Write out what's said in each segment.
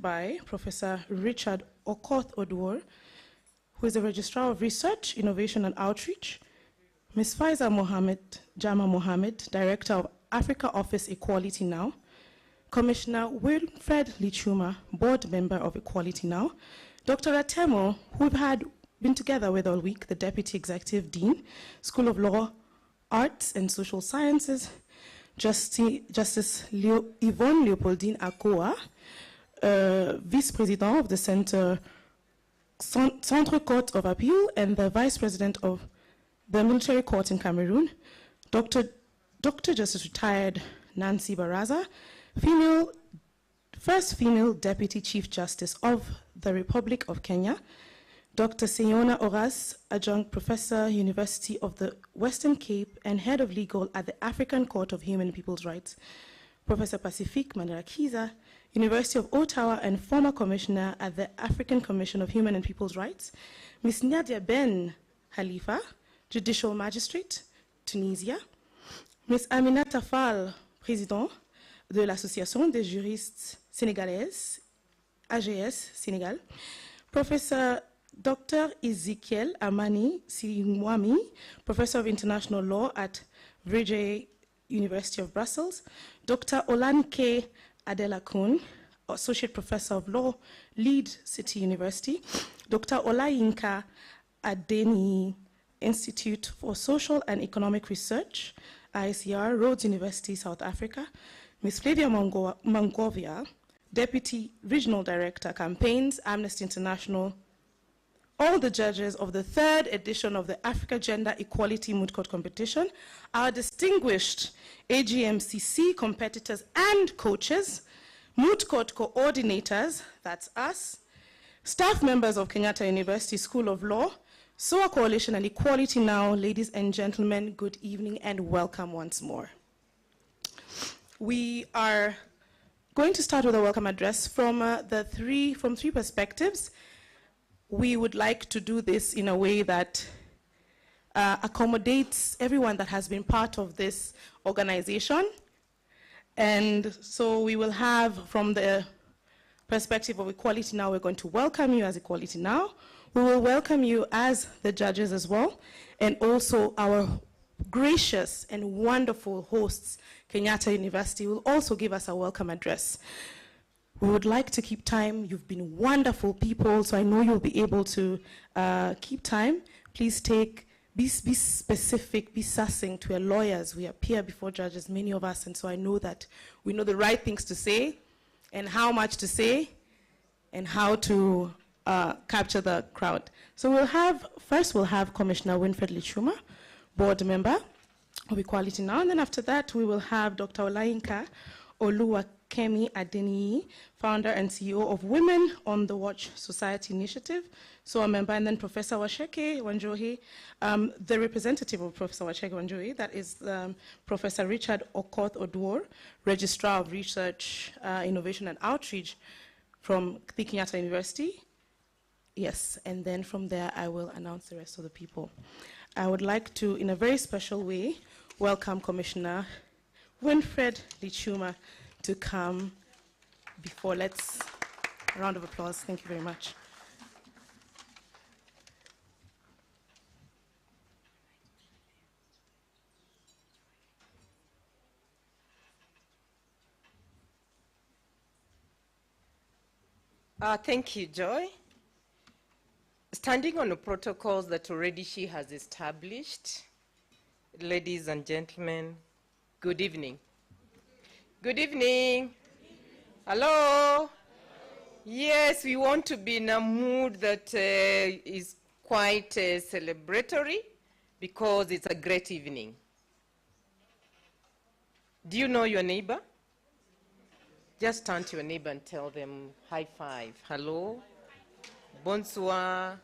joined by Professor Richard Okoth-Oduor, who is the Registrar of Research, Innovation and Outreach, Ms. Faiza Jama Mohammed, Director of Africa Office Equality Now, Commissioner Wilfred Lichuma, Board Member of Equality Now, Dr. Atemo, who we've been together with all week, the Deputy Executive Dean, School of Law, Arts and Social Sciences, Justice Yvonne Leopoldine Akoa, Vice-President of the Centre Court of Appeal and the Vice President of the Military Court in Cameroon, Dr. Justice Retired Nancy Baraza, first female Deputy Chief Justice of the Republic of Kenya, Dr. Siona Oras, Adjunct Professor, University of the Western Cape and Head of Legal at the African Court of Human and People's Rights, Professor Pacifique Mandarakiza, University of Ottawa and former Commissioner at the African Commission of Human and People's Rights, Ms. Nadia Ben Khalifa, Judicial Magistrate, Tunisia, Ms. Aminata Fall, Président de l'Association des Juristes Sénégalaises, AGS Sénégal, Professor Dr. Ezekiel Amani Sirimwami, Professor of International Law at Vrije University of Brussels, Dr. Olanike Adelakun, Associate Professor of Law, Lead City University, Dr. Olayinka Adeni, Institute for Social and Economic Research, ICR, Rhodes University, South Africa, Ms. Flavia Mangovia, Deputy Regional Director, Campaigns, Amnesty International, all the judges of the 3rd edition of the Africa Gender Equality Moot Court Competition, our distinguished AGMCC competitors and coaches, Moot Court coordinators, that's us, staff members of Kenyatta University School of Law, SOAWR Coalition and Equality Now, ladies and gentlemen, good evening and welcome once more. We are going to start with a welcome address from three perspectives. We would like to do this in a way that accommodates everyone that has been part of this organization. And so we will have, from the perspective of Equality Now, we're going to welcome you as Equality Now. We will welcome you as the judges as well, and also our gracious and wonderful hosts, Kenyatta University, will also give us a welcome address. We would like to keep time. You've been wonderful people, so I know you'll be able to keep time. Please be specific, be succinct. We are lawyers. We appear before judges, many of us, and so I know that we know the right things to say and how much to say and how to capture the crowd. So first we'll have Commissioner Wilfred Lichuma, board member of Equality Now, and then after that we will have Dr. Olayinka Oluwakemi Adeniyi, founder and CEO of Women on the Watch Society Initiative, so a member, and then Professor Washeke Wanjohi, the representative of Professor Washeke Wanjohi, that is Professor Richard Okoth-Oduor, Registrar of Research, Innovation and Outreach from the Kenyatta University. Yes, and then from there I will announce the rest of the people. I would like to, in a very special way, welcome Commissioner Wilfred Lichuma to come before. Let's, a round of applause. Thank you very much. Thank you, Joy. Standing on the protocols that already she has established, ladies and gentlemen, good evening. Good evening. Hello. Yes, we want to be in a mood that is quite celebratory because it's a great evening. Do you know your neighbor? Just turn to your neighbor and tell them high five. Hello. Bonsoir.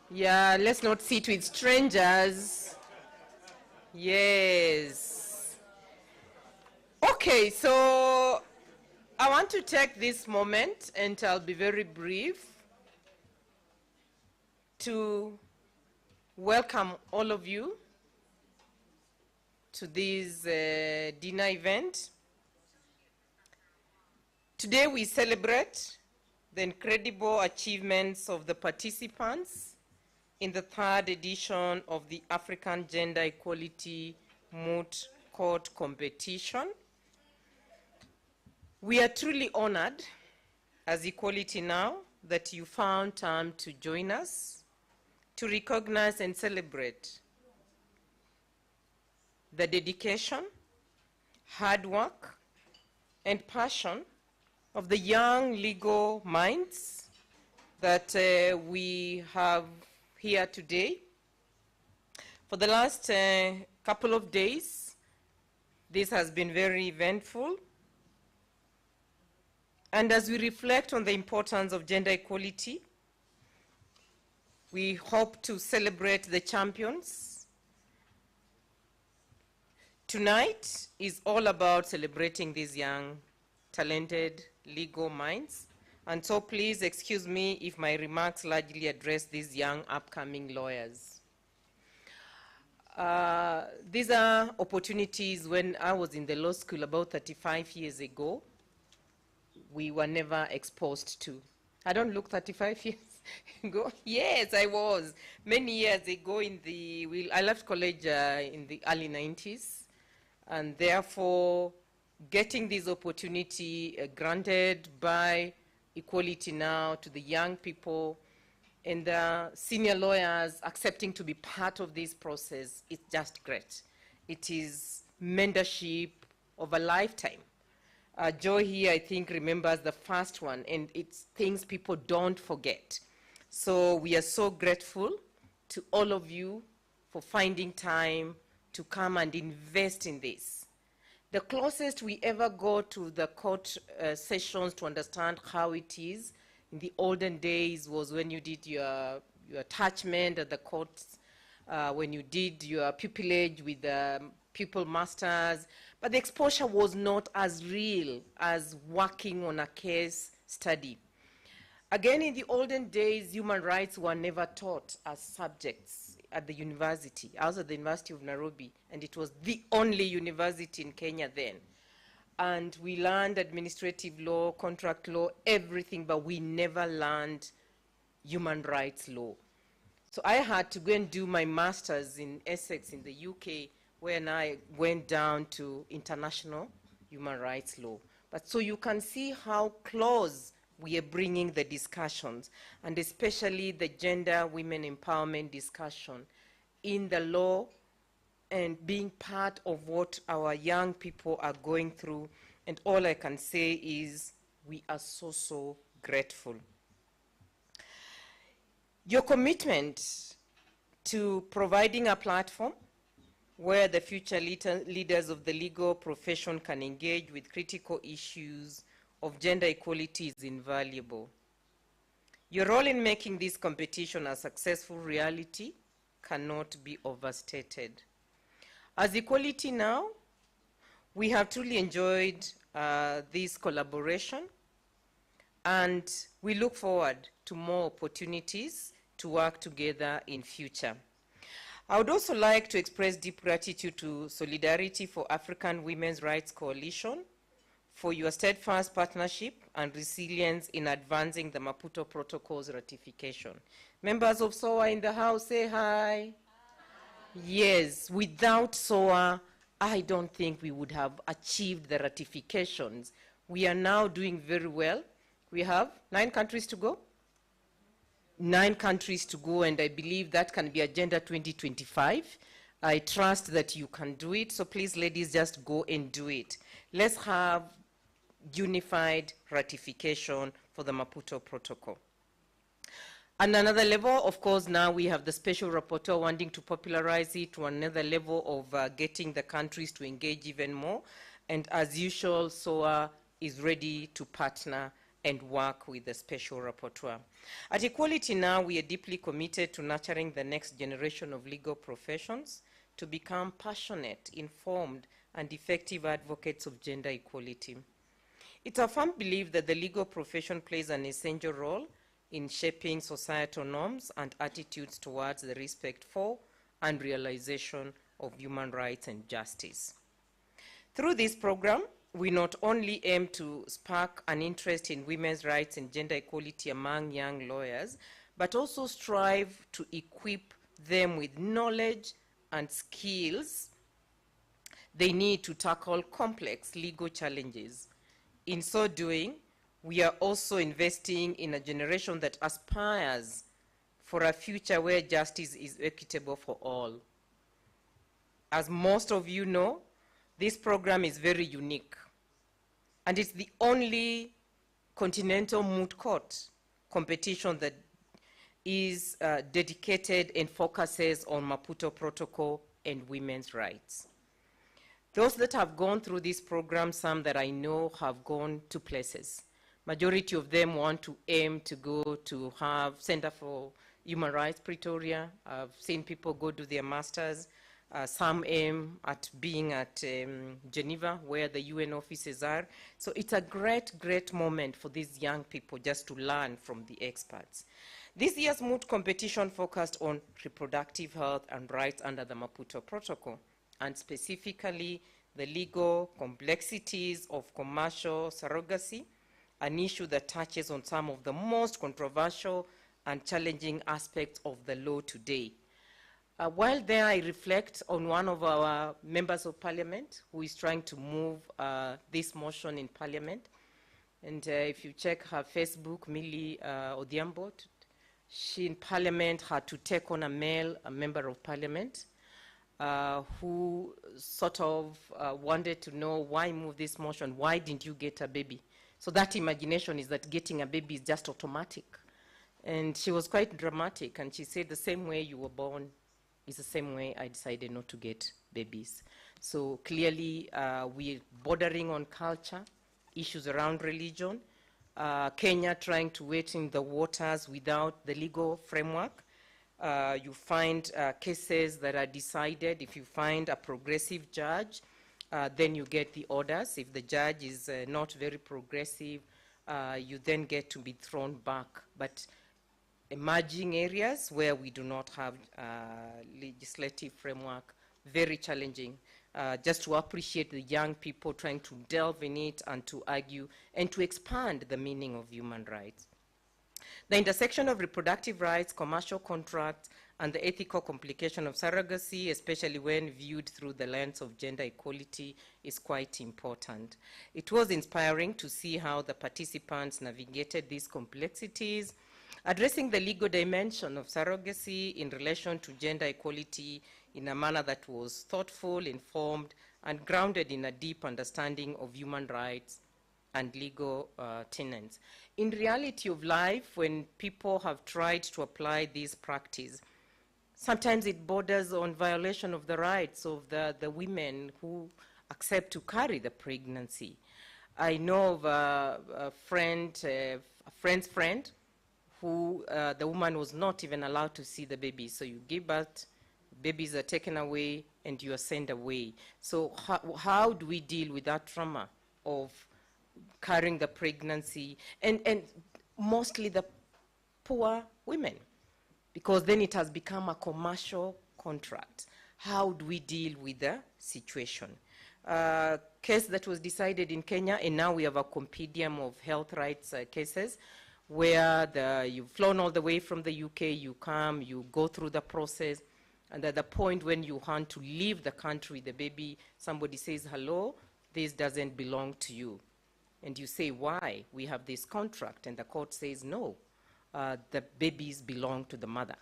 Yeah, let's not sit with strangers. Yes. Okay, so I want to take this moment, and I'll be very brief, to welcome all of you to this dinner event. Today we celebrate the incredible achievements of the participants in the third edition of the African Gender Equality Moot Court Competition. We are truly honored as Equality Now that you found time to join us to recognize and celebrate the dedication, hard work, and passion of the young legal minds that we have here today. For the last couple of days, this has been very eventful. And as we reflect on the importance of gender equality, we hope to celebrate the champions. Tonight is all about celebrating these young, talented legal minds. And so please excuse me if my remarks largely address these young upcoming lawyers. These are opportunities when I was in the law school about 35 years ago, we were never exposed to. I don't look 35 years ago. Yes, I was. Many years ago I left college in the early 90s, and therefore getting this opportunity granted by Equality Now to the young people and the senior lawyers accepting to be part of this process is just great. It is mentorship of a lifetime. Joy here, I think, remembers the first one, and it's things people don't forget. So we are so grateful to all of you for finding time to come and invest in this. The closest we ever go to the court sessions to understand how it is in the olden days was when you did your attachment at the courts, when you did your pupillage with the pupil masters, but the exposure was not as real as working on a case study. Again, in the olden days, human rights were never taught as subjects at the university. I was at the University of Nairobi, and it was the only university in Kenya then. And we learned administrative law, contract law, everything, but we never learned human rights law. So I had to go and do my master's in Essex in the UK, when I went down to international human rights law. But so you can see how close we are bringing the discussions, and especially the gender women empowerment discussion in the law and being part of what our young people are going through. And all I can say is we are so, so grateful. Your commitment to providing a platform where the future leaders of the legal profession can engage with critical issues of gender equality is invaluable. Your role in making this competition a successful reality cannot be overstated. As Equality Now, we have truly enjoyed this collaboration, and we look forward to more opportunities to work together in future. I would also like to express deep gratitude to Solidarity for African Women's Rights Coalition for your steadfast partnership and resilience in advancing the Maputo Protocol's ratification. Members of SOAWR in the house, say hi. Hi. Yes, without SOAWR, I don't think we would have achieved the ratifications. We are now doing very well. We have 9 countries to go. 9 countries to go, and I believe that can be Agenda 2025. I trust that you can do it, so please, ladies, just go and do it. Let's have unified ratification for the Maputo Protocol. On another level, of course, now we have the special rapporteur wanting to popularize it to another level of getting the countries to engage even more, and as usual, SOAWR is ready to partner and work with the special rapporteur. At Equality Now, we are deeply committed to nurturing the next generation of legal professions to become passionate, informed, and effective advocates of gender equality. It's our firm belief that the legal profession plays an essential role in shaping societal norms and attitudes towards the respect for and realization of human rights and justice. Through this program, we not only aim to spark an interest in women's rights and gender equality among young lawyers, but also strive to equip them with knowledge and skills they need to tackle complex legal challenges. In so doing, we are also investing in a generation that aspires for a future where justice is equitable for all. As most of you know, this program is very unique, and it's the only continental moot court competition that is dedicated and focuses on Maputo Protocol and women's rights. Those that have gone through this program, some that I know have gone to places. Majority of them want to aim to go to have Center for Human Rights, Pretoria. I've seen people go do their masters. Some aim at being at Geneva, where the UN offices are. So it's a great, great moment for these young people just to learn from the experts. This year's Moot competition focused on reproductive health and rights under the Maputo Protocol, and specifically the legal complexities of commercial surrogacy, an issue that touches on some of the most controversial and challenging aspects of the law today. While there, I reflect on one of our members of parliament who is trying to move this motion in parliament. And if you check her Facebook, Millie Odhiambo, she in parliament had to take on a member of parliament who sort of wanted to know why move this motion, why didn't you get a baby? So that imagination is that getting a baby is just automatic. And she was quite dramatic, and she said the same way you were born is the same way I decided not to get babies. So clearly we're bordering on culture, issues around religion, Kenya trying to wade in the waters without the legal framework. You find cases that are decided. If you find a progressive judge, then you get the orders. If the judge is not very progressive, you then get to be thrown back. But emerging areas where we do not have legislative framework, very challenging. Just to appreciate the young people trying to delve in it and to argue and to expand the meaning of human rights. The intersection of reproductive rights, commercial contracts, and the ethical complication of surrogacy, especially when viewed through the lens of gender equality, is quite important. It was inspiring to see how the participants navigated these complexities, addressing the legal dimension of surrogacy in relation to gender equality in a manner that was thoughtful, informed, and grounded in a deep understanding of human rights and legal tenets. In reality of life, when people have tried to apply this practice, sometimes it borders on violation of the rights of the women who accept to carry the pregnancy. I know of a friend's friend who the woman was not even allowed to see the baby. So you give birth, babies are taken away, and you are sent away. So how do we deal with that trauma of carrying the pregnancy, and mostly the poor women, because then it has become a commercial contract. How do we deal with the situation? Case that was decided in Kenya, and now we have a compendium of health rights cases, where you've flown all the way from the UK, you come, you go through the process, and at the point when you want to leave the country, the baby, somebody says, hello, this doesn't belong to you. And you say, why? We have this contract. And the court says, no, the babies belong to the mother,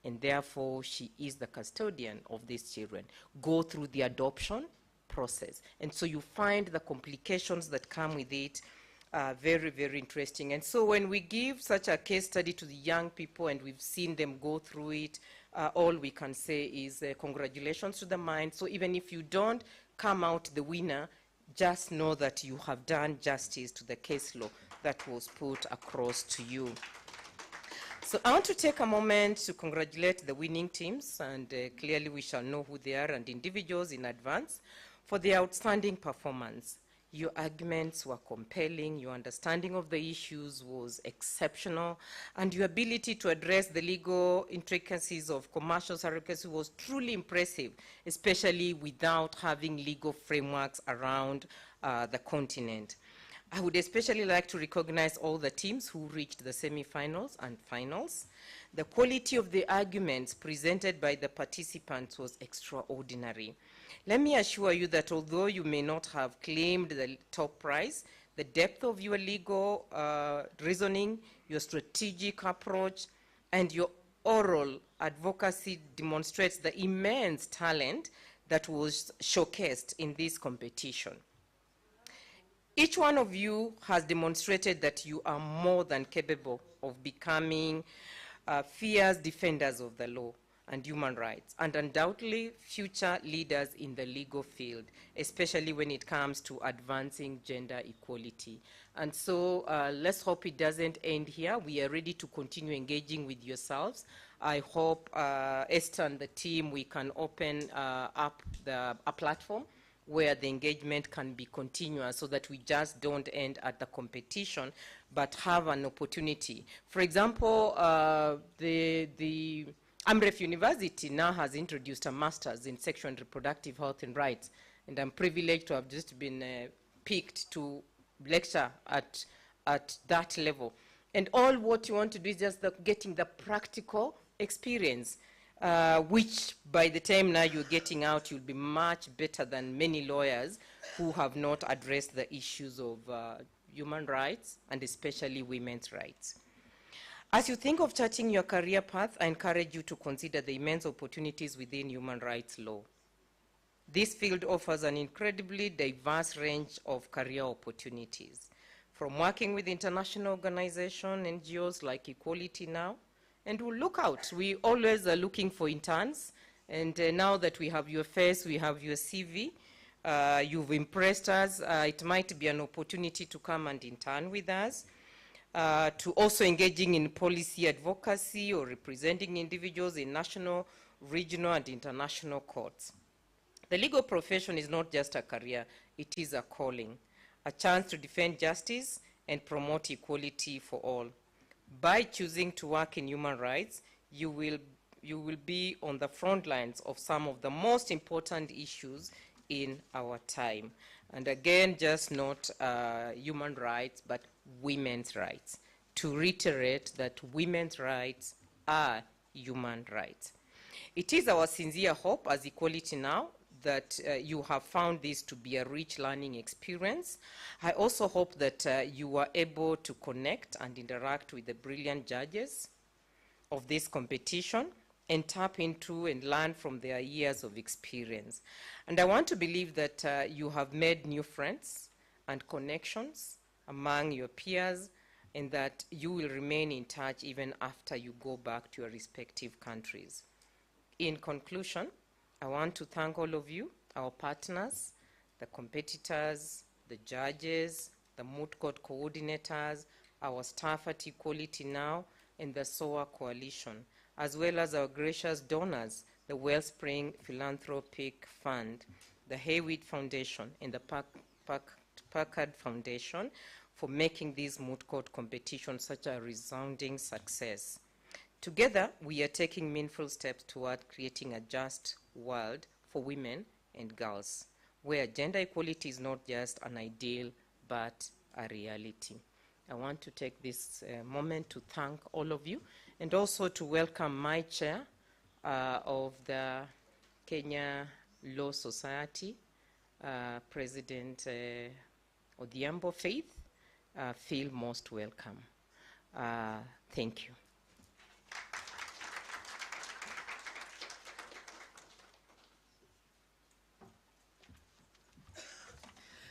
and therefore she is the custodian of these children. Go through the adoption process. And so you find the complications that come with it very, very interesting. And so when we give such a case study to the young people and we've seen them go through it, all we can say is congratulations to the mind. So even if you don't come out the winner, just know that you have done justice to the case law that was put across to you. So I want to take a moment to congratulate the winning teams, and clearly we shall know who they are and individuals in advance, for their outstanding performance. Your arguments were compelling, your understanding of the issues was exceptional, and your ability to address the legal intricacies of commercial surrogacy was truly impressive, especially without having legal frameworks around the continent. I would especially like to recognize all the teams who reached the semi-finals and finals. The quality of the arguments presented by the participants was extraordinary. Let me assure you that although you may not have claimed the top prize, the depth of your legal reasoning, your strategic approach, and your oral advocacy demonstrates the immense talent that was showcased in this competition. Each one of you has demonstrated that you are more than capable of becoming fierce defenders of the law and human rights, and undoubtedly future leaders in the legal field, especially when it comes to advancing gender equality. And so let's hope it doesn't end here. We are ready to continue engaging with yourselves. I hope Esther and the team, we can open up a platform where the engagement can be continuous so that we just don't end at the competition, but have an opportunity. For example, the Amref University now has introduced a master's in sexual and reproductive health and rights, and I'm privileged to have just been picked to lecture at that level. And all what you want to do is just getting the practical experience, which by the time now you're getting out, you'll be much better than many lawyers who have not addressed the issues of human rights and especially women's rights. As you think of charting your career path, I encourage you to consider the immense opportunities within human rights law. This field offers an incredibly diverse range of career opportunities, from working with international organizations, NGOs like Equality Now, and we'll look out. We always are looking for interns, and now that we have your face, we have your CV, you've impressed us, it might be an opportunity to come and intern with us, to also engaging in policy advocacy or representing individuals in national, regional, and international courts. The legal profession is not just a career, it is a calling, a chance to defend justice and promote equality for all. By choosing to work in human rights, you will be on the front lines of some of the most important issues in our time. And again, just not human rights, but women's rights. To reiterate that women's rights are human rights. It is our sincere hope as Equality Now that you have found this to be a rich learning experience. I also hope that you are able to connect and interact with the brilliant judges of this competition and tap into and learn from their years of experience. And I want to believe that you have made new friends and connections among your peers, and that you will remain in touch even after you go back to your respective countries. In conclusion, I want to thank all of you, our partners, the competitors, the judges, the Moot Court coordinators, our staff at Equality Now, and the SOAWR Coalition, as well as our gracious donors, the Wellspring Philanthropic Fund, the Haywood Foundation, and the Packard Foundation for making this Moot Court competition such a resounding success. Together, we are taking meaningful steps toward creating a just world for women and girls, where gender equality is not just an ideal, but a reality. I want to take this moment to thank all of you, and also to welcome my chair of the Kenya Law Society, President Odhiambo Faith. Feel most welcome. Thank you.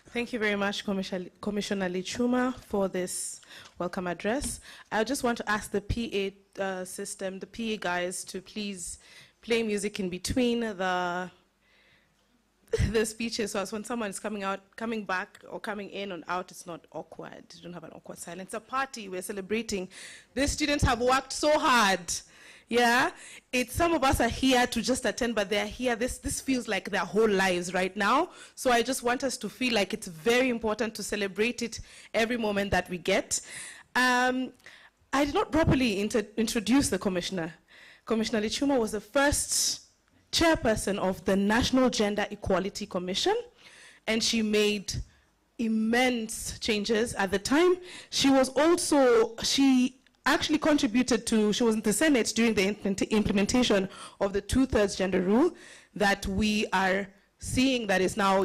Thank you very much, Commissioner Lichuma, for this welcome address. I just want to ask the PA system, the PA guys, to please play music in between the speeches, so as when someone is coming back or coming in and out, it's not awkward. You don't have an awkward silence. It's a party, we're celebrating. These students have worked so hard. Yeah, some of us are here to just attend, but they're here. This feels like their whole lives right now. So I just want us to feel like it's very important to celebrate it every moment that we get. I did not properly introduce the commissioner. Commissioner Lichuma was the first chairperson of the National Gender Equality Commission, and she made immense changes. At the time, she actually contributed to, she was in the Senate during the implementation of the 2/3 gender rule that we are seeing that is now,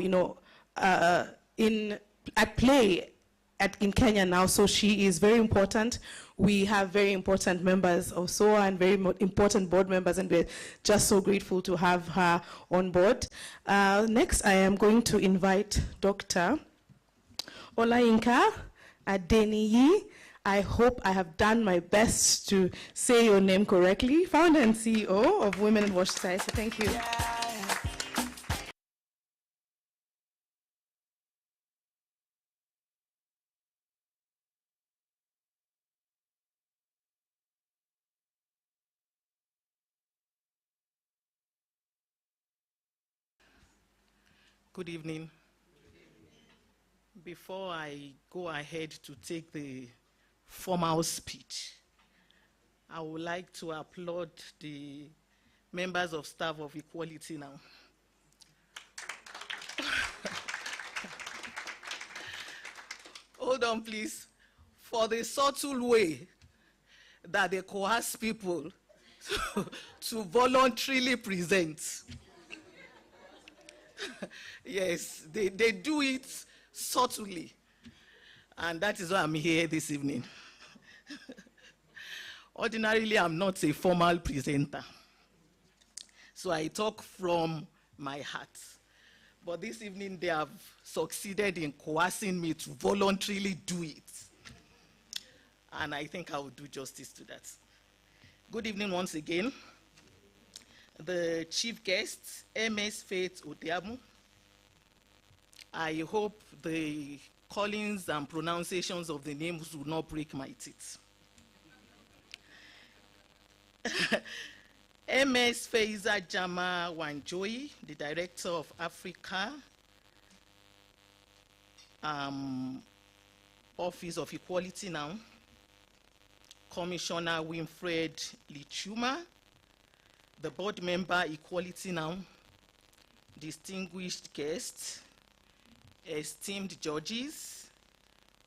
at play in Kenya now. So she is very important. We have very important members of SOAWR and very important board members, and we're just so grateful to have her on board. Next, I am going to invite Dr. Olayinka Adeniyi. I hope I have done my best to say your name correctly. Founder and CEO of Women in Watch Society. Thank you. Yeah. Good evening. Before I go ahead to take the formal speech, I would like to applaud the members of staff of Equality Now. Hold on, please. For the subtle way that they coerce people to voluntarily present. Yes, they do it subtly. And that is why I'm here this evening. Ordinarily, I'm not a formal presenter. So I talk from my heart. But this evening, they have succeeded in coercing me to voluntarily do it. And I think I will do justice to that. Good evening once again. The chief guest, MS Faith Otiamu. I hope the callings and pronunciations of the names will not break my teeth. MS Faiza Jama Wanjoyi, the Director of Africa, Office of Equality Now. Commissioner Winfred Lichuma, the board member, Equality Now, distinguished guests, esteemed judges,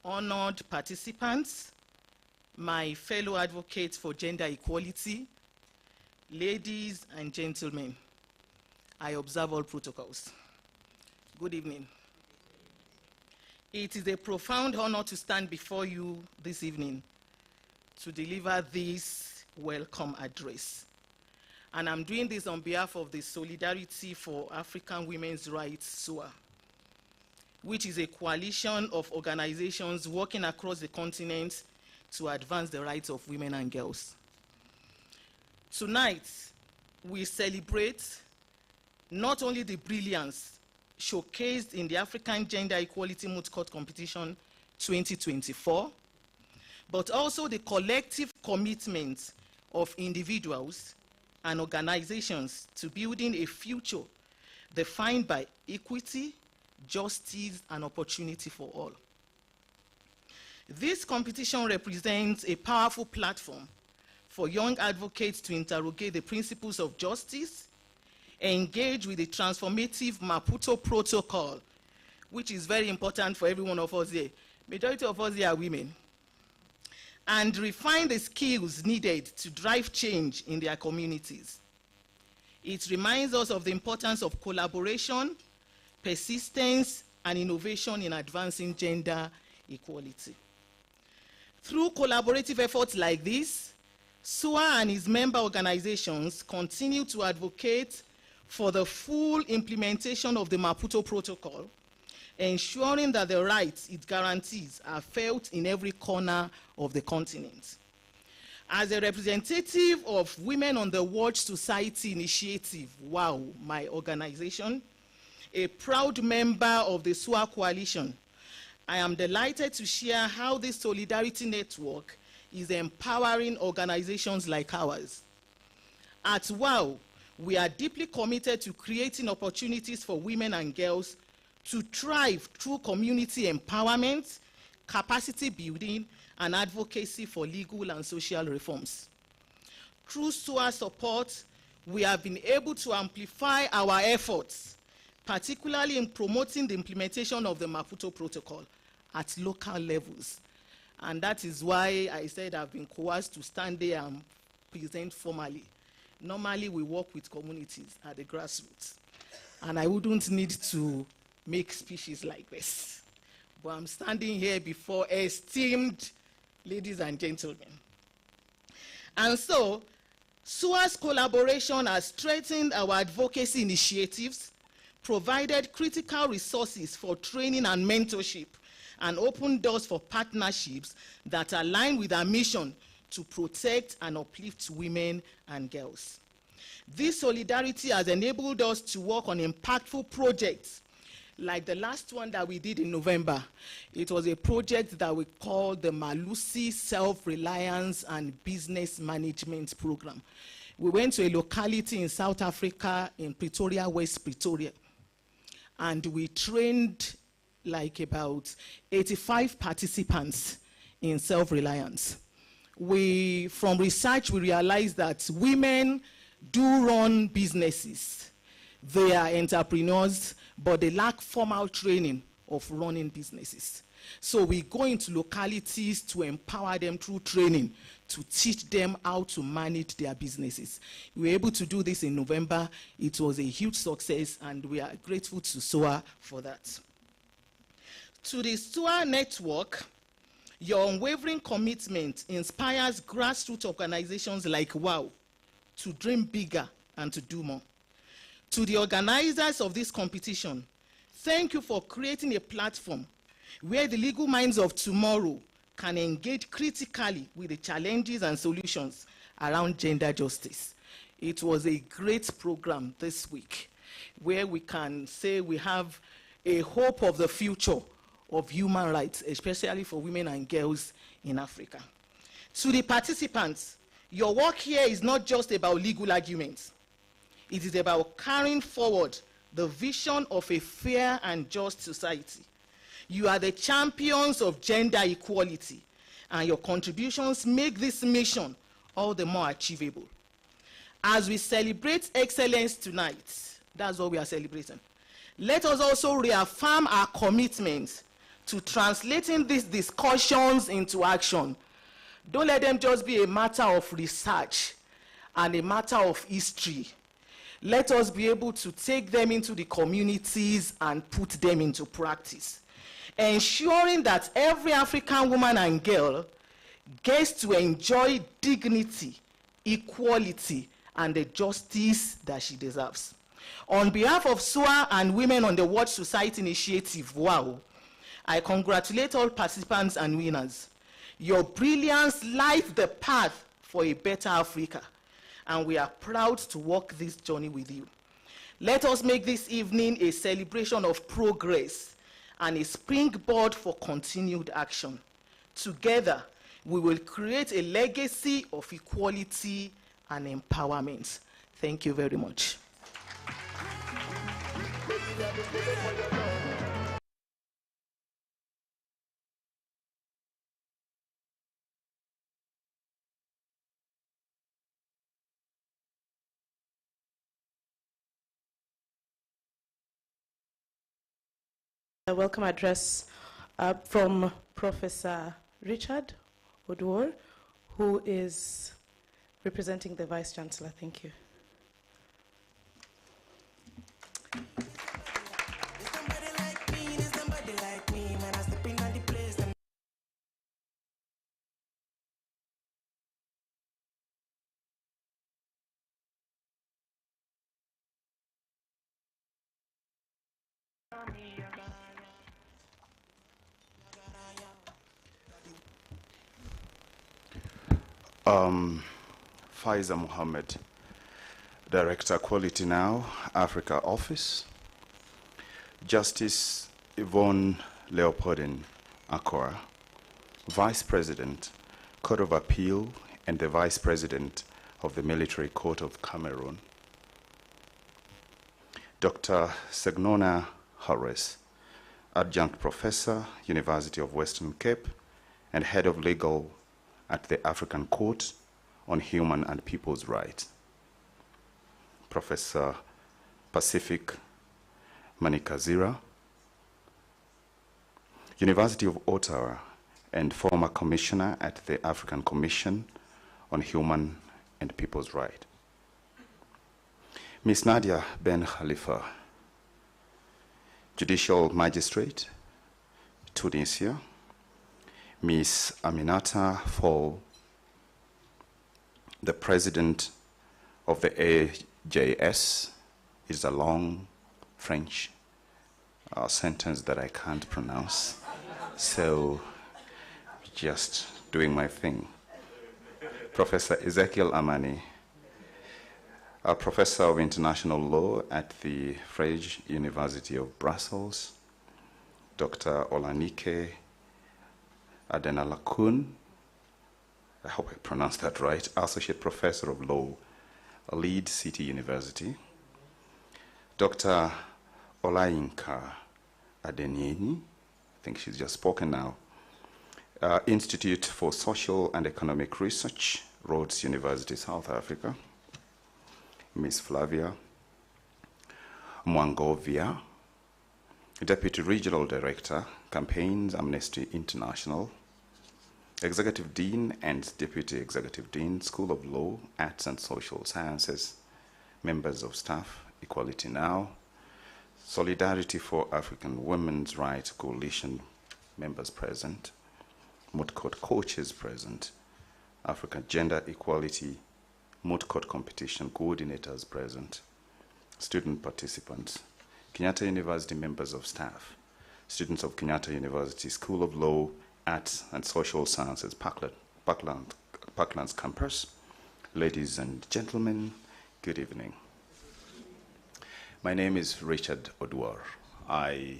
honored participants, my fellow advocates for gender equality, ladies and gentlemen, I observe all protocols. Good evening. It is a profound honor to stand before you this evening to deliver this welcome address. And I'm doing this on behalf of the Solidarity for African Women's Rights, SOAWR, which is a coalition of organizations working across the continent to advance the rights of women and girls. Tonight, we celebrate not only the brilliance showcased in the African Gender Equality Moot Court Competition 2024, but also the collective commitment of individuals and organizations to building a future defined by equity, justice, and opportunity for all. This competition represents a powerful platform for young advocates to interrogate the principles of justice, engage with the transformative Maputo Protocol, which is very important for every one of us here. Majority of us here are women. And refine the skills needed to drive change in their communities. It reminds us of the importance of collaboration, persistence, and innovation in advancing gender equality. Through collaborative efforts like this, SOAWR and its member organizations continue to advocate for the full implementation of the Maputo Protocol, ensuring that the rights it guarantees are felt in every corner of the continent. As a representative of Women on the Watch Society Initiative, WOW, my organization, a proud member of the SOAWR Coalition, I am delighted to share how this solidarity network is empowering organizations like ours. At WOW, we are deeply committed to creating opportunities for women and girls to thrive through community empowerment, capacity building, and advocacy for legal and social reforms. Through SOAWR support, we have been able to amplify our efforts particularly in promoting the implementation of the Maputo Protocol at local levels. And that is why I said I've been coerced to stand there and present formally. Normally, we work with communities at the grassroots, and I wouldn't need to make speeches like this. But I'm standing here before esteemed ladies and gentlemen. And so, SOAWR's collaboration has strengthened our advocacy initiatives, provided critical resources for training and mentorship, and opened doors for partnerships that align with our mission to protect and uplift women and girls. This solidarity has enabled us to work on impactful projects, like the last one that we did in November. It was a project that we called the Malusi Self-Reliance and Business Management Program. We went to a locality in South Africa, in Pretoria, West Pretoria, and we trained like about 85 participants in self-reliance. From research, we realized that women do run businesses. They are entrepreneurs, but they lack formal training of running businesses. So we go into localities to empower them through training, to teach them how to manage their businesses. We were able to do this in November. It was a huge success, and we are grateful to SOAWR for that. To the SOAWR network, your unwavering commitment inspires grassroots organizations like WOW to dream bigger and to do more. To the organizers of this competition, thank you for creating a platform where the legal minds of tomorrow can engage critically with the challenges and solutions around gender justice. It was a great program this week, where we can say we have a hope of the future of human rights, especially for women and girls in Africa. To the participants, your work here is not just about legal arguments. It is about carrying forward the vision of a fair and just society. You are the champions of gender equality, and your contributions make this mission all the more achievable. As we celebrate excellence tonight, that's what we are celebrating, let us also reaffirm our commitment to translating these discussions into action. Don't let them just be a matter of research and a matter of history. Let us be able to take them into the communities and put them into practice, ensuring that every African woman and girl gets to enjoy dignity, equality, and the justice that she deserves. On behalf of SOAWR and Women on the Watch Society Initiative, WOW, I congratulate all participants and winners. Your brilliance lights the path for a better Africa, and we are proud to walk this journey with you. Let us make this evening a celebration of progress and a springboard for continued action. Together, we will create a legacy of equality and empowerment. Thank you very much. A welcome address from Professor Richard Oduor, who is representing the Vice Chancellor. Thank you. Faiza Mohammed, Director Quality Now, Africa Office. Justice Yvonne Leopoldine Akora, Vice President, Court of Appeal, and the Vice President of the Military Court of Cameroon. Dr. Segnona Horace, Adjunct Professor, University of Western Cape, and Head of Legal at the African Court on Human and People's Rights. Professor Pacific Manikazira, University of Ottawa, and former commissioner at the African Commission on Human and People's Rights. Ms. Nadia Ben Khalifa, Judicial Magistrate, Tunisia. Ms. Aminata Fall, the President of the AJS, is a long French sentence that I can't pronounce, so just doing my thing. Professor Ezekiel Amani, a Professor of International Law at the Frege University of Brussels. Dr. Olanike Adenalakun, I hope I pronounced that right, Associate Professor of Law, Lead City University. Dr. Olayinka Adenyeni, I think she's just spoken now, Institute for Social and Economic Research, Rhodes University, South Africa. Ms. Flavia Mwangovia, Deputy Regional Director, Campaigns, Amnesty International, Executive Dean and Deputy Executive Dean, School of Law, Arts and Social Sciences, members of staff, Equality Now, Solidarity for African Women's Rights Coalition, members present, Moot coaches present, Africa Gender Equality, Moot competition coordinators present, student participants, Kenyatta University members of staff, students of Kenyatta University School of Law, Arts and Social Sciences, Parklands campus. Ladies and gentlemen, good evening. My name is Richard Oduor. I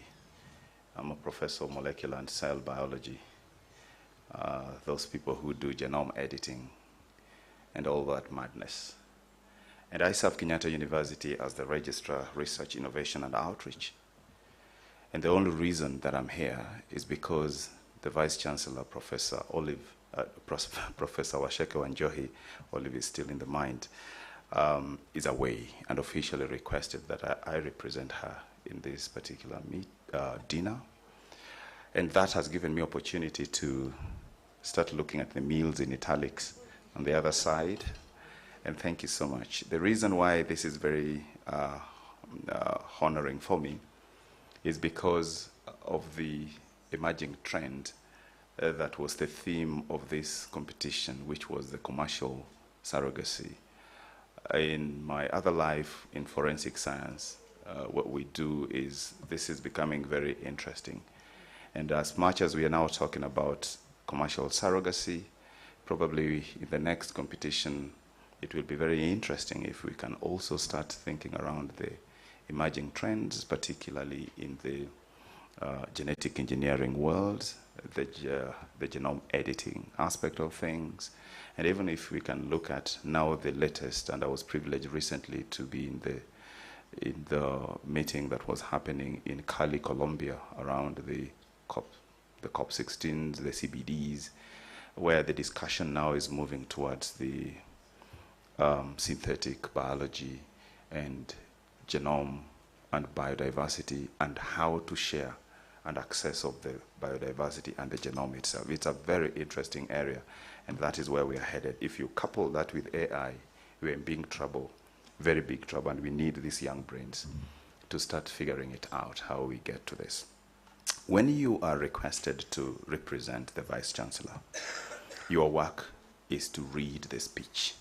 am a professor of molecular and cell biology, those people who do genome editing and all that madness. And I serve Kenyatta University as the Registrar, Research, Innovation, and Outreach. And the only reason that I'm here is because the Vice Chancellor, Professor Washeke Wanjohi, Olive is still in the mind, is away and officially requested that I represent her in this particular dinner. And that has given me opportunity to start looking at the meals in italics on the other side. And thank you so much. The reason why this is very honoring for me is because of the emerging trend that was the theme of this competition, which was the commercial surrogacy. In my other life in forensic science, what we do is, this is becoming very interesting. And as much as we are now talking about commercial surrogacy, probably in the next competition, it will be very interesting if we can also start thinking around the emerging trends, particularly in the genetic engineering world, the genome editing aspect of things. And even if we can look at now the latest, and I was privileged recently to be in the meeting that was happening in Cali, Colombia, around the COP16s, the CBDs, where the discussion now is moving towards the synthetic biology and genome and biodiversity, and how to share and access of the biodiversity and the genome itself. It's a very interesting area, and that is where we are headed. If you couple that with AI, we're in big trouble, very big trouble, and we need these young brains to start figuring it out, how we get to this. When you are requested to represent the Vice Chancellor, your work is to read the speech.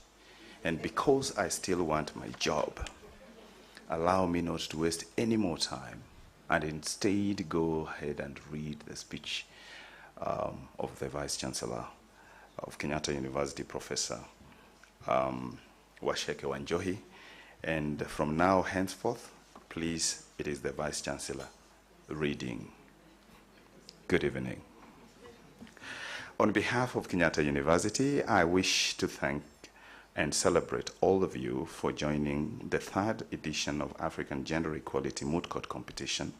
And because I still want my job, allow me not to waste any more time and instead go ahead and read the speech of the Vice Chancellor of Kenyatta University, Professor Washeke Wanjohi. And from now henceforth, please, it is the Vice Chancellor reading. Good evening. On behalf of Kenyatta University, I wish to thank and celebrate all of you for joining the third edition of African Gender Equality Moot competition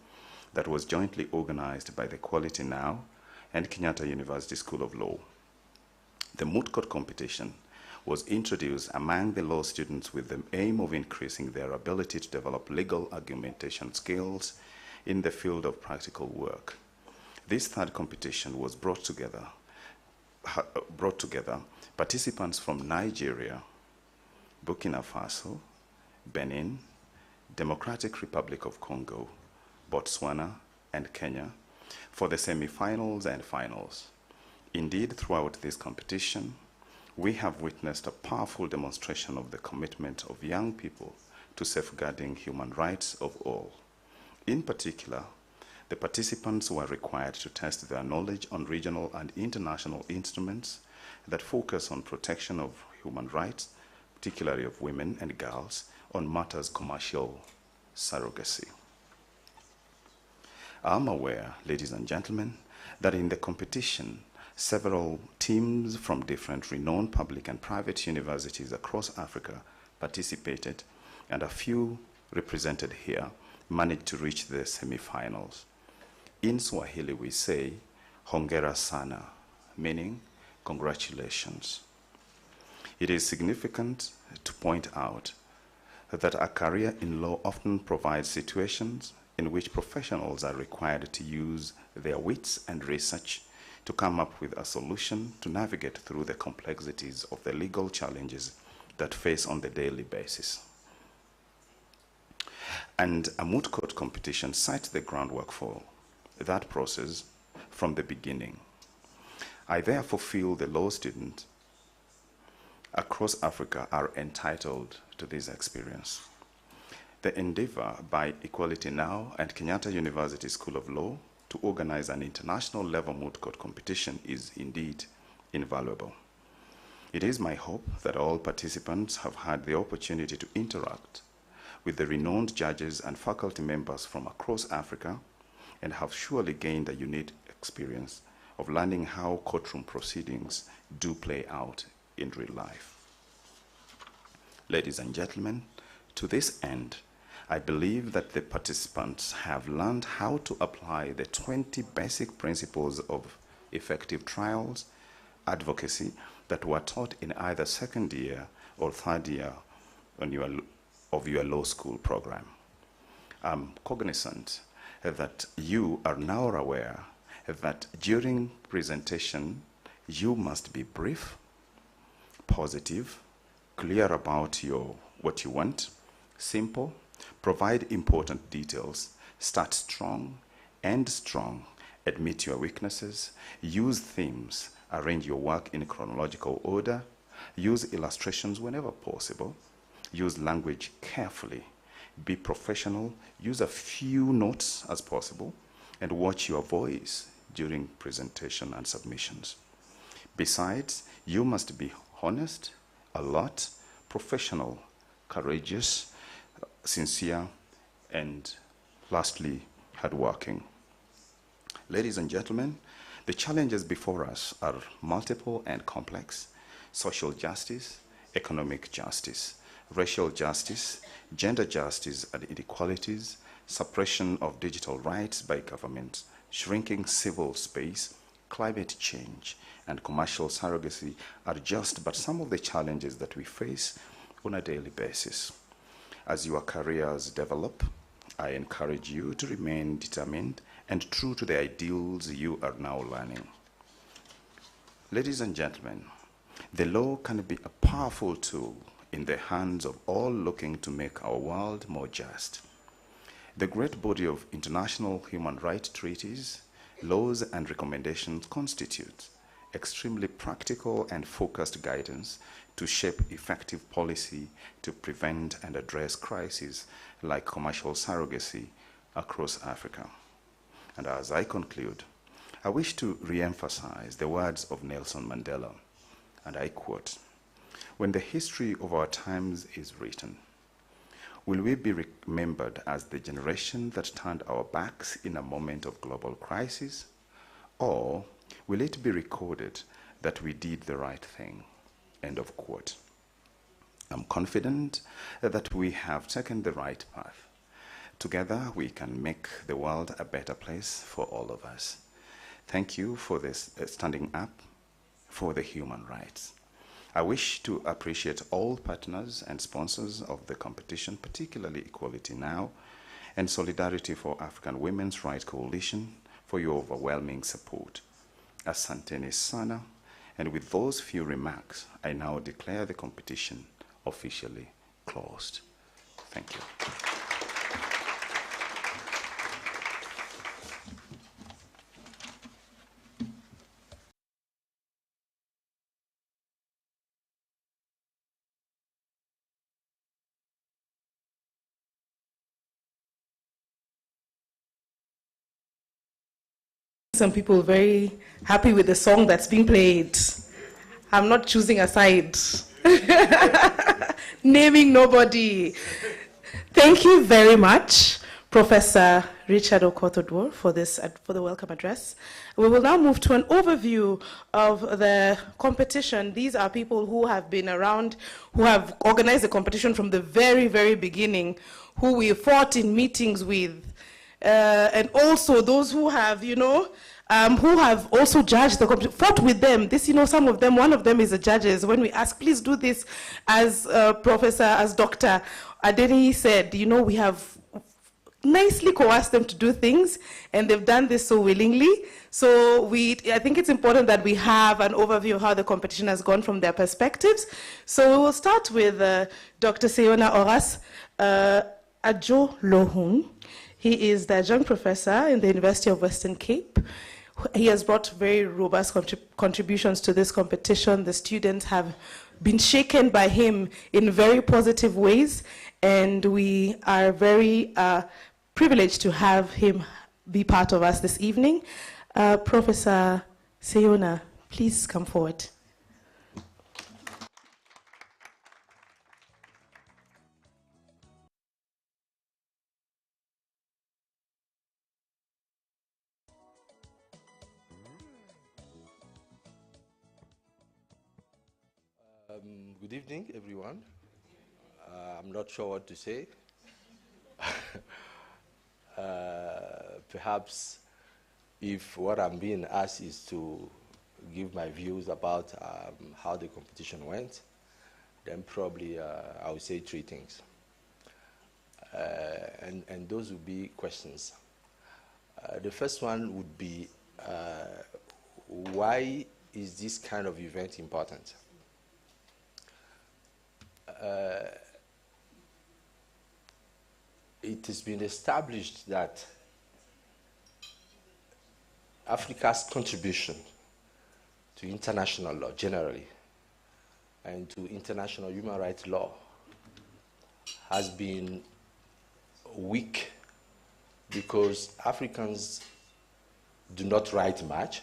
that was jointly organized by the Equality Now and Kenyatta University School of Law. The Moot competition was introduced among the law students with the aim of increasing their ability to develop legal argumentation skills in the field of practical work. This third competition was brought together participants from Nigeria, Burkina Faso, Benin, Democratic Republic of Congo, Botswana, and Kenya for the semi-finals and finals. Indeed, throughout this competition, we have witnessed a powerful demonstration of the commitment of young people to safeguarding human rights of all. In particular, the participants were required to test their knowledge on regional and international instruments that focus on protection of human rights, particularly of women and girls, on matters commercial surrogacy. I'm aware, ladies and gentlemen, that in the competition, several teams from different renowned public and private universities across Africa participated, and a few represented here managed to reach the semi-finals. In Swahili, we say, hongera sana, meaning congratulations. It is significant to point out that a career in law often provides situations in which professionals are required to use their wits and research to come up with a solution to navigate through the complexities of the legal challenges that face on the daily basis. And a moot court competition sets the groundwork for that process from the beginning. I therefore feel the law students across Africa are entitled to this experience. The endeavor by Equality Now and Kenyatta University School of Law to organize an international level moot court competition is indeed invaluable. It is my hope that all participants have had the opportunity to interact with the renowned judges and faculty members from across Africa and have surely gained a unique experience of learning how courtroom proceedings do play out in real life. Ladies and gentlemen, to this end, I believe that the participants have learned how to apply the 20 basic principles of effective trials, advocacy that were taught in either second year or third year of your law school program. I'm cognizant that you are now aware that during presentation, you must be brief, positive, clear about what you want, simple, provide important details, start strong, end strong, admit your weaknesses, use themes, arrange your work in chronological order, use illustrations whenever possible, use language carefully, be professional, use a few notes as possible, and watch your voice during presentation and submissions. Besides, you must be honest, alert, professional, courageous, sincere, and lastly, hardworking. Ladies and gentlemen, the challenges before us are multiple and complex: social justice, economic justice, racial justice, gender justice and inequalities, suppression of digital rights by government, shrinking civil space, climate change, and commercial surrogacy are just but some of the challenges that we face on a daily basis. As your careers develop, I encourage you to remain determined and true to the ideals you are now learning. Ladies and gentlemen, the law can be a powerful tool in the hands of all looking to make our world more just. The great body of international human rights treaties, laws, and recommendations constitute extremely practical and focused guidance to shape effective policy to prevent and address crises like commercial surrogacy across Africa. And as I conclude, I wish to re-emphasize the words of Nelson Mandela, and I quote, "When the history of our times is written, will we be remembered as the generation that turned our backs in a moment of global crisis, or will it be recorded that we did the right thing?" End of quote. I'm confident that we have taken the right path. Together, we can make the world a better place for all of us. Thank you for this standing up for the human rights. I wish to appreciate all partners and sponsors of the competition, particularly Equality Now, and Solidarity for African Women's Rights Coalition for your overwhelming support. Asanteni sana. And with those few remarks, I now declare the competition officially closed. Thank you. Some people very happy with the song that's being played. I'm not choosing a side. Naming nobody. Thank you very much, Professor Richard Okoth-Oduor, for the welcome address. We will now move to an overview of the competition. These are people who have been around, who have organized the competition from the very, very beginning, who we fought in meetings with, and also those who have, who have also judged the competition, fought with them. This, some of them, one of them is the judges. When we ask, please do this, as Professor, as Dr. Adeni said, we have nicely coerced them to do things, and they've done this so willingly. So I think it's important that we have an overview of how the competition has gone from their perspectives. So we will start with Dr. Seona Oras Ajo Lohun. He is the adjunct professor in the University of Western Cape. He has brought very robust contributions to this competition. The students have been shaken by him in very positive ways, and we are very privileged to have him be part of us this evening. Professor Seona, please come forward. Good evening, everyone. I'm not sure what to say. Perhaps if what I'm being asked is to give my views about how the competition went, then probably I would say three things. And those would be questions. The first one would be, why is this kind of event important? It has been established that Africa's contribution to international law generally and to international human rights law has been weak because Africans do not write much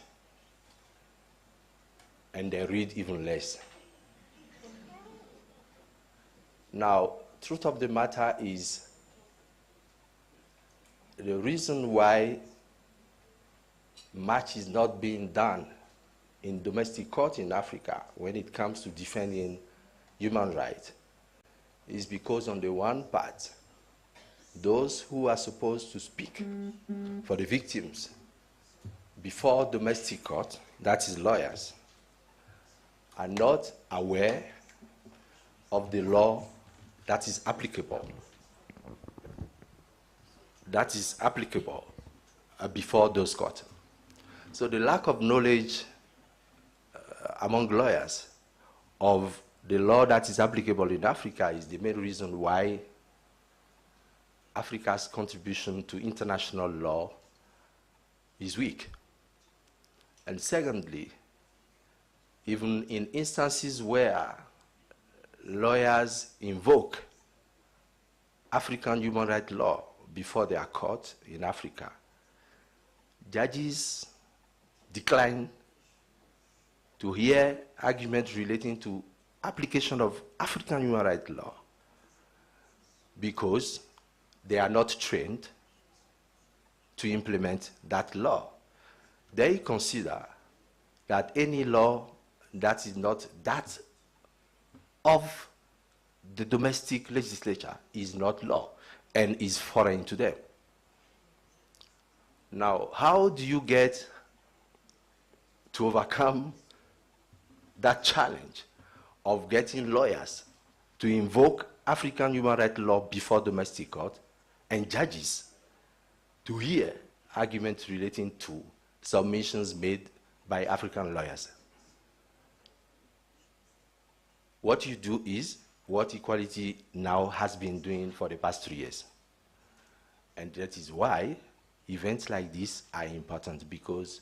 and they read even less. Now, truth of the matter is the reason why much is not being done in domestic court in Africa when it comes to defending human rights is because on the one part, those who are supposed to speak for the victims before domestic court, that is lawyers, are not aware of the law that is applicable. That is applicable before those courts. So the lack of knowledge among lawyers of the law that is applicable in Africa is the main reason why Africa's contribution to international law is weak. And secondly, even in instances where lawyers invoke African human rights law before their court in Africa, judges decline to hear arguments relating to application of African human rights law because they are not trained to implement that law. They consider that any law that is not that of the domestic legislature is not law and is foreign to them. Now, how do you get to overcome that challenge of getting lawyers to invoke African human rights law before domestic court and judges to hear arguments relating to submissions made by African lawyers. What you do is what Equality Now has been doing for the past 3 years. And that is why events like this are important, because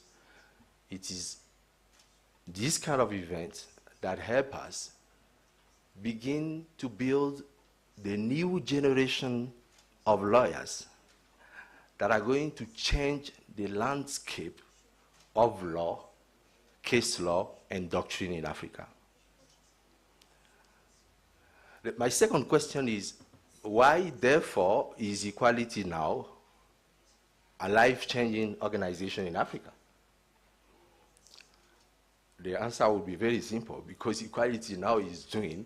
it is this kind of events that help us begin to build the new generation of lawyers that are going to change the landscape of law, case law, and doctrine in Africa. My second question is, why, therefore, is Equality Now a life-changing organization in Africa? The answer would be very simple, because Equality Now is doing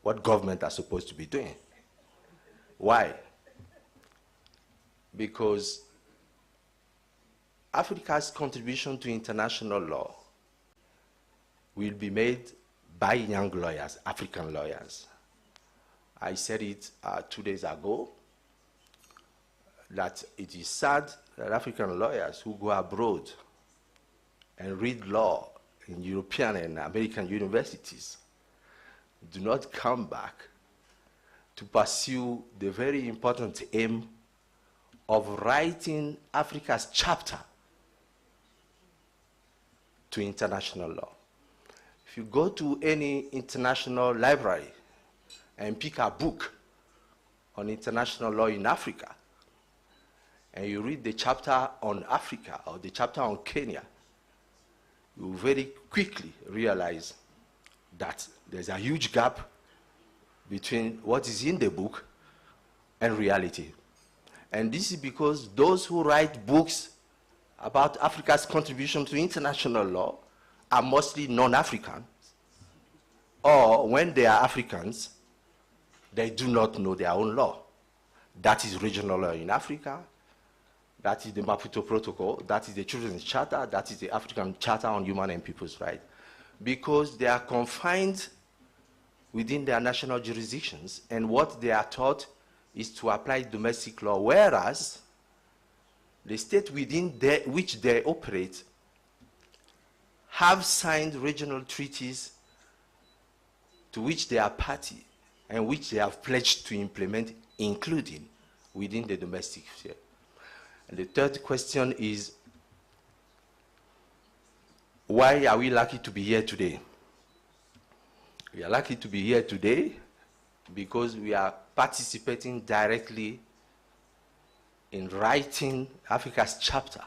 what government are supposed to be doing. Why? Because Africa's contribution to international law will be made by young lawyers, African lawyers. I said it 2 days ago, that it is sad that African lawyers who go abroad and read law in European and American universities do not come back to pursue the very important aim of writing Africa's chapter to international law. If you go to any international library and pick a book on international law in Africa, and you read the chapter on Africa or the chapter on Kenya, you will very quickly realize that there's a huge gap between what is in the book and reality. And this is because those who write books about Africa's contribution to international law are mostly non-Africans, or when they are Africans, they do not know their own law. That is regional law in Africa, that is the Maputo Protocol, that is the Children's Charter, that is the African Charter on Human and People's Rights. Because they are confined within their national jurisdictions, and what they are taught is to apply domestic law, whereas the state within which they operate have signed regional treaties to which they are party and which they have pledged to implement, including within the domestic sphere. And the third question is, why are we lucky to be here today? We are lucky to be here today because we are participating directly in writing Africa's chapter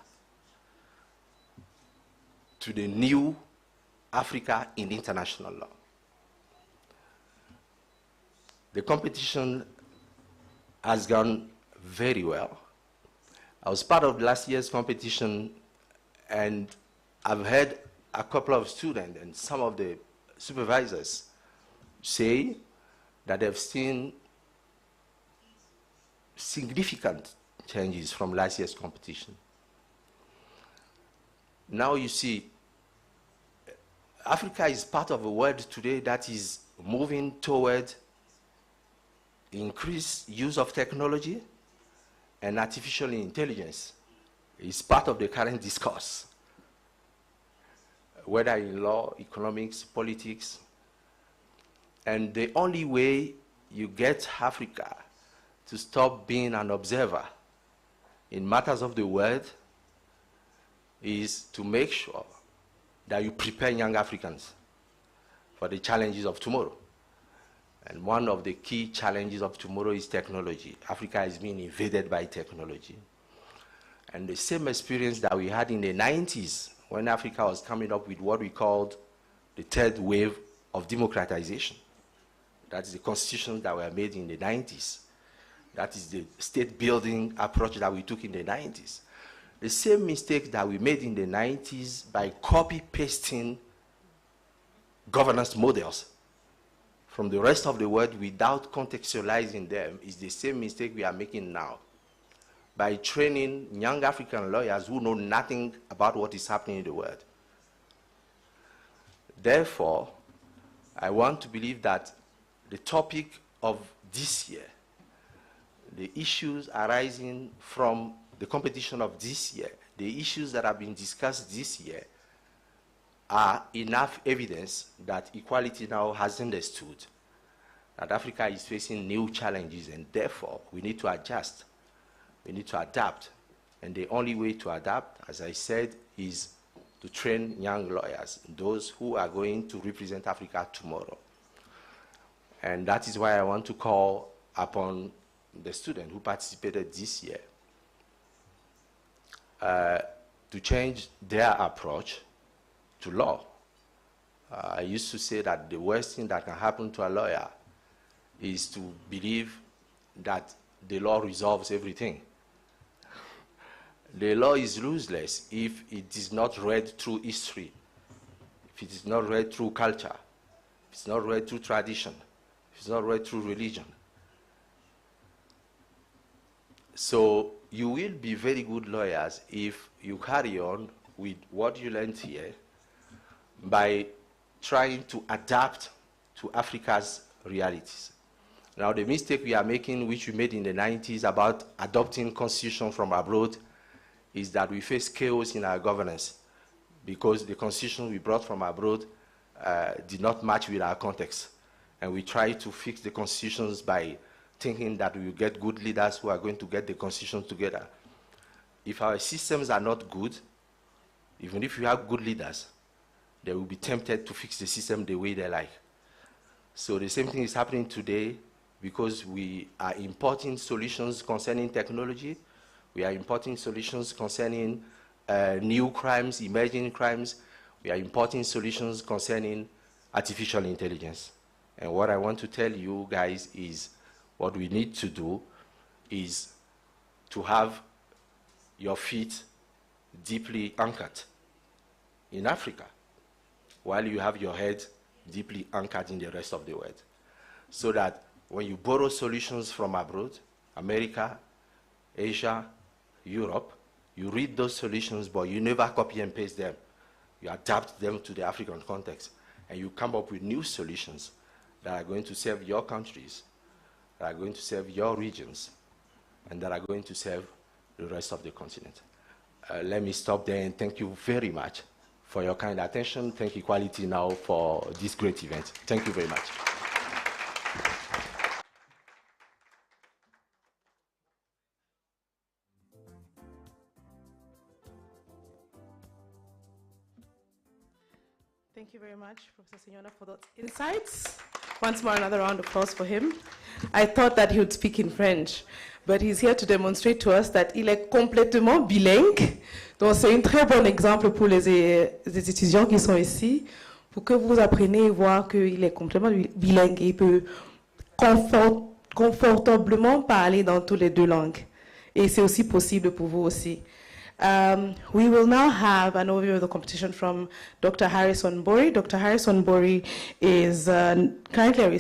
to the new Africa in international law. The competition has gone very well. I was part of last year's competition, and I've heard a couple of students and some of the supervisors say that they've seen significant changes from last year's competition. Now you see, Africa is part of a world today that is moving toward increased use of technology, and artificial intelligence is part of the current discourse, whether in law, economics, politics. And the only way you get Africa to stop being an observer in matters of the world is to make sure that you prepare young Africans for the challenges of tomorrow. And one of the key challenges of tomorrow is technology. Africa is being invaded by technology. And the same experience that we had in the 90s, when Africa was coming up with what we called the third wave of democratization. That is the constitutions that were made in the 90s. That is the state-building approach that we took in the 90s. The same mistake that we made in the 90s by copy-pasting governance models from the rest of the world without contextualizing them is the same mistake we are making now by training young African lawyers who know nothing about what is happening in the world. Therefore, I want to believe that the topic of this year, the issues arising from the competition of this year, the issues that have been discussed this year, are enough evidence that equality now has understood that Africa is facing new challenges, and therefore we need to adjust, we need to adapt. And the only way to adapt, as I said, is to train young lawyers, those who are going to represent Africa tomorrow. And that is why I want to call upon the students who participated this year to change their approach to law. I used to say that the worst thing that can happen to a lawyer is to believe that the law resolves everything. The law is useless if it is not read through history, if it is not read through culture, if it's not read through tradition, if it's not read through religion. So you will be very good lawyers if you carry on with what you learned here by trying to adapt to Africa's realities. Now, the mistake we are making, which we made in the 90s about adopting constitution from abroad, is that we face chaos in our governance because the constitution we brought from abroad did not match with our context. And we try to fix the constitutions by thinking that we will get good leaders who are going to get the constitution together. If our systems are not good, even if you have good leaders, they will be tempted to fix the system the way they like. So the same thing is happening today because we are importing solutions concerning technology. We are importing solutions concerning new crimes, emerging crimes. We are importing solutions concerning artificial intelligence. And what I want to tell you guys is what we need to do is to have your feet deeply anchored in Africa, while you have your head deeply anchored in the rest of the world. So that when you borrow solutions from abroad, America, Asia, Europe, you read those solutions, but you never copy and paste them. You adapt them to the African context, and you come up with new solutions that are going to serve your countries, that are going to serve your regions, and that are going to serve the rest of the continent. Let me stop there and thank you very much for your kind attention. Thank Equality Now for this great event. Thank you very much. Thank you very much, Professor Signona, for those insights. Once more, another round of applause for him. I thought that he would speak in French, but he's here to demonstrate to us that il est complètement bilingue. Donc, c'est un très bon exemple pour les étudiants qui sont ici, pour que vous appreniez à voir qu'il est complètement bilingue et il peut confortablement parler dans toutes les deux langues. Et c'est aussi possible pour vous aussi. We will now have an overview of the competition from Dr. Harrison Bori. Dr. Harrison Bori is currently a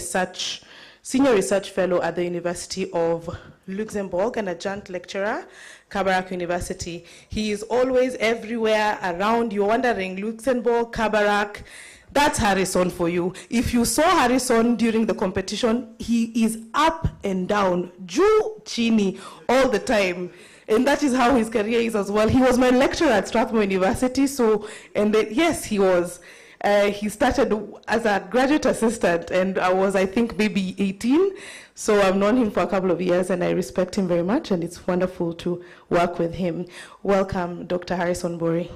senior research fellow at the University of Luxembourg and adjunct lecturer, Kabarak University. He is always everywhere around. You're wondering, Luxembourg, Kabarak, that's Harrison for you. If you saw Harrison during the competition, he is up and down, juu chini, all the time. And that is how his career is as well. He was my lecturer at Strathmore University, so, and then, yes, he was. He started as a graduate assistant, and I was, I think, maybe 18. So I've known him for a couple of years, and I respect him very much, and it's wonderful to work with him. Welcome, Dr. Harrison Bori.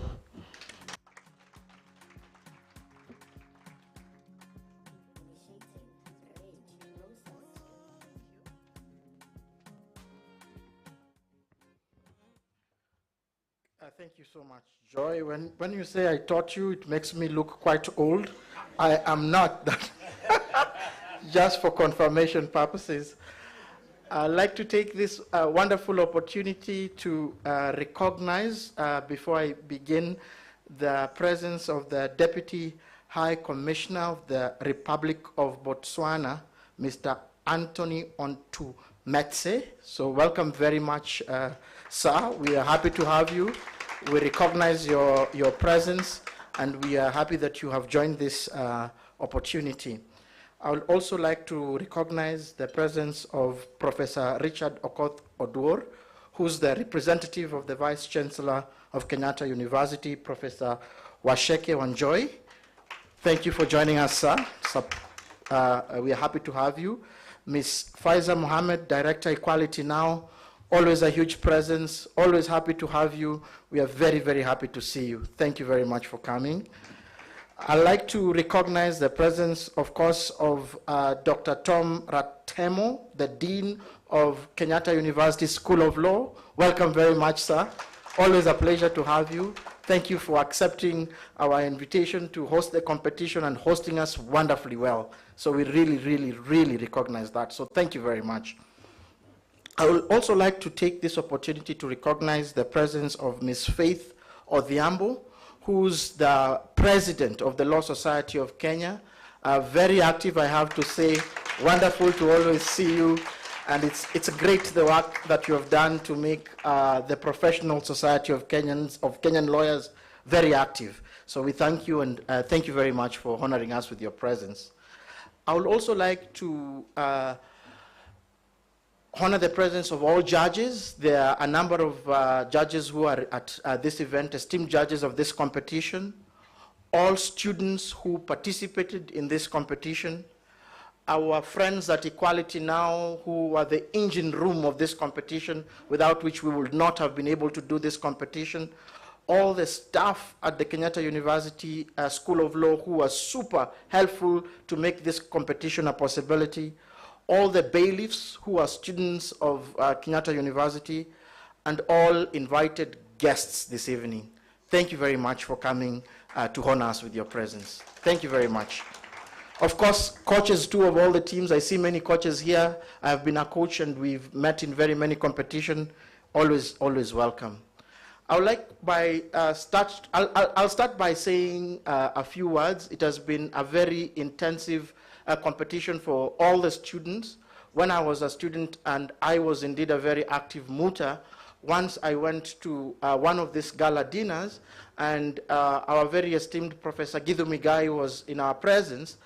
Thank you so much, Joy. When you say I taught you, it makes me look quite old. I am not that. Just for confirmation purposes. I'd like to take this wonderful opportunity to recognize, before I begin, the presence of the Deputy High Commissioner of the Republic of Botswana, Mr. Anthony Ontumetse. So welcome very much, sir. We are happy to have you. We recognize your presence, and we are happy that you have joined this opportunity. I would also like to recognize the presence of Professor Richard Okoth Oduor, who's the representative of the Vice Chancellor of Kenyatta University, Professor Washeke Wanjoy. Thank you for joining us, sir. We are happy to have you. Ms. Faiza Mohammed, Director Equality Now, always a huge presence, always happy to have you. We are very, very happy to see you. Thank you very much for coming. I'd like to recognize the presence, of course, of Dr. Tom Ratemo, the Dean of Kenyatta University School of Law. Welcome very much, sir. Always a pleasure to have you. Thank you for accepting our invitation to host the competition and hosting us wonderfully well. So we really, really, really recognize that. So thank you very much. I would also like to take this opportunity to recognize the presence of Ms. Faith Odhiambo, who's the president of the Law Society of Kenya. Very active, I have to say. Wonderful to always see you. And it's great the work that you have done to make the professional society of Kenyan lawyers very active. So we thank you, and thank you very much for honoring us with your presence. I would also like to honor the presence of all judges. There are a number of judges who are at this event, esteemed judges of this competition, all students who participated in this competition, our friends at Equality Now, who are the engine room of this competition, without which we would not have been able to do this competition, all the staff at the Kenyatta University School of Law who were super helpful to make this competition a possibility, all the bailiffs who are students of Kenyatta University, and all invited guests this evening. Thank you very much for coming to honor us with your presence. Thank you very much. Of course, coaches too of all the teams. I see many coaches here. I have been a coach and we've met in very many competitions. Always, always welcome. I would like I'll start by saying a few words. It has been a very intensive competition for all the students. When I was a student, and I was indeed a very active mooter, once I went to one of these gala dinners, and our very esteemed Professor Githu Migai was in our presence.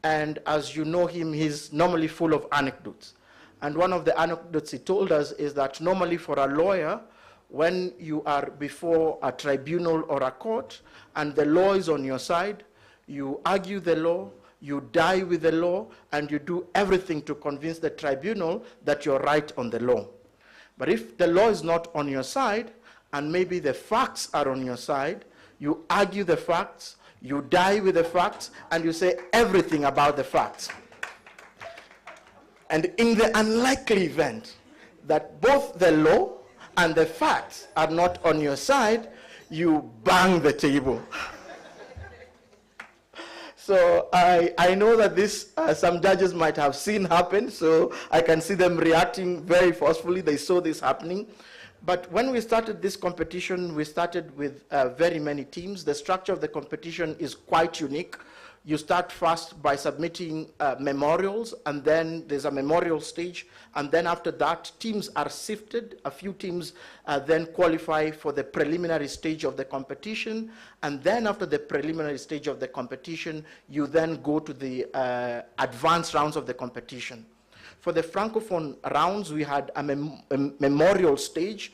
And as you know him, he's normally full of anecdotes. And one of the anecdotes he told us is that normally for a lawyer, when you are before a tribunal or a court, and the law is on your side, you argue the law, you die with the law, and you do everything to convince the tribunal that you're right on the law. But if the law is not on your side, and maybe the facts are on your side, you argue the facts, you die with the facts, and you say everything about the facts. And in the unlikely event that both the law and the facts are not on your side, you bang the table. So I know that this, some judges might have seen happen, so I can see them reacting very forcefully. They saw this happening. But when we started this competition, we started with very many teams. The structure of the competition is quite unique. You start first by submitting memorials, and then there's a memorial stage, and then after that, teams are sifted. A few teams then qualify for the preliminary stage of the competition, and then after the preliminary stage of the competition, you then go to the advanced rounds of the competition. For the Francophone rounds, we had a memorial stage,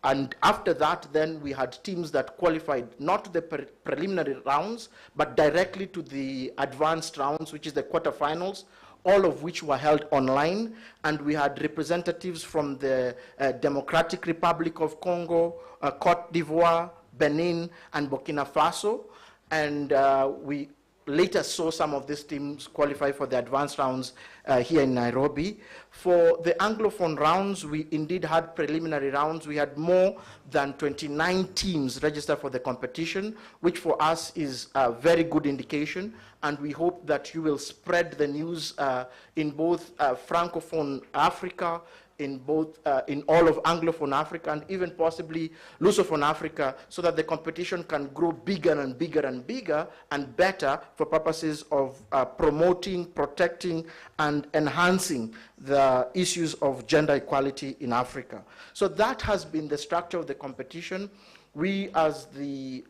and after that, then we had teams that qualified not to the preliminary rounds, but directly to the advanced rounds, which is the quarterfinals, all of which were held online. And we had representatives from the Democratic Republic of Congo, Cote d'Ivoire, Benin, and Burkina Faso. And we later saw some of these teams qualify for the advanced rounds here in Nairobi. For the Anglophone rounds, we indeed had preliminary rounds. We had more than 29 teams registered for the competition, which for us is a very good indication. And we hope that you will spread the news in both Francophone Africa, in all of Anglophone Africa, and even possibly Lusophone Africa, so that the competition can grow bigger and bigger and bigger and better for purposes of promoting, protecting, and enhancing the issues of gender equality in Africa. So that has been the structure of the competition. We, as the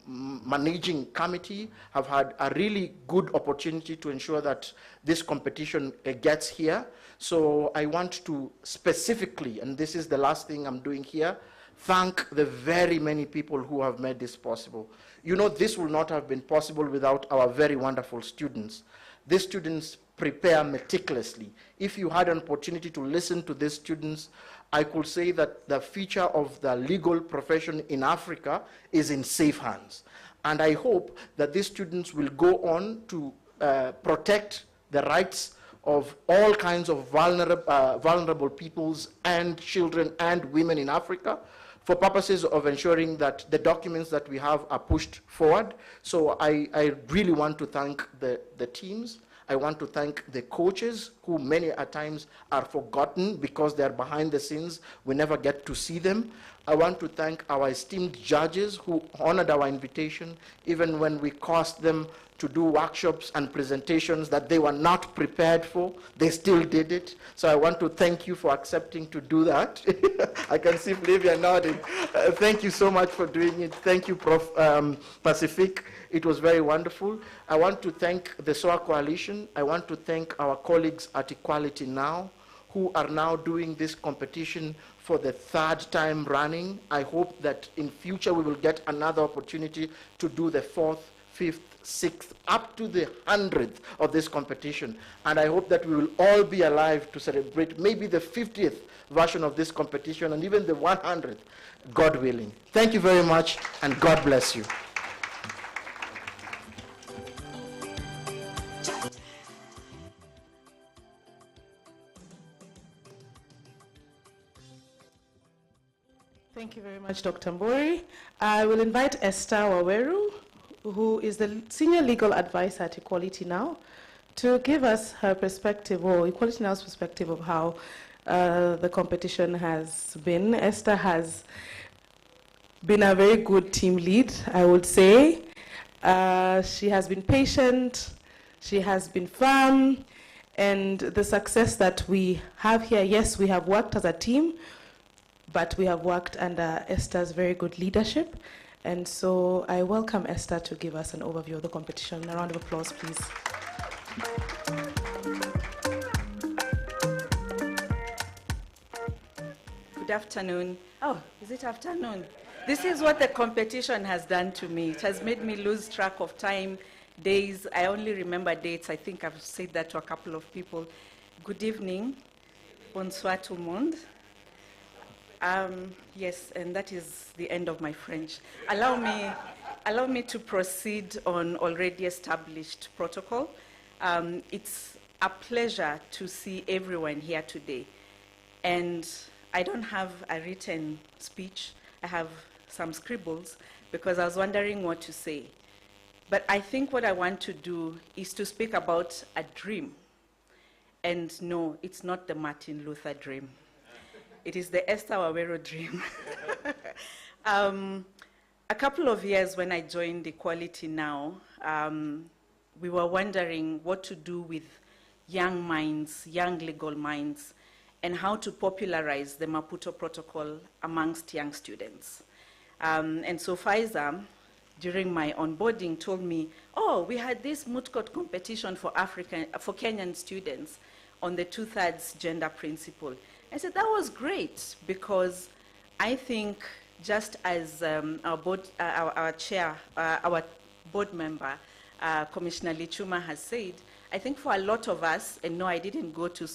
managing committee, have had a really good opportunity to ensure that this competition gets here. So I want to specifically, and this is the last thing I'm doing here, thank the very many people who have made this possible. You know, this would not have been possible without our very wonderful students. These students prepare meticulously. If you had an opportunity to listen to these students, I could say that the future of the legal profession in Africa is in safe hands. And I hope that these students will go on to protect the rights of all kinds of vulnerable peoples and children and women in Africa, for purposes of ensuring that the documents that we have are pushed forward. So I really want to thank the teams. I want to thank the coaches, who many at times are forgotten because they're behind the scenes. We never get to see them. I want to thank our esteemed judges who honored our invitation, even when we caused them to do workshops and presentations that they were not prepared for. They still did it. So I want to thank you for accepting to do that. I can see Flavia nodding. Thank you so much for doing it. Thank you, Prof. Pacific. It was very wonderful. I want to thank the SOAWR Coalition. I want to thank our colleagues at Equality Now, who are now doing this competition for the 3rd time running. I hope that in future we will get another opportunity to do the 4th, 5th, 6th, up to the 100th of this competition. And I hope that we will all be alive to celebrate maybe the 50th version of this competition and even the 100th, God willing. Thank you very much, and God bless you. Thank you very much, Dr. Mbori. I will invite Esther Waweru, who is the Senior Legal Advisor at Equality Now, to give us her perspective, or Equality Now's perspective, of how the competition has been. Esther has been a very good team lead, I would say. She has been patient, she has been firm, and the success that we have here, yes, we have worked as a team, but we have worked under Esther's very good leadership. And so I welcome Esther to give us an overview of the competition. A round of applause, please. Good afternoon. Oh, is it afternoon? This is what the competition has done to me. It has made me lose track of time, days. I only remember dates. I think I've said that to a couple of people. Good evening. Bonsoir tout le monde. Yes, and that is the end of my French. Allow me to proceed on already established protocol. It's a pleasure to see everyone here today. And I don't have a written speech. I have some scribbles because I was wondering what to say. But I think what I want to do is to speak about a dream. And no, it's not the Martin Luther dream. It is the Esther Waweru dream. A couple of years when I joined Equality Now, we were wondering what to do with young minds, young legal minds, and how to popularize the Maputo Protocol amongst young students. And so Pfizer, during my onboarding, told me, oh, we had this Moot court competition for Kenyan students on the 2/3 gender principle. I said, that was great, because I think just as our board member, Commissioner Lichuma, has said, I think for a lot of us, and no, I didn't go to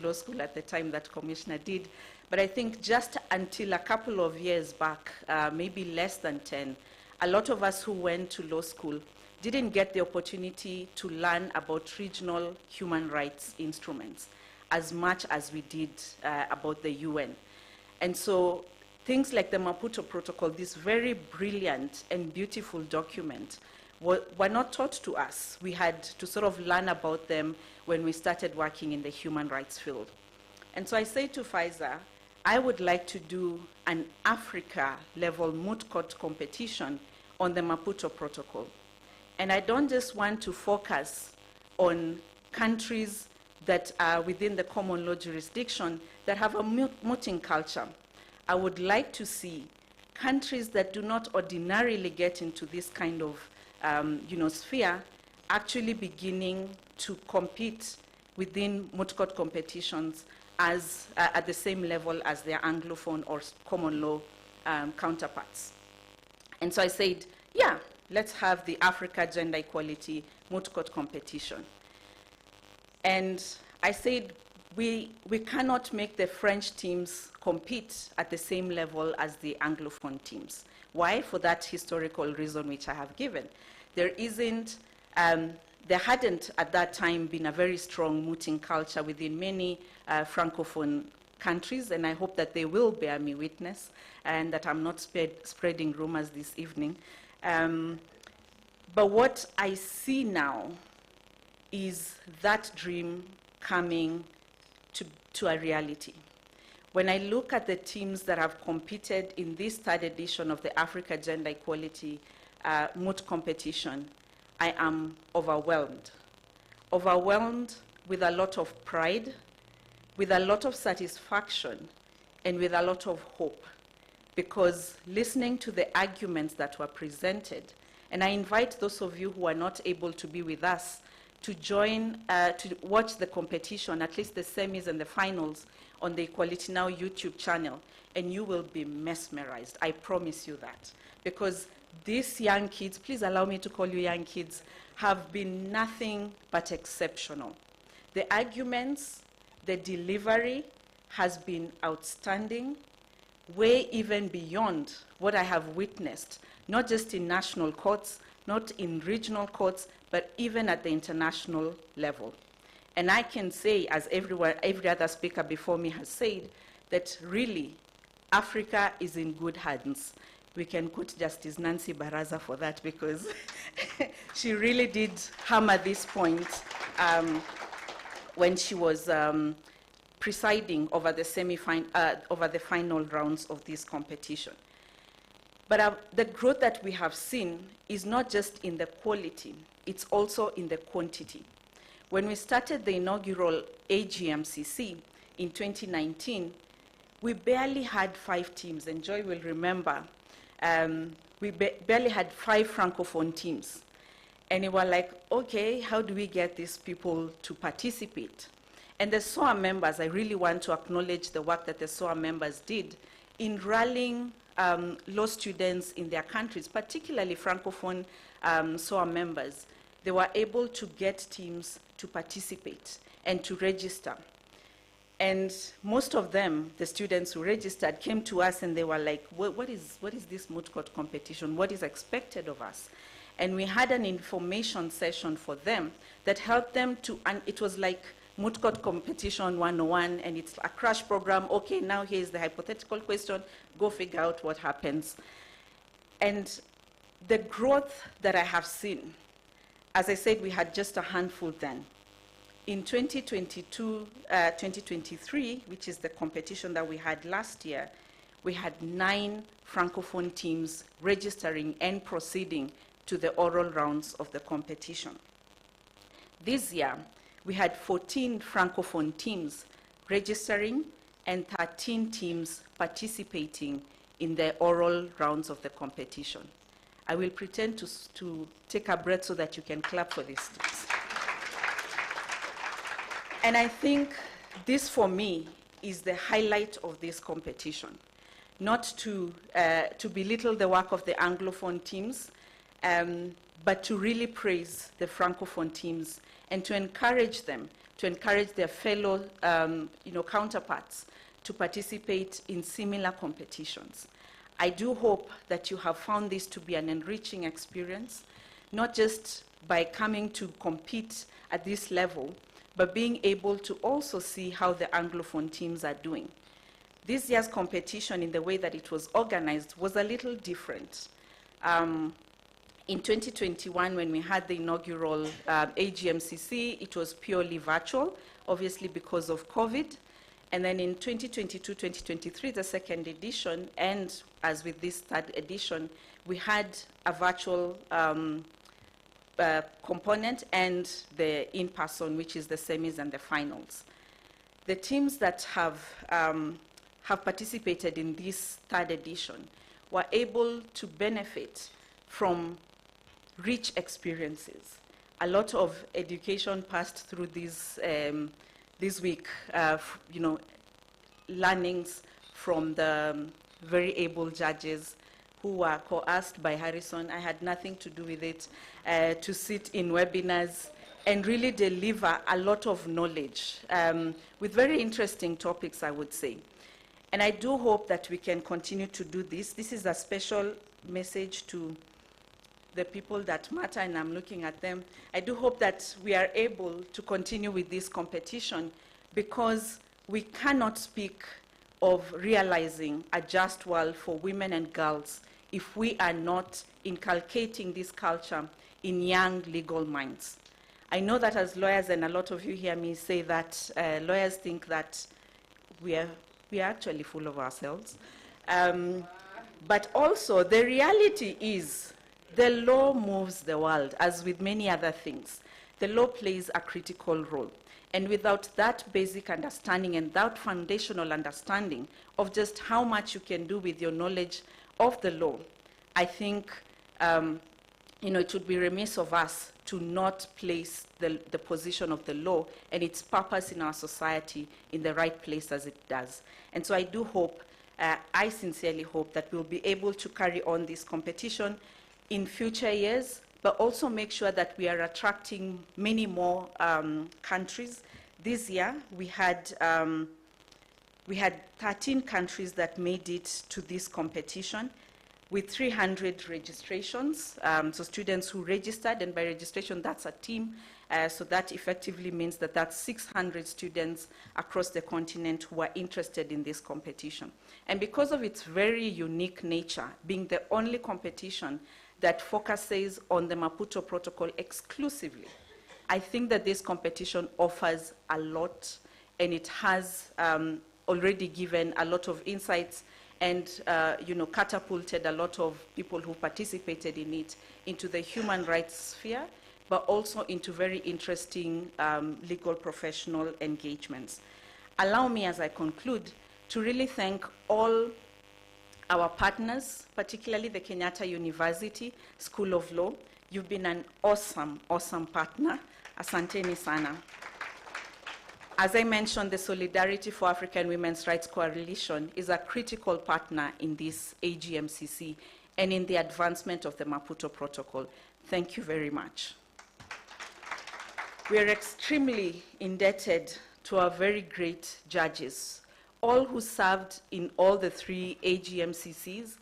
law school at the time that Commissioner did, but I think just until a couple of years back, maybe less than 10, a lot of us who went to law school didn't get the opportunity to learn about regional human rights instruments as much as we did about the UN. And so things like the Maputo Protocol, this very brilliant and beautiful document, were not taught to us. We had to sort of learn about them when we started working in the human rights field. And so I say to Pfizer, I would like to do an Africa-level moot court competition on the Maputo Protocol. And I don't just want to focus on countries that are within the common law jurisdiction that have a mooting culture. I would like to see countries that do not ordinarily get into this kind of sphere actually beginning to compete within moot court competitions as at the same level as their Anglophone or common law counterparts. And so I said, yeah, let's have the Africa Gender Equality Moot Court competition. And I said, we cannot make the French teams compete at the same level as the Anglophone teams. Why? For that historical reason which I have given. There hadn't at that time been a very strong mooting culture within many Francophone countries, and I hope that they will bear me witness and that I'm not spreading rumors this evening. But what I see now is that dream coming to a reality. When I look at the teams that have competed in this third edition of the Africa Gender Equality Moot competition, I am overwhelmed. Overwhelmed with a lot of pride, with a lot of satisfaction, and with a lot of hope. Because listening to the arguments that were presented, and I invite those of you who are not able to be with us to join, to watch the competition, at least the semis and the finals, on the Equality Now YouTube channel, and you will be mesmerized. I promise you that. Because these young kids, please allow me to call you young kids, have been nothing but exceptional. The arguments, the delivery has been outstanding, way even beyond what I have witnessed, not just in national courts, not in regional courts, but even at the international level. And I can say, as every other speaker before me has said, that really Africa is in good hands. We can quote Justice Nancy Baraza for that, because she really did hammer this point when she was presiding over the final rounds of this competition. But the growth that we have seen is not just in the quality, it's also in the quantity. When we started the inaugural AGMCC in 2019, we barely had 5 teams, and Joy will remember, we barely had 5 Francophone teams. And we were like, okay, how do we get these people to participate? And the SOAWR members, I really want to acknowledge the work that the SOAWR members did in rallying law students in their countries, particularly Francophone SOAWR members. They were able to get teams to participate and to register. And most of them, the students who registered, came to us and they were like, what is this moot court competition? What is expected of us? And we had an information session for them that helped them to, and it was like moot court competition 101, and it's a crash program. Okay, now here's the hypothetical question. Go figure out what happens. And the growth that I have seen, as I said, we had just a handful then. In 2023, which is the competition that we had last year, we had 9 Francophone teams registering and proceeding to the oral rounds of the competition. This year, we had 14 Francophone teams registering and 13 teams participating in the oral rounds of the competition. I will pretend to take a breath so that you can clap for this. And I think this, for me, is the highlight of this competition. Not to belittle the work of the Anglophone teams, but to really praise the Francophone teams and to encourage them, to encourage their fellow counterparts to participate in similar competitions. I do hope that you have found this to be an enriching experience, not just by coming to compete at this level, but being able to also see how the Anglophone teams are doing. This year's competition, in the way that it was organized, was a little different. In 2021, when we had the inaugural AGMCC, it was purely virtual, obviously because of COVID. And then in 2022-2023, the second edition, and as with this third edition, we had a virtual component and the in-person, which is the semis and the finals. The teams that have participated in this third edition were able to benefit from rich experiences. A lot of education passed through this week, learnings from the very able judges who were coerced by Harrison. I had nothing to do with it, to sit in webinars and really deliver a lot of knowledge with very interesting topics, I would say. And I do hope that we can continue to do this. This is a special message to the people that matter, and I'm looking at them. I do hope that we are able to continue with this competition, because we cannot speak of realizing a just world for women and girls if we are not inculcating this culture in young legal minds. I know that as lawyers, and a lot of you hear me say that lawyers think that we are actually full of ourselves. But also, the reality is the law moves the world, as with many other things. The law plays a critical role. And without that basic understanding and that foundational understanding of just how much you can do with your knowledge of the law, I think it would be remiss of us to not place the position of the law and its purpose in our society in the right place as it does. And so I do hope, I sincerely hope, that we'll be able to carry on this competition in future years, but also make sure that we are attracting many more countries. This year, we had 13 countries that made it to this competition, with 300 registrations, so students who registered, and by registration, that's a team, so that effectively means that that's 600 students across the continent who are interested in this competition. And because of its very unique nature, being the only competition that focuses on the Maputo Protocol exclusively, I think that this competition offers a lot, and it has already given a lot of insights and catapulted a lot of people who participated in it into the human rights sphere, but also into very interesting legal professional engagements. Allow me, as I conclude, to really thank all our partners, particularly the Kenyatta University School of Law. You've been an awesome, awesome partner. Asanteni sana. As I mentioned, the Solidarity for African Women's Rights Coalition is a critical partner in this AGMCC and in the advancement of the Maputo Protocol. Thank you very much. We are extremely indebted to our very great judges, all who served in all the 3 AGMCCs,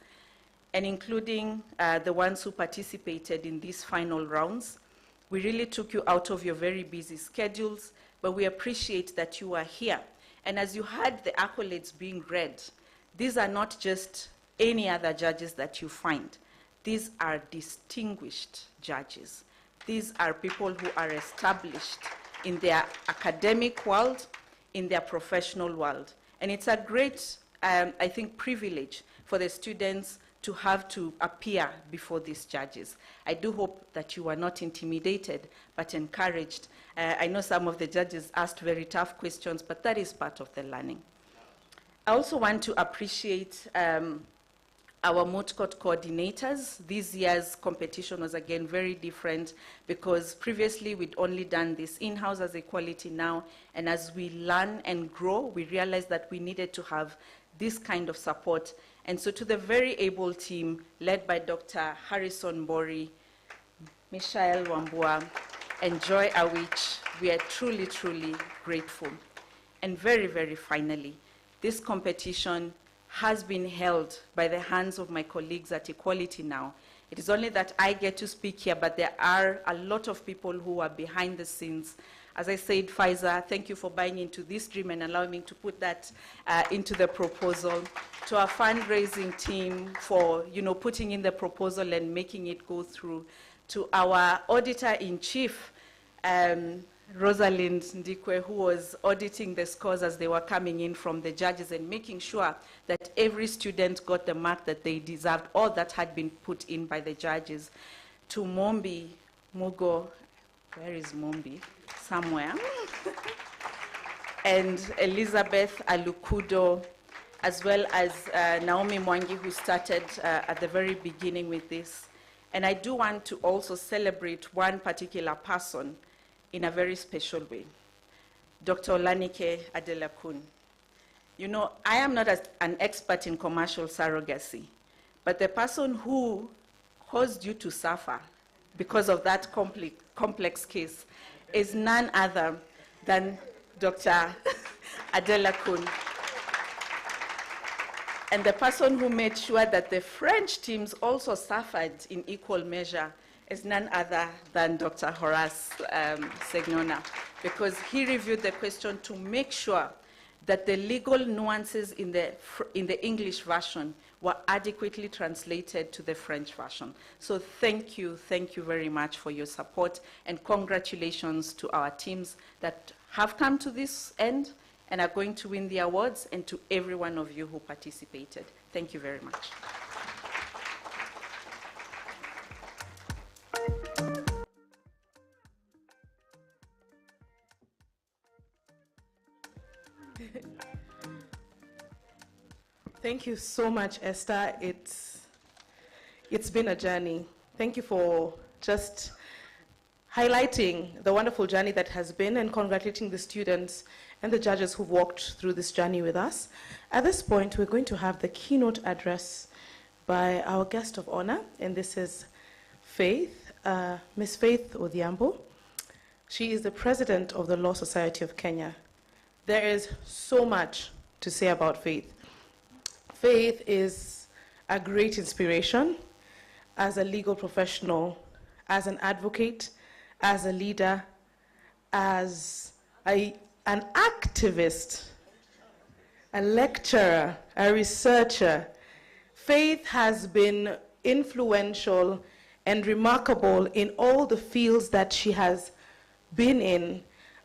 and including the ones who participated in these final rounds. We really took you out of your very busy schedules, but we appreciate that you are here. And as you heard the accolades being read, these are not just any other judges that you find. These are distinguished judges. These are people who are established in their academic world, in their professional world. And it's a great, I think, privilege for the students to have to appear before these judges. I do hope that you are not intimidated, but encouraged. I know some of the judges asked very tough questions, but that is part of the learning. I also want to appreciate our Moot Court coordinators. This year's competition was again very different, because previously we'd only done this in-house as Equality Now, and as we learn and grow, we realized that we needed to have this kind of support. And so to the very able team led by Dr. Harrison Bori, Michael Wambua, and Joy Awich, we are truly, truly grateful. And very, very finally, this competition has been held by the hands of my colleagues at Equality Now. It is only that I get to speak here, but there are a lot of people who are behind the scenes. As I said, Pfizer, thank you for buying into this dream and allowing me to put that into the proposal. To our fundraising team for putting in the proposal and making it go through. To our auditor-in-chief, Rosalind Ndikwe, who was auditing the scores as they were coming in from the judges and making sure that every student got the mark that they deserved or that had been put in by the judges. To Mombi Mugo, where is Mombi? Somewhere. And Elizabeth Alukudo, as well as Naomi Mwangi, who started at the very beginning with this. And I do want to also celebrate one particular person in a very special way, Dr. Olanike Adelakun. You know, I am not an expert in commercial surrogacy, but the person who caused you to suffer because of that complex case is none other than Dr. Adelakun. And the person who made sure that the French teams also suffered in equal measure is none other than Dr. Horace Segnona, because he reviewed the question to make sure that the legal nuances in the English version were adequately translated to the French version. So thank you very much for your support, and congratulations to our teams that have come to this end and are going to win the awards, and to every one of you who participated. Thank you very much. Thank you so much, Esther. It's been a journey. Thank you for just highlighting the wonderful journey that has been, and congratulating the students and the judges who've walked through this journey with us. At this point, we're going to have the keynote address by our guest of honor, and this is Faith, Miss Faith Odhiambo. She is the president of the Law Society of Kenya. There is so much to say about Faith. Faith is a great inspiration as a legal professional, as an advocate, as a leader, as an activist, a lecturer, a researcher. Faith has been influential and remarkable in all the fields that she has been in.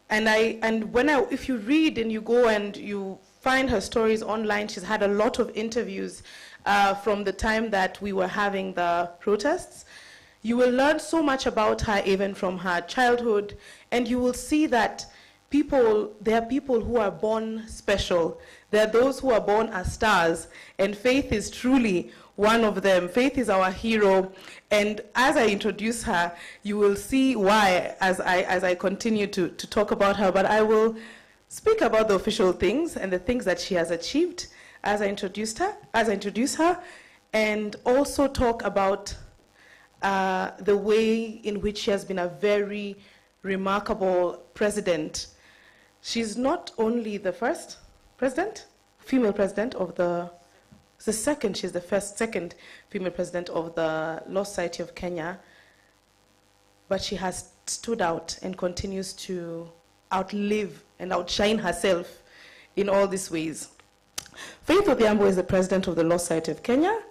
If you read and you go and you find her stories online, she's had a lot of interviews from the time that we were having the protests. You will learn so much about her even from her childhood, and you will see that there are people who are born special. There are those who are born as stars, and Faith is truly one of them. Faith is our hero, and as I introduce her, you will see why as I continue to talk about her, but I will speak about the official things and the things that she has achieved as I introduce her, and also talk about the way in which she has been a very remarkable president. She's not only the first president, female president of she's the second female president of the Law Society of Kenya, but she has stood out and continues to outlive and outshine herself in all these ways. Faith Odhiambo is the president of the Law Society of Kenya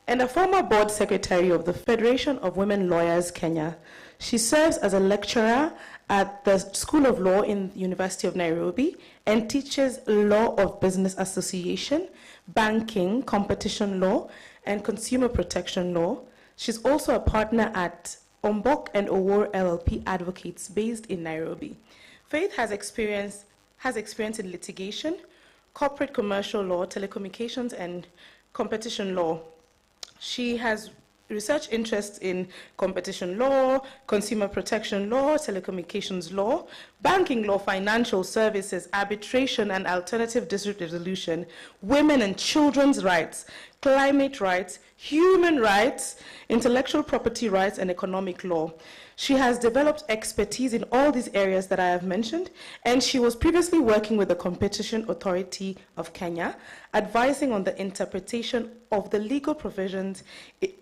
and a former board secretary of the Federation of Women Lawyers Kenya. She serves as a lecturer at the School of Law in the University of Nairobi and teaches Law of Business Association, Banking, Competition Law, and Consumer Protection Law. She's also a partner at Ombok and SOAWR LLP Advocates based in Nairobi. Faith has experience in litigation, corporate commercial law, telecommunications, and competition law. She has research interests in competition law, consumer protection law, telecommunications law, banking law, financial services, arbitration and alternative dispute resolution, women and children's rights, climate rights, human rights, intellectual property rights, and economic law. She has developed expertise in all these areas that I have mentioned, and she was previously working with the Competition Authority of Kenya, advising on the interpretation of the legal provisions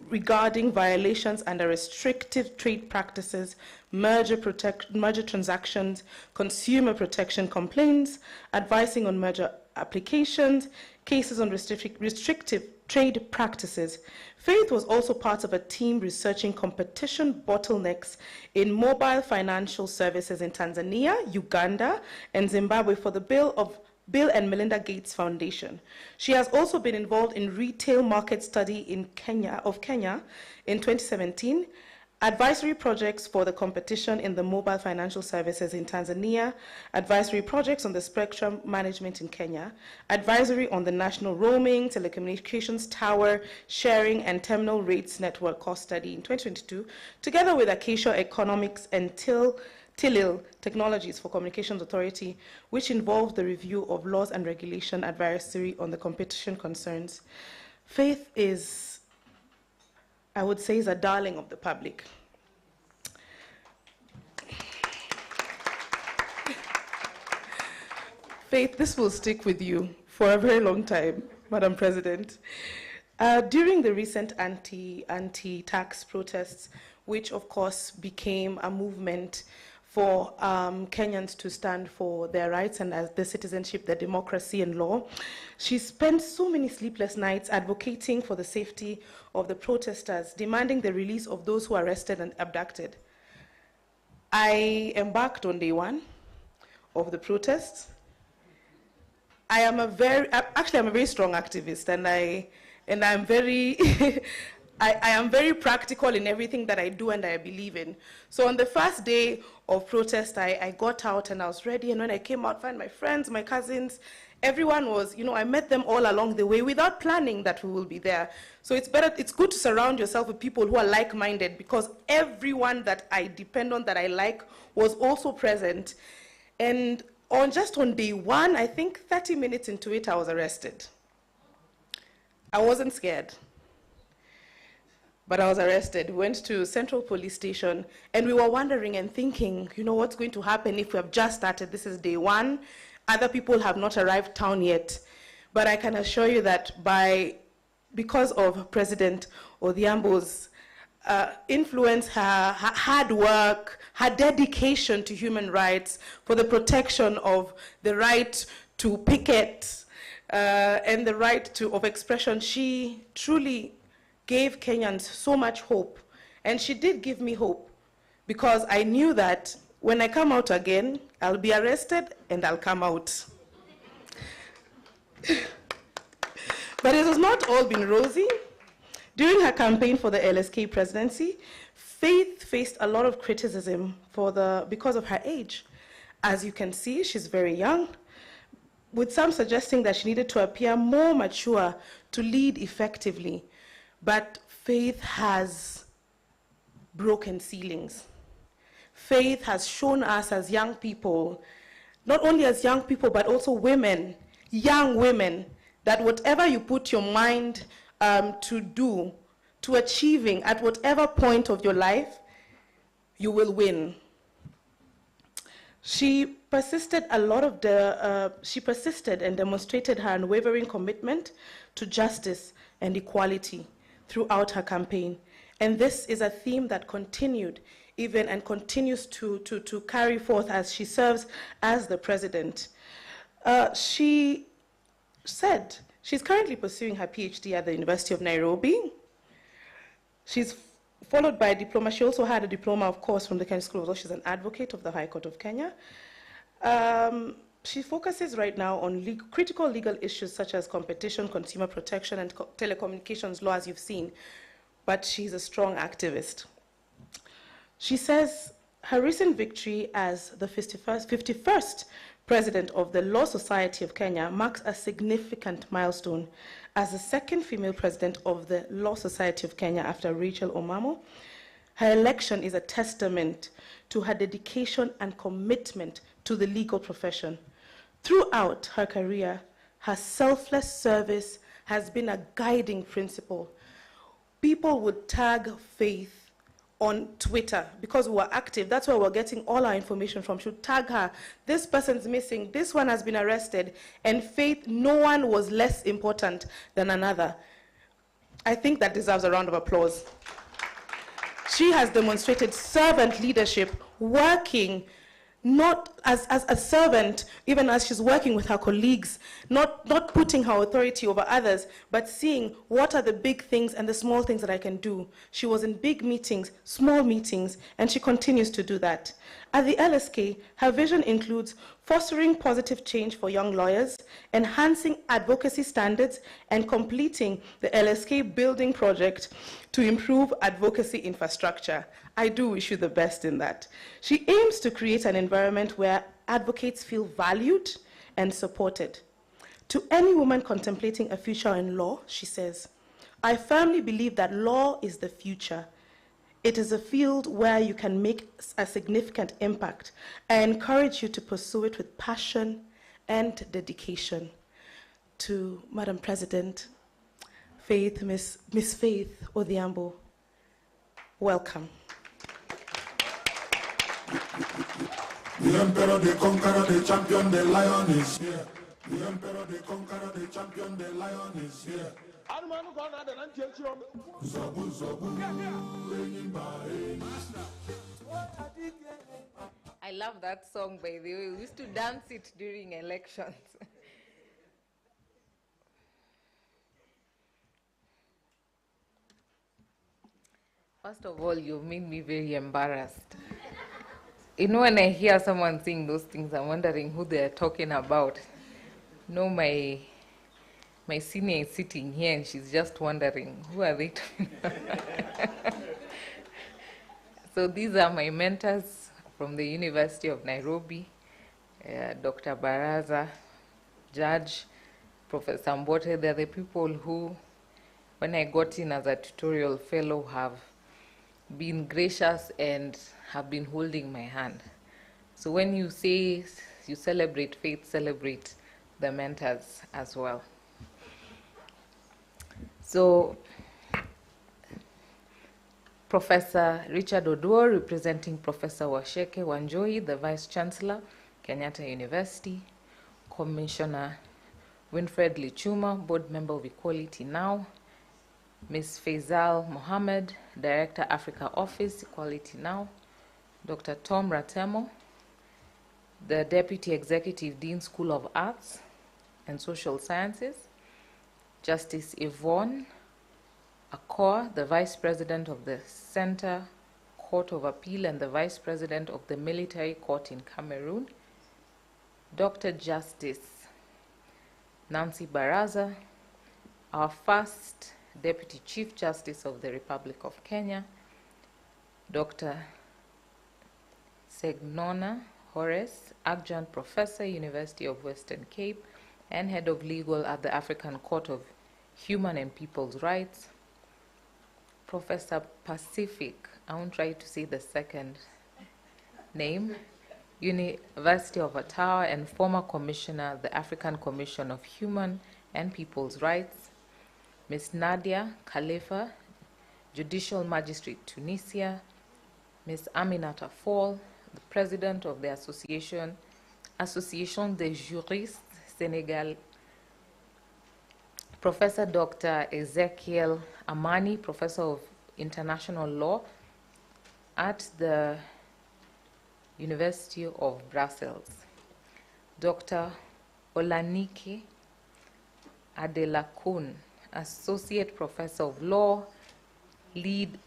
regarding violations under restrictive trade practices, merger transactions, consumer protection complaints, advising on merger applications, cases on restrictive trade practices. Faith was also part of a team researching competition bottlenecks in mobile financial services in Tanzania, Uganda, and Zimbabwe for the Bill and Melinda Gates Foundation. She has also been involved in retail market study in Kenya in 2017, advisory projects for the competition in the mobile financial services in Tanzania, advisory projects on the spectrum management in Kenya, advisory on the national roaming, telecommunications tower sharing and terminal rates network cost study in 2022, together with Acacia Economics and Tilil Technologies for Communications Authority, which involved the review of laws and regulation advisory on the competition concerns. Faith is, I would say, is a darling of the public. Faith, this will stick with you for a very long time, Madam President. During the recent anti-tax protests, which of course became a movement for Kenyans to stand for their rights and as their citizenship, their democracy and law, she spent so many sleepless nights advocating for the safety of the protesters, demanding the release of those who were arrested and abducted. I embarked on day one of the protests. I'm a very strong activist, and I'm very, I am very practical in everything that I do and I believe in. So on the first day of protest, I got out and I was ready, and when I came out, found my friends, my cousins, everyone was, I met them all along the way without planning that we will be there. So it's good to surround yourself with people who are like-minded, because everyone that I depend on, that I like, was also present. And just on day one, I think 30 minutes into it, I was arrested. I wasn't scared, but I was arrested. We went to Central Police Station, and we were wondering and thinking, what's going to happen if we have just started? This is day one. Other people have not arrived town yet. But I can assure you that because of President Odhiambo's influence, her hard work, her dedication to human rights, for the protection of the right to picket and the right of expression, she truly gave Kenyans so much hope. And she did give me hope, because I knew that when I come out again, I'll be arrested and I'll come out. But it has not all been rosy. During her campaign for the LSK presidency, Faith faced a lot of criticism because of her age. As you can see, she's very young, with some suggesting that she needed to appear more mature to lead effectively. But Faith has broken ceilings. Faith has shown us as young people, not only as young people, but also women, young women, that whatever you put your mind to do, to achieving at whatever point of your life, you will win. She persisted and demonstrated her unwavering commitment to justice and equality throughout her campaign. And this is a theme that continued even and continues to carry forth as she serves as the president. She said she's currently pursuing her PhD at the University of Nairobi. She's followed by a diploma. She also had a diploma, of course, from the Kenya School of Law. She's an advocate of the High Court of Kenya. She focuses right now on critical legal issues such as competition, consumer protection, and telecommunications law, as you've seen. But she's a strong activist. She says her recent victory as the 51st president of the Law Society of Kenya marks a significant milestone. As the second female president of the Law Society of Kenya after Rachel Omamo, her election is a testament to her dedication and commitment to the legal profession. Throughout her career, her selfless service has been a guiding principle. People would tag Faith on Twitter because we were active. That's where we're getting all our information from. She would tag her, this person's missing, this one has been arrested, and Faith, no one was less important than another. I think that deserves a round of applause. She has demonstrated servant leadership, working not as a servant, even as she's working with her colleagues, not putting her authority over others, but seeing what are the big things and the small things that I can do. She was in big meetings, small meetings, and she continues to do that. At the LSK, her vision includes fostering positive change for young lawyers, enhancing advocacy standards, and completing the LSK building project to improve advocacy infrastructure. I do wish you the best in that. She aims to create an environment where advocates feel valued and supported. To any woman contemplating a future in law, she says, I firmly believe that law is the future. It is a field where you can make a significant impact. I encourage you to pursue it with passion and dedication. To Madam President, Faith, Miss Faith Odhiambo, welcome. The Emperor, the Conqueror, the Champion, the Lion is here. The Emperor, the Conqueror, the Champion, the Lion is here. Zobu, zobu, I love that song, by the way. We used to dance it during elections. First of all, you've made me very embarrassed. You know, when I hear someone sing those things, I'm wondering who they're talking about. You know, my senior is sitting here and she's just wondering, who are they talking about? So these are my mentors from the University of Nairobi, Dr. Baraza, Judge, Professor Mbote. They're the people who, when I got in as a tutorial fellow, have been gracious and have been holding my hand. So when you say you celebrate faith, celebrate the mentors as well. So Professor Richard Oduor, representing Professor Washeke Wanjohi, the Vice Chancellor, Kenyatta University, Commissioner Winfred Lichuma, Board Member of Equality Now, Ms. Faisal Mohammed, Director, Africa Office, Equality Now, Dr. Tom Ratemo, the Deputy Executive Dean, School of Arts and Social Sciences, Justice Yvonne Akor, the Vice President of the Center Court of Appeal and the Vice President of the Military Court in Cameroon, Dr. Justice Nancy Baraza, our first Deputy Chief Justice of the Republic of Kenya, Dr. Segnona Horace, Adjunct Professor, University of Western Cape, and Head of Legal at the African Court of Human and People's Rights, Professor Pacific, I won't try to say the second name, University of Ottawa, and former Commissioner, the African Commission of Human and People's Rights, Ms. Nadia Khalifa, Judicial Magistrate, Tunisia, Ms. Aminata Fall, the President of the Association des Juristes Sénégal, Professor Dr. Ezekiel Amani, Professor of International Law at the University of Brussels, Dr. Olanike Adelakun, Associate Professor of Law, Lead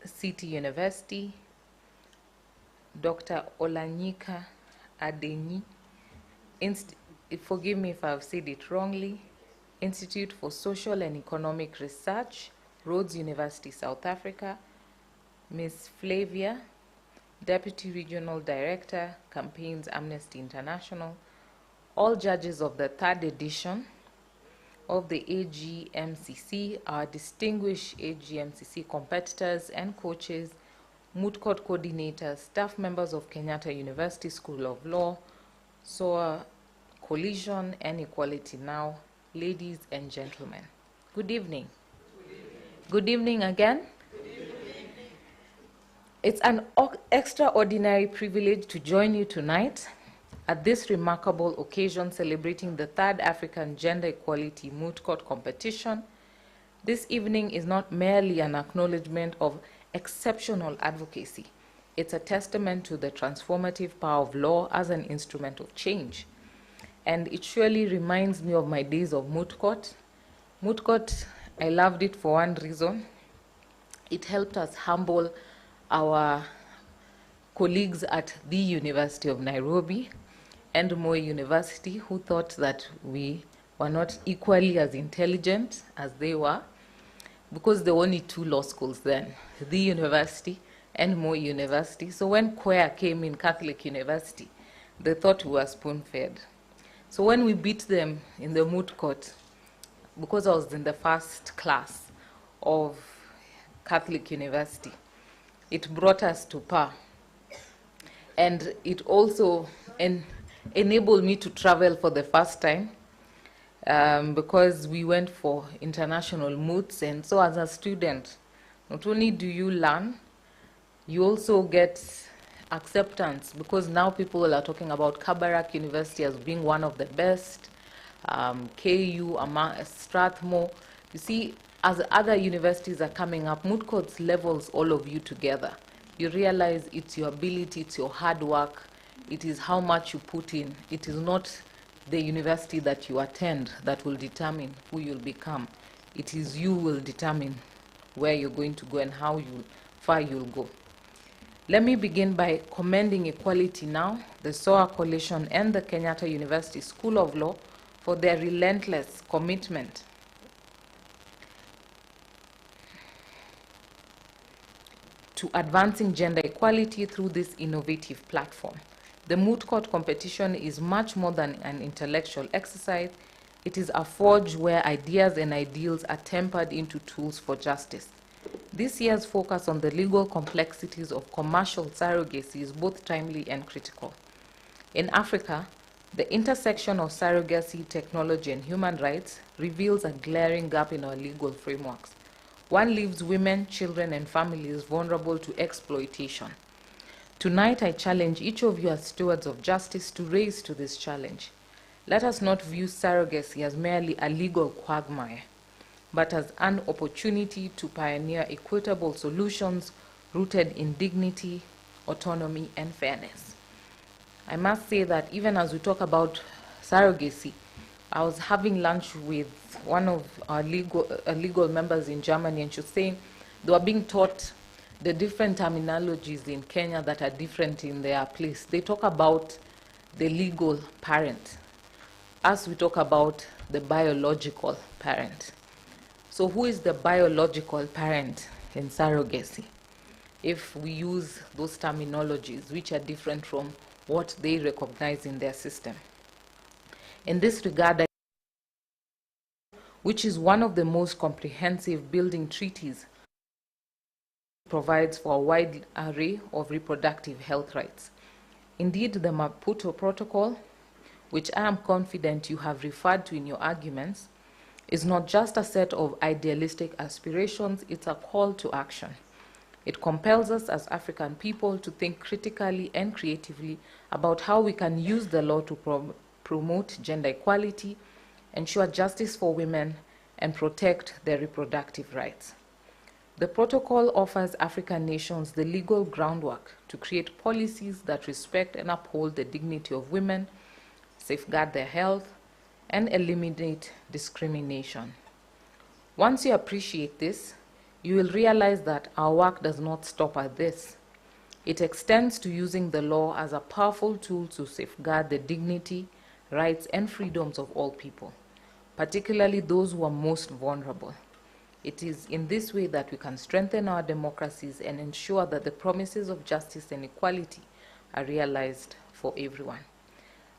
City University, Dr. Olanyika Adenyi, forgive me if I've said it wrongly, Institute for Social and Economic Research, Rhodes University, South Africa, Ms. Flavia, Deputy Regional Director, Campaigns Amnesty International, all judges of the third edition of the AGMCC, our distinguished AGMCC competitors and coaches, Moot Court coordinators, staff members of Kenyatta University School of Law, SOAWR Coalition and Equality Now, ladies and gentlemen. Good evening. Good evening again. It's an extraordinary privilege to join you tonight at this remarkable occasion celebrating the third African Gender Equality Moot Court competition. This evening is not merely an acknowledgement of exceptional advocacy. It's a testament to the transformative power of law as an instrument of change. And it surely reminds me of my days of Moot Court. Moot Court, I loved it for one reason. It helped us humble our colleagues at the University of Nairobi and Moi University, who thought that we were not equally as intelligent as they were. because there were only 2 law schools then, the university and Moot University. So when Queer came in Catholic University, they thought we were spoon-fed. So when we beat them in the moot court, because I was in the first class of Catholic University, it brought us to par. And it also enabled me to travel for the first time, because we went for international moots. And so as a student, not only do you learn, you also get acceptance, because now people are talking about Kabarak University as being one of the best, KU, Strathmore. You see, as other universities are coming up, moot courts levels all of you together. You realize it's your ability, it's your hard work, it is how much you put in. It is not the university that you attend that will determine who you'll become. It is you will determine where you're going to go and how far you'll go. Let me begin by commending Equality Now, the SOAWR Coalition, and the Kenyatta University School of Law for their relentless commitment to advancing gender equality through this innovative platform. The moot court competition is much more than an intellectual exercise. It is a forge where ideas and ideals are tempered into tools for justice. This year's focus on the legal complexities of commercial surrogacy is both timely and critical. In Africa, the intersection of surrogacy, technology, and human rights reveals a glaring gap in our legal frameworks. One leaves women, children, and families vulnerable to exploitation. Tonight, I challenge each of you as stewards of justice to raise to this challenge. Let us not view surrogacy as merely a legal quagmire, but as an opportunity to pioneer equitable solutions rooted in dignity, autonomy, and fairness. I must say that even as we talk about surrogacy, I was having lunch with one of our legal members in Germany, and she was saying they were being taught the different terminologies in Kenya that are different in their place. They talk about the legal parent, as we talk about the biological parent. So who is the biological parent in surrogacy? If we use those terminologies, which are different from what they recognize in their system. In this regard, which is one of the most comprehensive building treaties, provides for a wide array of reproductive health rights. Indeed, the Maputo Protocol, which I am confident you have referred to in your arguments, is not just a set of idealistic aspirations, it's a call to action. It compels us as African people to think critically and creatively about how we can use the law to promote gender equality, ensure justice for women, and protect their reproductive rights. The protocol offers African nations the legal groundwork to create policies that respect and uphold the dignity of women, safeguard their health, and eliminate discrimination. Once you appreciate this, you will realize that our work does not stop at this. It extends to using the law as a powerful tool to safeguard the dignity, rights, and freedoms of all people, particularly those who are most vulnerable. It is in this way that we can strengthen our democracies and ensure that the promises of justice and equality are realized for everyone.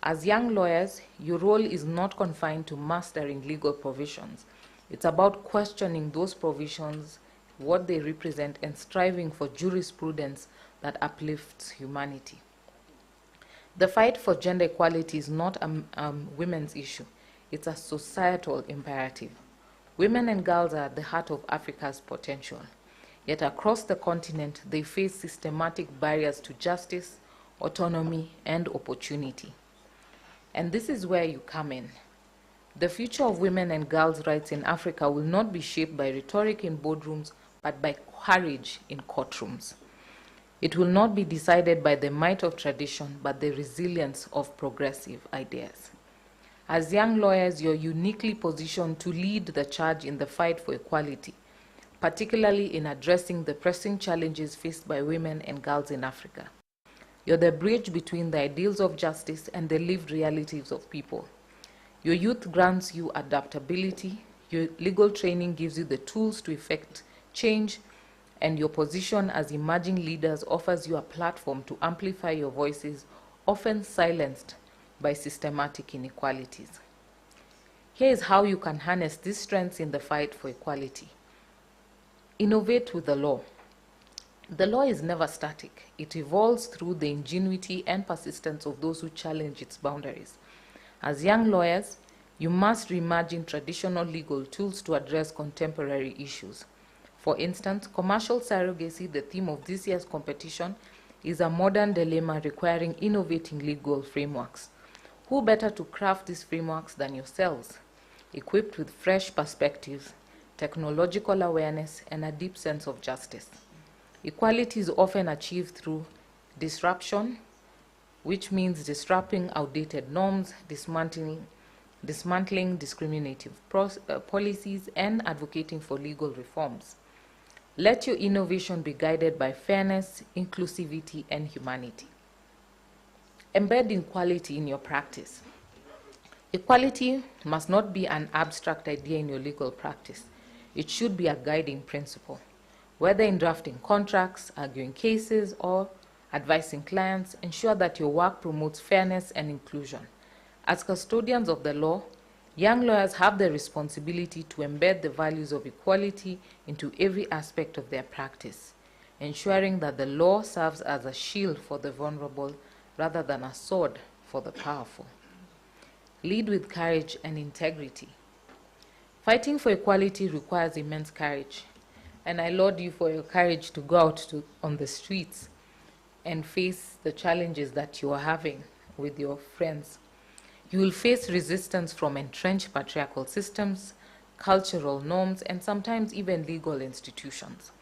As young lawyers, your role is not confined to mastering legal provisions. It's about questioning those provisions, what they represent, and striving for jurisprudence that uplifts humanity. The fight for gender equality is not a women's issue. It's a societal imperative. Women and girls are at the heart of Africa's potential. Yet across the continent, they face systematic barriers to justice, autonomy, and opportunity. And this is where you come in. The future of women and girls' rights in Africa will not be shaped by rhetoric in boardrooms, but by courage in courtrooms. It will not be decided by the might of tradition, but the resilience of progressive ideas. As young lawyers, you're uniquely positioned to lead the charge in the fight for equality, particularly in addressing the pressing challenges faced by women and girls in Africa. You're the bridge between the ideals of justice and the lived realities of people. Your youth grants you adaptability, Your legal training gives you the tools to effect change, and your position as emerging leaders offers you a platform to amplify your voices, often silenced by systematic inequalities. Here is how you can harness these strengths in the fight for equality. Innovate with the law. The law is never static. It evolves through the ingenuity and persistence of those who challenge its boundaries. As young lawyers, you must reimagine traditional legal tools to address contemporary issues. For instance, commercial surrogacy, the theme of this year's competition, is a modern dilemma requiring innovating legal frameworks. Who better to craft these frameworks than yourselves, equipped with fresh perspectives, technological awareness, and a deep sense of justice? Equality is often achieved through disruption, which means disrupting outdated norms, dismantling discriminative policies, and advocating for legal reforms. Let your innovation be guided by fairness, inclusivity, and humanity. Embed equality in your practice. Equality must not be an abstract idea in your legal practice. It should be a guiding principle. Whether in drafting contracts, arguing cases, or advising clients, ensure that your work promotes fairness and inclusion. As custodians of the law, young lawyers have the responsibility to embed the values of equality into every aspect of their practice, ensuring that the law serves as a shield for the vulnerable rather than a sword for the powerful. Lead with courage and integrity. Fighting for equality requires immense courage, and I laud you for your courage to go out on the streets and face the challenges that you are having with your friends. You will face resistance from entrenched patriarchal systems, cultural norms, and sometimes even legal institutions.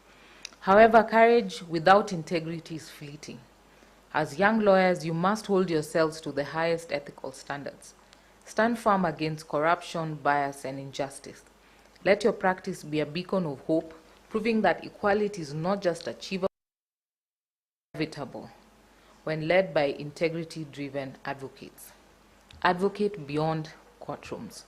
However, courage without integrity is fleeting. As young lawyers, you must hold yourselves to the highest ethical standards. Stand firm against corruption, bias, and injustice. Let your practice be a beacon of hope, proving that equality is not just achievable, but inevitable when led by integrity-driven advocates. Advocate beyond courtrooms.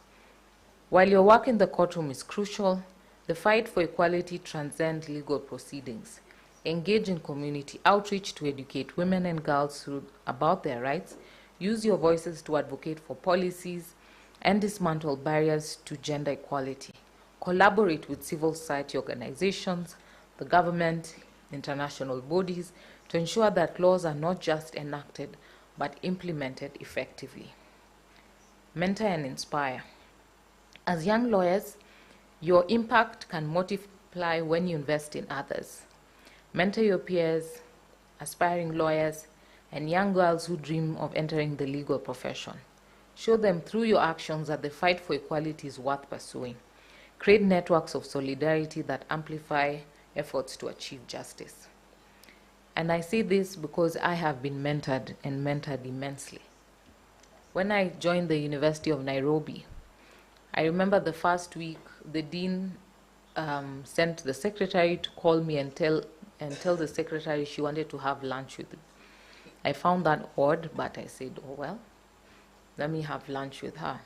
While your work in the courtroom is crucial, the fight for equality transcends legal proceedings. Engage in community outreach to educate women and girls about their rights. Use your voices to advocate for policies and dismantle barriers to gender equality. Collaborate with civil society organizations, the government, international bodies to ensure that laws are not just enacted but implemented effectively. Mentor and inspire. As young lawyers, your impact can multiply when you invest in others. Mentor your peers, aspiring lawyers, and young girls who dream of entering the legal profession. Show them through your actions that the fight for equality is worth pursuing. Create networks of solidarity that amplify efforts to achieve justice. And I say this because I have been mentored and mentored immensely. When I joined the University of Nairobi, I remember the first week, the dean sent the secretary to call me and tell the secretary she wanted to have lunch with me. I found that odd, but I said, oh well, let me have lunch with her.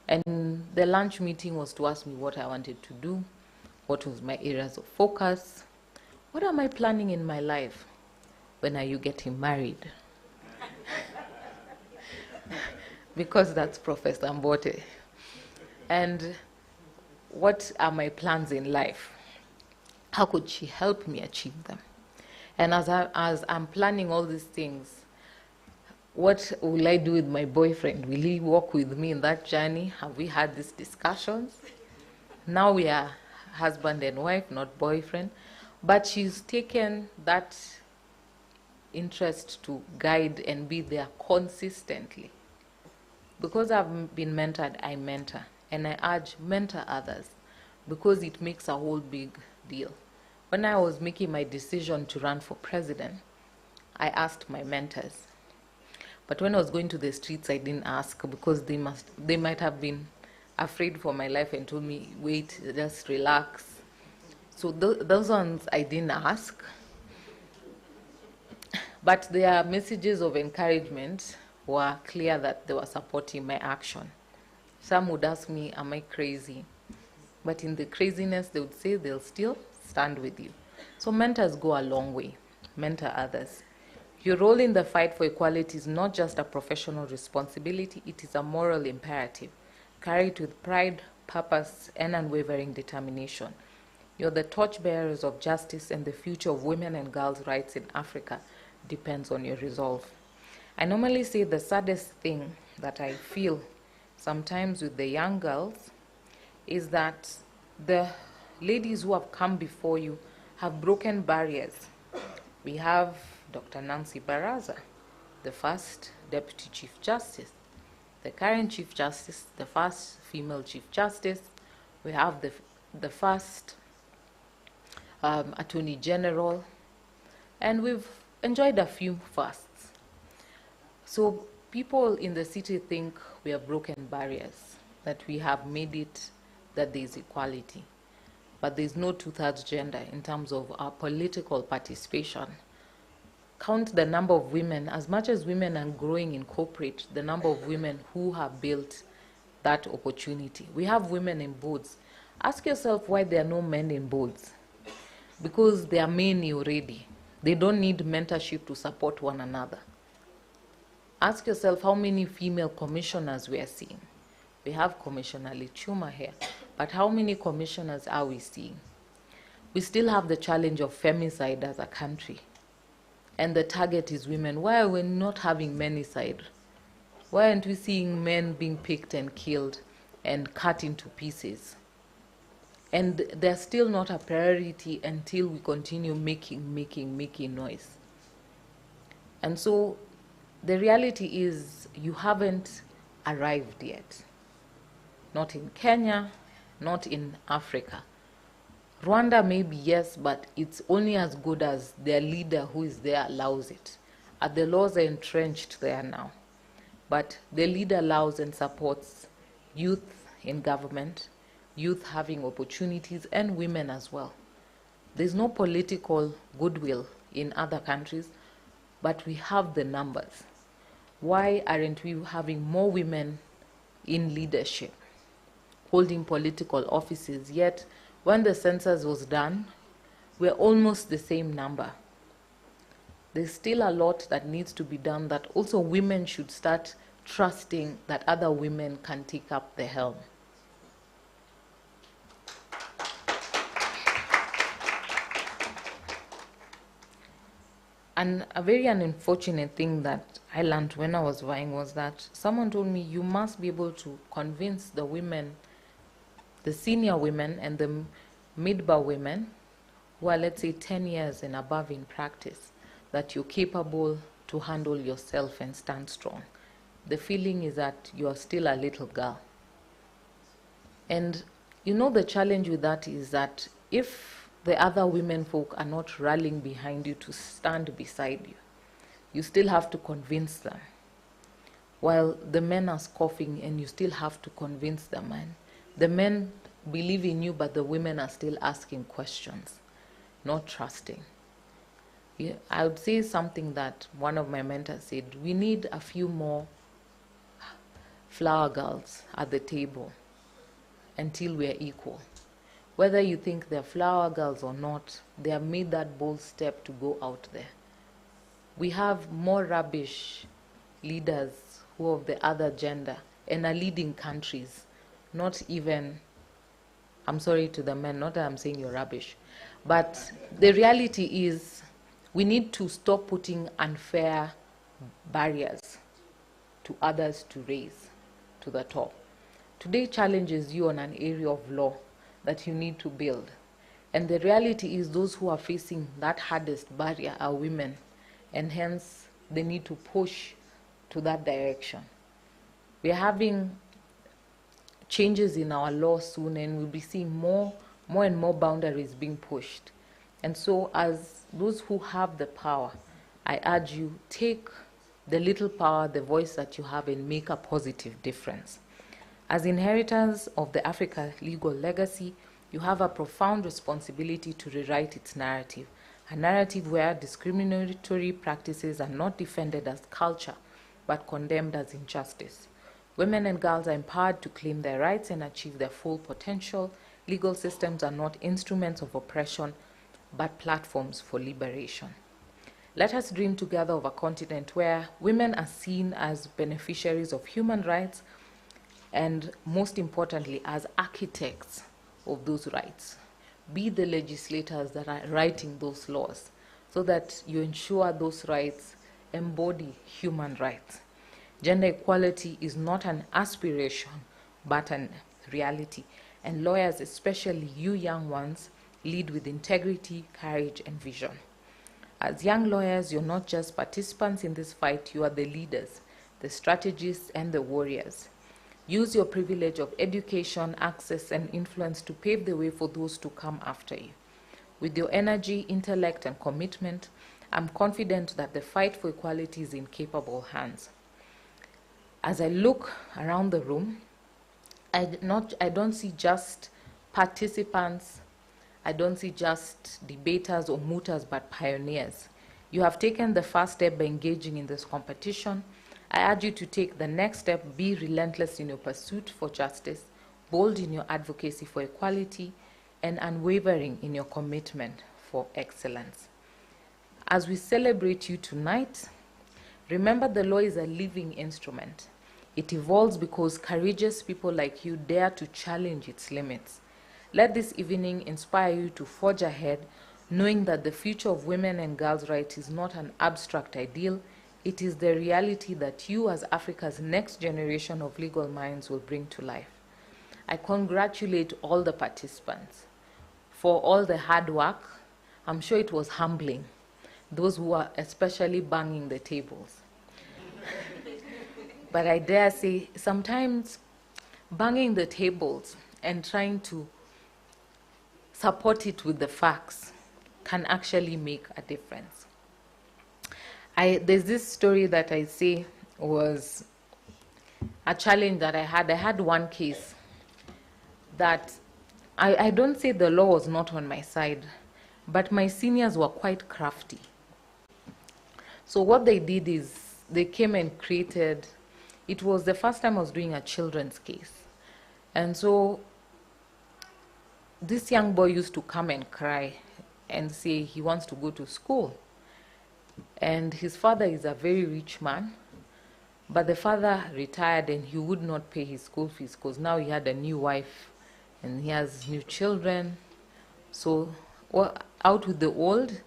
And the lunch meeting was to ask me what I wanted to do, what was my areas of focus, what am I planning in my life, when are you getting married? Because that's Professor Mbote. And what are my plans in life? How could she help me achieve them? And as I'm planning all these things, what will I do with my boyfriend? Will he walk with me in that journey? Have we had these discussions? Now we are husband and wife, not boyfriend. But she's taken that interest to guide and be there consistently. Because I've been mentored, I mentor. And I urge, mentor others, because it makes a whole big deal. When I was making my decision to run for president, I asked my mentors. But when I was going to the streets, I didn't ask, because they might have been afraid for my life and told me, wait, just relax. So those ones I didn't ask. But their messages of encouragement were clear that they were supporting my action. Some would ask me, am I crazy? but in the craziness, they would say they'll still stand with you. So mentors go a long way. Mentor others. Your role in the fight for equality is not just a professional responsibility, it is a moral imperative, carried with pride, purpose, and unwavering determination. You're the torchbearers of justice, and the future of women and girls' rights in Africa depends on your resolve. I normally say the saddest thing that I feel sometimes with the young girls is that the ladies who have come before you have broken barriers. We have Dr. Nancy Baraza, the first Deputy Chief Justice, the current Chief Justice, the first female Chief Justice. We have the first Attorney General, and we've enjoyed a few firsts. So people in the city think we have broken barriers, that we have made it, that there is equality. But there's no two-thirds gender in terms of our political participation. Count the number of women, as much as women are growing in corporate, the number of women who have built that opportunity. We have women in boards. Ask yourself why there are no men in boards. Because they are many already. They don't need mentorship to support one another. Ask yourself how many female commissioners we are seeing. We have Commissioner Lichuma here, but how many commissioners are we seeing? We still have the challenge of femicide as a country, and the target is women. Why are we not having menicide? Why aren't we seeing men being picked and killed and cut into pieces? And they're still not a priority until we continue making noise. And so the reality is you haven't arrived yet. Not in Kenya, not in Africa. Rwanda maybe yes, but it's only as good as their leader who is there allows it. The laws are entrenched there now. But the leader allows and supports youth in government, youth having opportunities, and women as well. There's no political goodwill in other countries, but we have the numbers. Why aren't we having more women in leadership, holding political offices? Yet, when the census was done, we're almost the same number. There's still a lot that needs to be done, that also women should start trusting that other women can take up the helm. And a very unfortunate thing that I learned when I was vying was that someone told me you must be able to convince the women, the senior women and the mid-bar women who are, let's say, 10 years and above in practice, that you're capable to handle yourself and stand strong. The feeling is that you are still a little girl. And you know the challenge with that is that if the other women folk are not rallying behind you to stand beside you, you still have to convince them. While the men are scoffing and you still have to convince them. And the men believe in you, but the women are still asking questions, not trusting. Yeah, I would say something that one of my mentors said, we need a few more flower girls at the table until we are equal. Whether you think they're flower girls or not, they have made that bold step to go out there. We have more rubbish leaders who are of the other gender and are leading countries. Not even, I'm sorry to the men, not that I'm saying you're rubbish, but the reality is we need to stop putting unfair barriers to others to raise to the top. Today challenges you on an area of law that you need to build. And the reality is those who are facing that hardest barrier are women, and hence they need to push to that direction. We are having changes in our law soon, and we'll be seeing more and more boundaries being pushed. And so as those who have the power, I urge you, take the little power, the voice that you have, and make a positive difference. As inheritors of the Africa legal legacy, you have a profound responsibility to rewrite its narrative, a narrative where discriminatory practices are not defended as culture, but condemned as injustice. Women and girls are empowered to claim their rights and achieve their full potential, legal systems are not instruments of oppression, but platforms for liberation. Let us dream together of a continent where women are seen as beneficiaries of human rights and, most importantly, as architects of those rights. Be the legislators that are writing those laws so that you ensure those rights embody human rights. Gender equality is not an aspiration, but a reality. And lawyers, especially you young ones, lead with integrity, courage, and vision. As young lawyers, you're not just participants in this fight, you are the leaders, the strategists, and the warriors. Use your privilege of education, access, and influence to pave the way for those to come after you. With your energy, intellect, and commitment, I'm confident that the fight for equality is in capable hands. As I look around the room, I don't see just participants, I don't see just debaters or mooters, but pioneers. You have taken the first step by engaging in this competition. I urge you to take the next step, be relentless in your pursuit for justice, bold in your advocacy for equality, and unwavering in your commitment for excellence. As we celebrate you tonight, remember the law is a living instrument. It evolves because courageous people like you dare to challenge its limits. Let this evening inspire you to forge ahead, knowing that the future of women and girls' rights is not an abstract ideal. It is the reality that you, as Africa's next generation of legal minds, will bring to life. I congratulate all the participants for all the hard work. I'm sure it was humbling, those who are especially banging the tables. But I dare say, sometimes banging the tables and trying to support it with the facts can actually make a difference. There's this story that I say was a challenge that I had. I had one case that I don't say the law was not on my side, but my seniors were quite crafty. So what they did is they came and created, it was the first time I was doing a children's case. And so this young boy used to come and cry and say he wants to go to school. And his father is a very rich man, but the father retired and he would not pay his school fees because now he had a new wife and he has new children. So out with the old,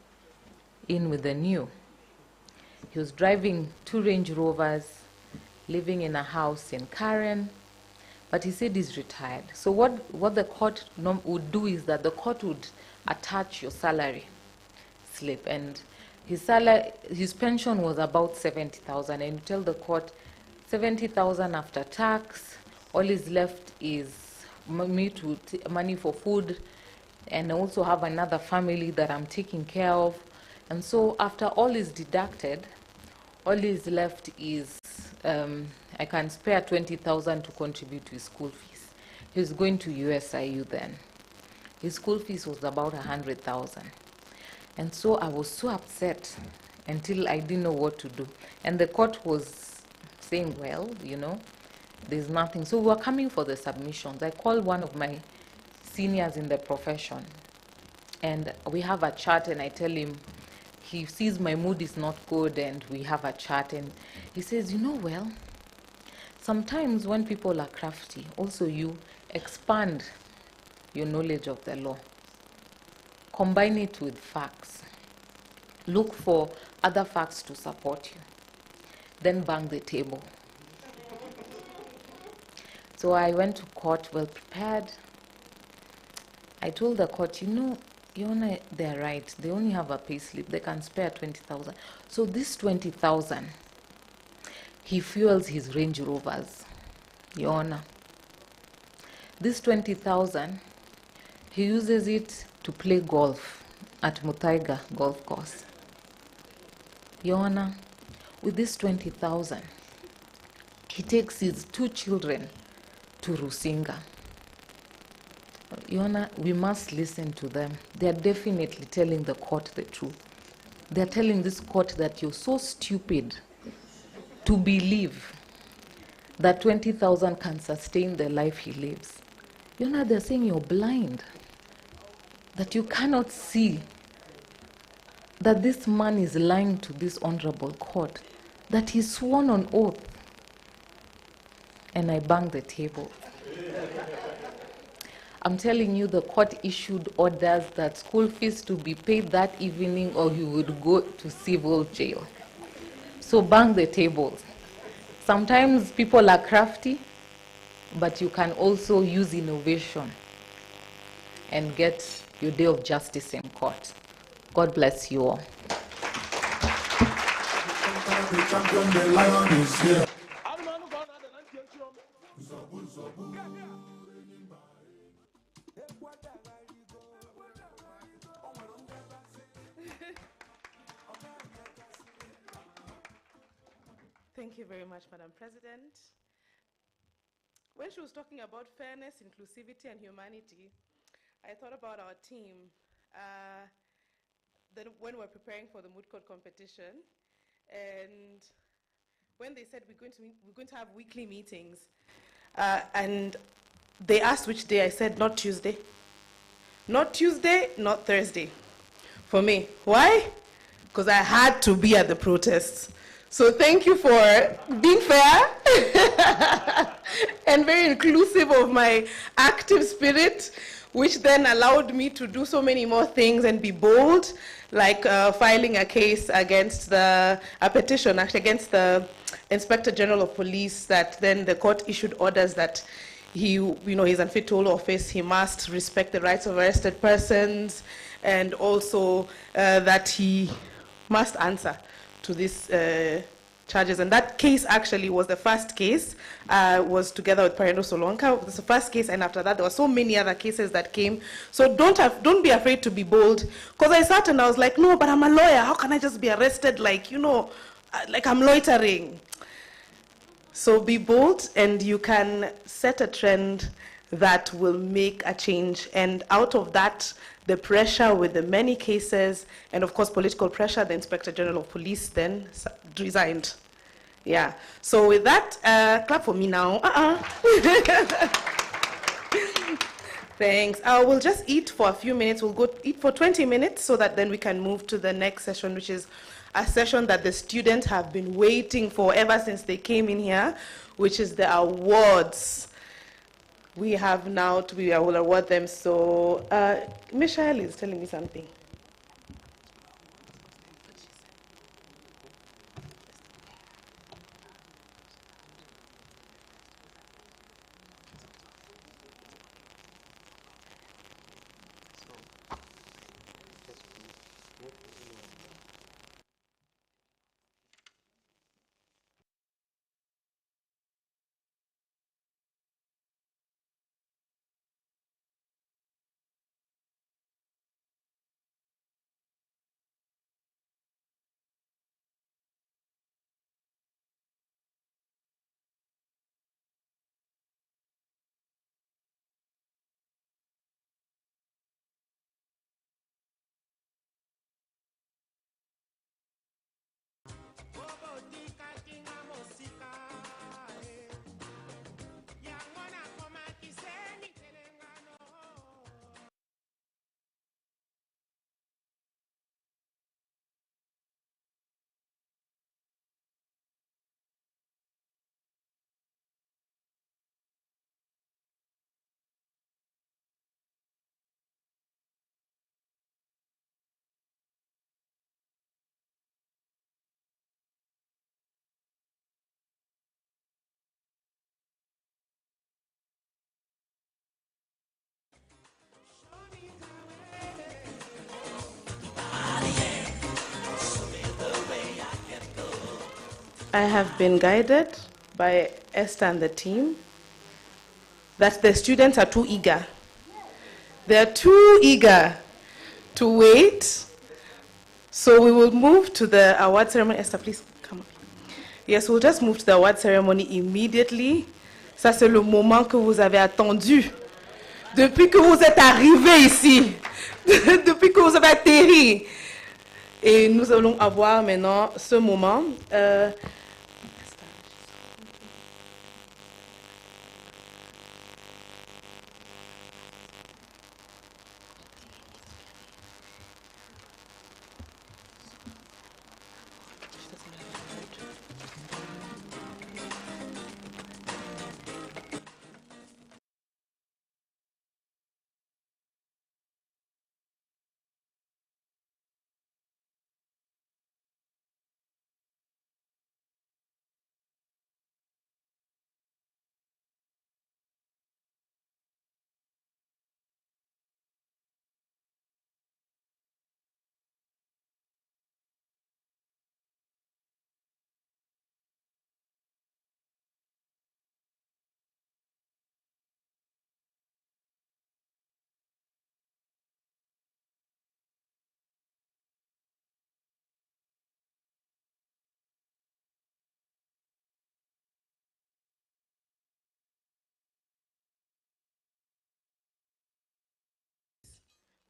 in with the new. He was driving 2 Range Rovers, living in a house in Karen, but he said he's retired. So what the court would do is that the court would attach your salary slip, and his pension was about 70,000, and you tell the court 70,000 after tax, all is left is money for food, and I also have another family that I'm taking care of. And so after all is deducted, all is left is I can spare 20,000 to contribute to his school fees. He was going to USIU then. His school fees was about 100,000. And so I was so upset until I didn't know what to do. And the court was saying, well, you know, there's nothing. So we were coming for the submissions. I called one of my seniors in the profession, and we have a chat, and I tell him, he sees my mood is not good, and we have a chat, and he says, you know, well, sometimes when people are crafty, also you expand your knowledge of the law. Combine it with facts. Look for other facts to support you. Then bang the table. So I went to court well prepared. I told the court, you know, Your Honor, they're right. They only have a pay slip. They can spare 20,000. So this 20,000, he fuels his Range Rovers, Your Honor. This 20,000, he uses it to play golf at Mutaiga Golf Course. Your Honor, with this 20,000, he takes his 2 children to Rusinga. Your Honor, we must listen to them. They are definitely telling the court the truth. They are telling this court that you're so stupid to believe that 20,000 can sustain the life he lives. They're saying you're blind, that you cannot see that this man is lying to this honorable court, that he's sworn on oath. And I banged the table. I'm telling you, the court issued orders that school fees to be paid that evening or he would go to civil jail. So bang the tables. Sometimes people are crafty, but you can also use innovation and get your day of justice in court. God bless you all. The champion, the lion is here. Thank you very much, Madam President. When she was talking about fairness, inclusivity, and humanity, I thought about our team. When we're preparing for the Moot Court competition, and when they said we're going to have weekly meetings, and they asked which day, I said not Tuesday. Not Tuesday, not Thursday. For me. Why? Because I had to be at the protests. So thank you for being fair and very inclusive of my active spirit, which then allowed me to do so many more things and be bold, like filing a case against a petition actually against the Inspector General of Police, that then the court issued orders that he's unfit to hold office, he must respect the rights of arrested persons, and also that he must answer to these charges. And that case actually was the first case, was together with Parendo Solonka. It was the first case, and after that there were so many other cases that came. So don't be afraid to be bold. Because I sat and I was like, no, but I'm a lawyer. How can I just be arrested like I'm loitering? So be bold, and you can set a trend that will make a change. And out of that, the pressure with the many cases, and of course political pressure, the Inspector General of Police then resigned. Yeah. So with that, clap for me now. Thanks. We'll just eat for a few minutes. We'll go eat for 20 minutes so that then we can move to the next session, which is a session that the students have been waiting for ever since they came in here, which is the awards. We have now I will award them. So Michelle is telling me something. I have been guided by Esther and the team that the students are too eager. They're too eager to wait. So we will move to the award ceremony. Esther, please come up. Yes, we'll just move to the award ceremony immediately. Ça, c'est le moment que vous avez attendu. Depuis que vous êtes arrivés ici. Depuis que vous avez atterri. Et nous allons avoir maintenant ce moment.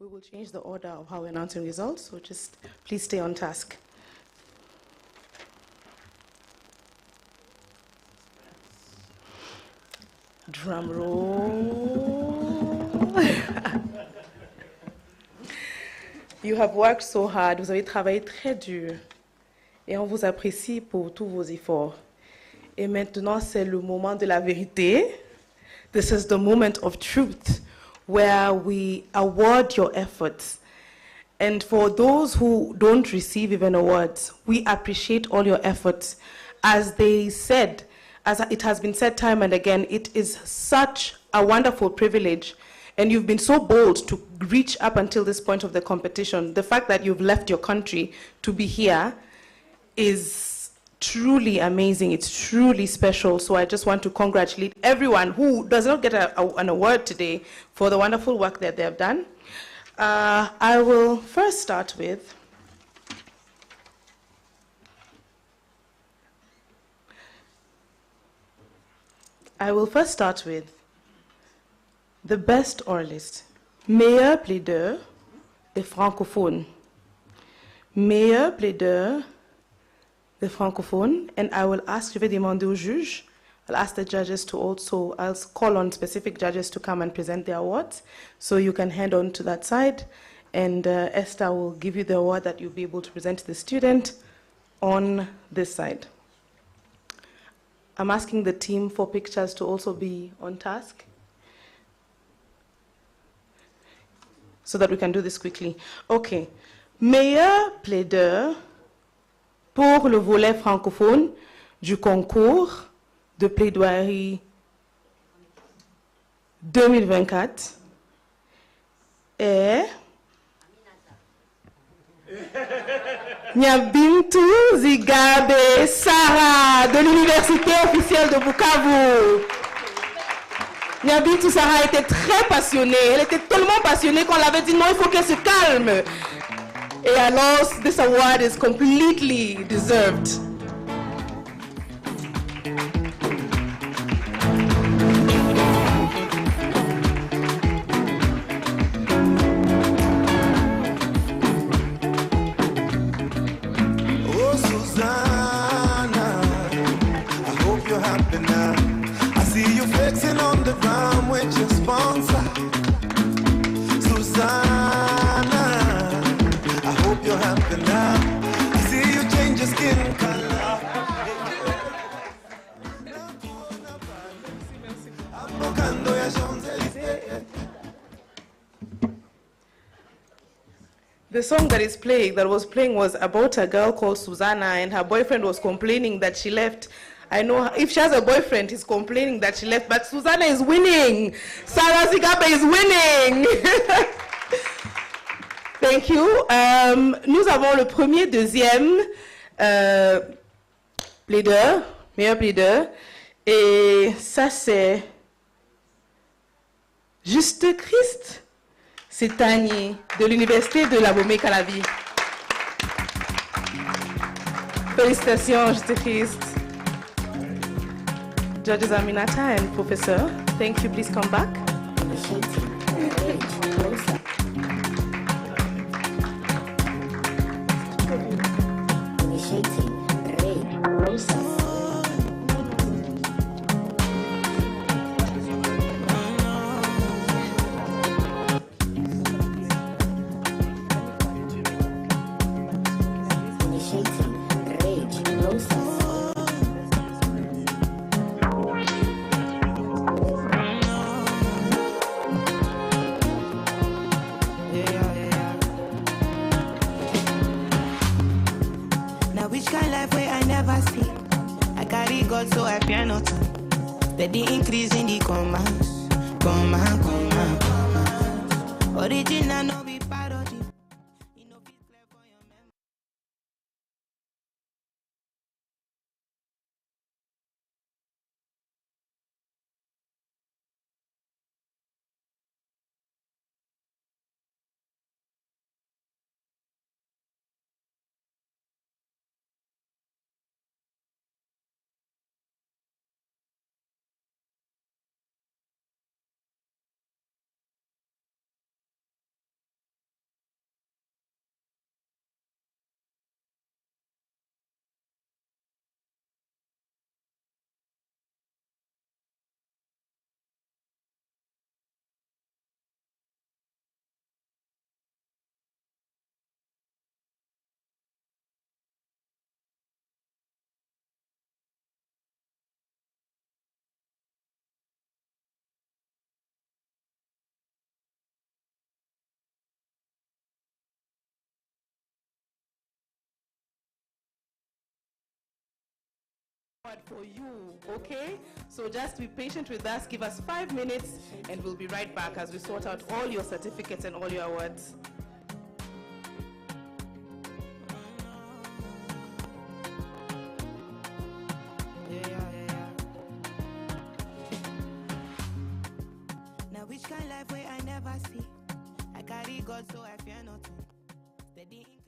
We will change the order of how we're announcing results, so just please stay on task. Drum roll. You have worked so hard, vous avez travaillé très dur, et on vous apprécie pour tous vos efforts. Et maintenant, c'est le moment de la vérité. This is the moment of truth, where we award your efforts. And for those who don't receive even awards, we appreciate all your efforts. As they said, as it has been said time and again, it is such a wonderful privilege, and you've been so bold to reach up until this point of the competition. The fact that you've left your country to be here is truly amazing. It's truly special. So I just want to congratulate everyone who does not get an award today for the wonderful work that they have done. I will first start with the best oralist, meilleur plaideur des francophones. Meilleur plaideur des francophones, and I will ask, je vais demander aux juges, I'll ask the judges to also, I'll call on specific judges to come and present their awards, so you can head on to that side, and Esther will give you the award that you'll be able to present to the student on this side. I'm asking the team for pictures to also be on task, so that we can do this quickly. Okay. Meilleur plaideur pour le volet francophone du concours de plaidoirie 2024 est Nyabintu Zigabe Sarah de l'Université officielle de Bukavu. Nyabintu Sarah était très passionnée. Elle était tellement passionnée qu'on l'avait dit non, il faut qu'elle se calme. Et alors, this award is completely deserved. Oh, Susanna, I hope you're happy now. I see you flexing on the ground with your sponsor. Susanna, I hope you're happy now. I see you change your skin color. The song that was playing was about a girl called Susanna, and her boyfriend was complaining that she left. I know if she has a boyfriend, he's complaining that she left, but Susanna is winning. Sarah Zigabe is winning. Thank you. Nous avons le premier, deuxième plaideur, meilleur plaideur. Et ça, c'est Juste Christ. C'est Tani de l'Université de la Bomé-Calavi. Félicitations, Juste Christ. Judges Aminata and Professor, thank you. Please come back. So I fear nothing. Steady increase in the commas. Original no be parody. award for you, okay? So just be patient with us, give us 5 minutes, and we'll be right back as we sort out all your certificates and all your awards. Now which kind life way I never see? I carry God so I fear nothing. Steady increase.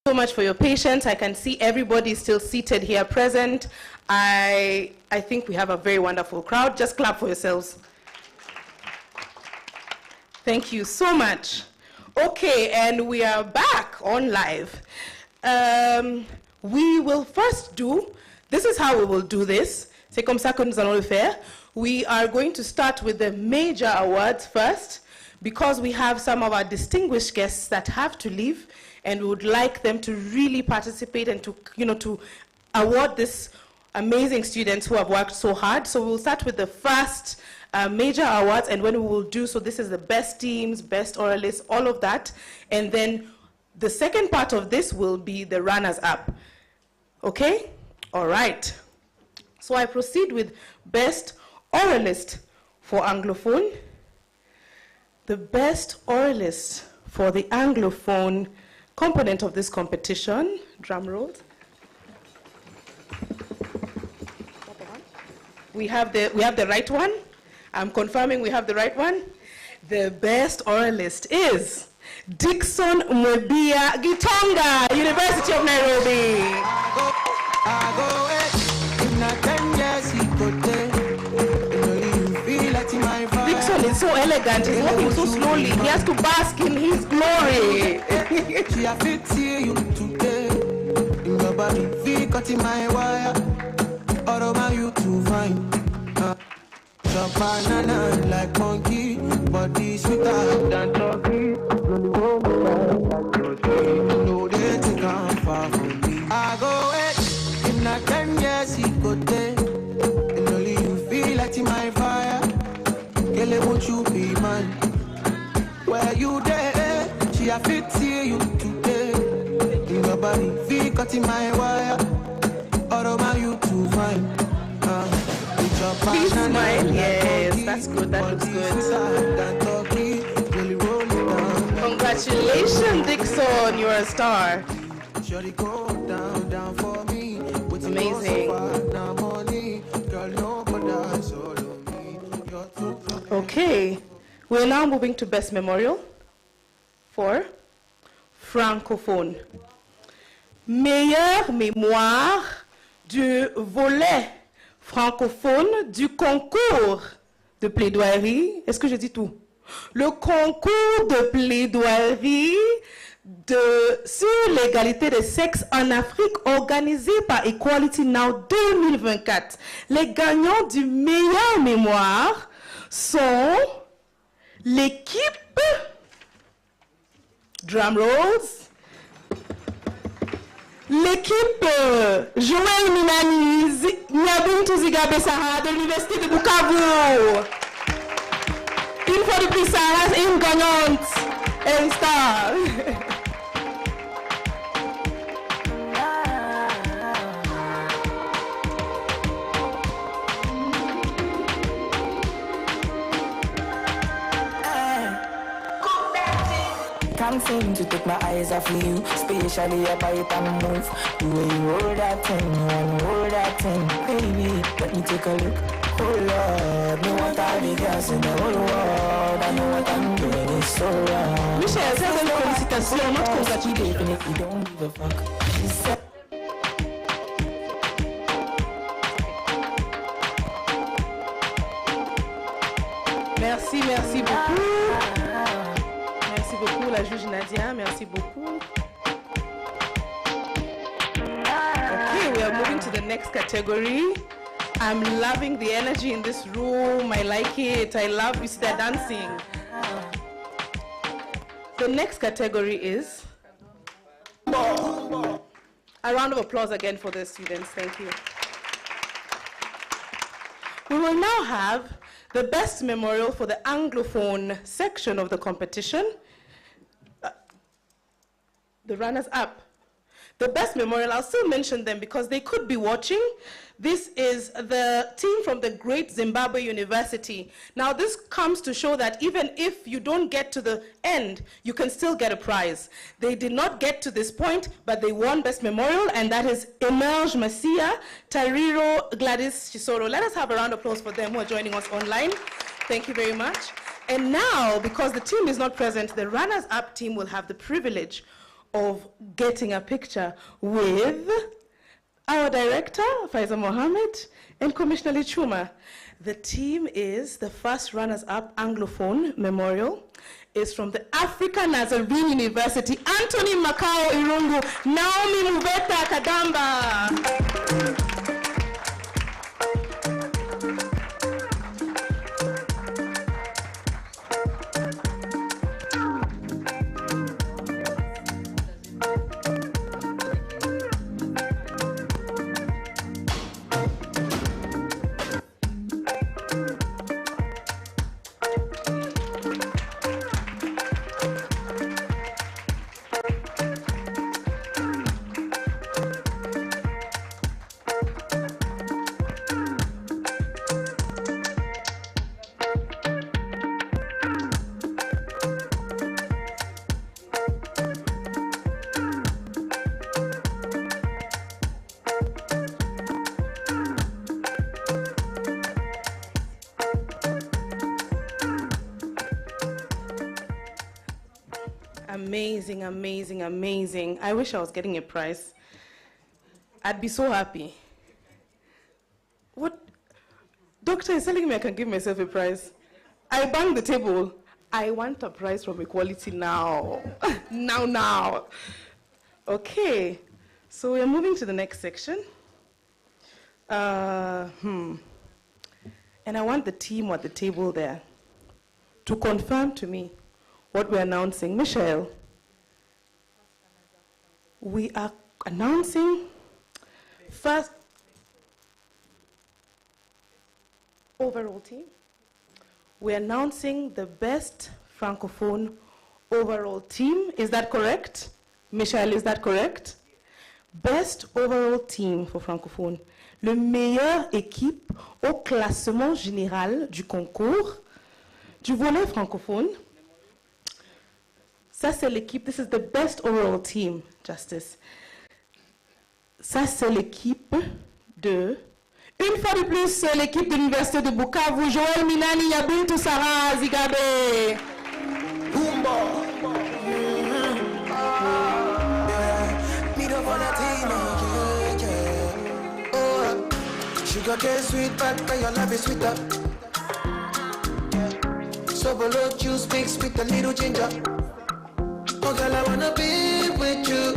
So much for your patience. I can see everybody is still seated here present. I think we have a very wonderful crowd. Just clap for yourselves. Thank you so much. Okay, and we are back on live. We will first do, this is how we will do this. C'est comme ça que nous allons le faire. We are going to start with the major awards first, because we have some of our distinguished guests that have to leave, and we would like them to really participate and to, to award these amazing students who have worked so hard. So we'll start with the first major awards, and when we will do so, this is the best teams, best oralists, all of that. And then the second part of this will be the runners-up. Okay? All right. So I proceed with best oralist for Anglophone. The best oralist for the Anglophone component of this competition, drum roll. We have the right one. I'm confirming we have the right one. The best oralist is Dixon Mwebia Gitonga, University of Nairobi. Dixon is so elegant, he's walking so slowly. He has to bask in his glory. Like monkey, body sweeter than turkey. No, they take on far from me. I go it, in not 10 years, he go there. And only you feel like my fire. Girl, won't you be mine? Where you there? She a fit see you today. In your body, feel cutting my wire. All over you to find. Please smile. Yes, that's good. That looks good. Congratulations, Dixon. You're a star. Amazing. Okay, we're now moving to Best Memorial for Francophone. Meilleure mémoire du volet francophone du concours de plaidoirie. Est-ce que je dis tout? Le concours de plaidoirie sur l'égalité des sexes en Afrique organisé par Equality Now 2024. Les gagnants du meilleure mémoire sont l'équipe drum rolls. L'équipe Joël Minani Nyabuntu Zigabe Sahara de l'Université de Bukavu. Une fois de plus, Sarah est une gagnante et une star. Can't seem to take my eyes off of you, especially your bite and move. The way you hold that thing, you wanna hold that thing. Baby, let me take a look. Oh Lord, me want all the girls in the whole world. I know what I'm doing is so wrong. Michel, c'est une félicitation, not congratulations. If you don't give a fuck, she said. Merci, merci beaucoup. Merci beaucoup, la juge Nadia. Merci beaucoup. Okay, we are moving to the next category. I'm loving the energy in this room. I like it. I love you see they're dancing. The next category is a round of applause again for the students. Thank you. We will now have the best memorial for the Anglophone section of the competition. The runners-up. The best memorial, I'll still mention them because they could be watching. This is the team from the Great Zimbabwe University. Now, this comes to show that even if you don't get to the end, you can still get a prize. They did not get to this point, but they won Best Memorial, and that is Emerge Masia, Tariro, Gladys Chisoro. Let us have a round of applause for them who are joining us online. Thank you very much. And now, because the team is not present, the runners-up team will have the privilege of getting a picture with our director, Faisal Mohammed, and Commissioner Lichuma. The team is the first runners-up Anglophone Memorial is from the African Nazarene University, Anthony Makao Irungu, Naomi Muveta Kadamba. Amazing, amazing, amazing. I wish I was getting a prize. I'd be so happy. What? Doctor is telling me I can give myself a prize. I banged the table. I want a prize from Equality now. now. Okay, so we're moving to the next section. And I want the team at the table there to confirm to me what we're announcing. Michelle, we are announcing first overall team. We're announcing the best Francophone overall team. Is that correct? Michelle, is that correct? Best overall team for Francophone. Le meilleure équipe au classement général du concours du volet francophone. Ça, c'est l'équipe. This is the best overall team, Justice. Ça, c'est l'équipe de... Une fois de plus, c'est l'équipe de l'Université de Bukavu. Joël Minani, Yabintou Sarah Zigabe. Bumbo. Sugar cane sweet, but your love is sweeter. Sobolo juice mixed with a little ginger. Oh girl, I wanna be with you,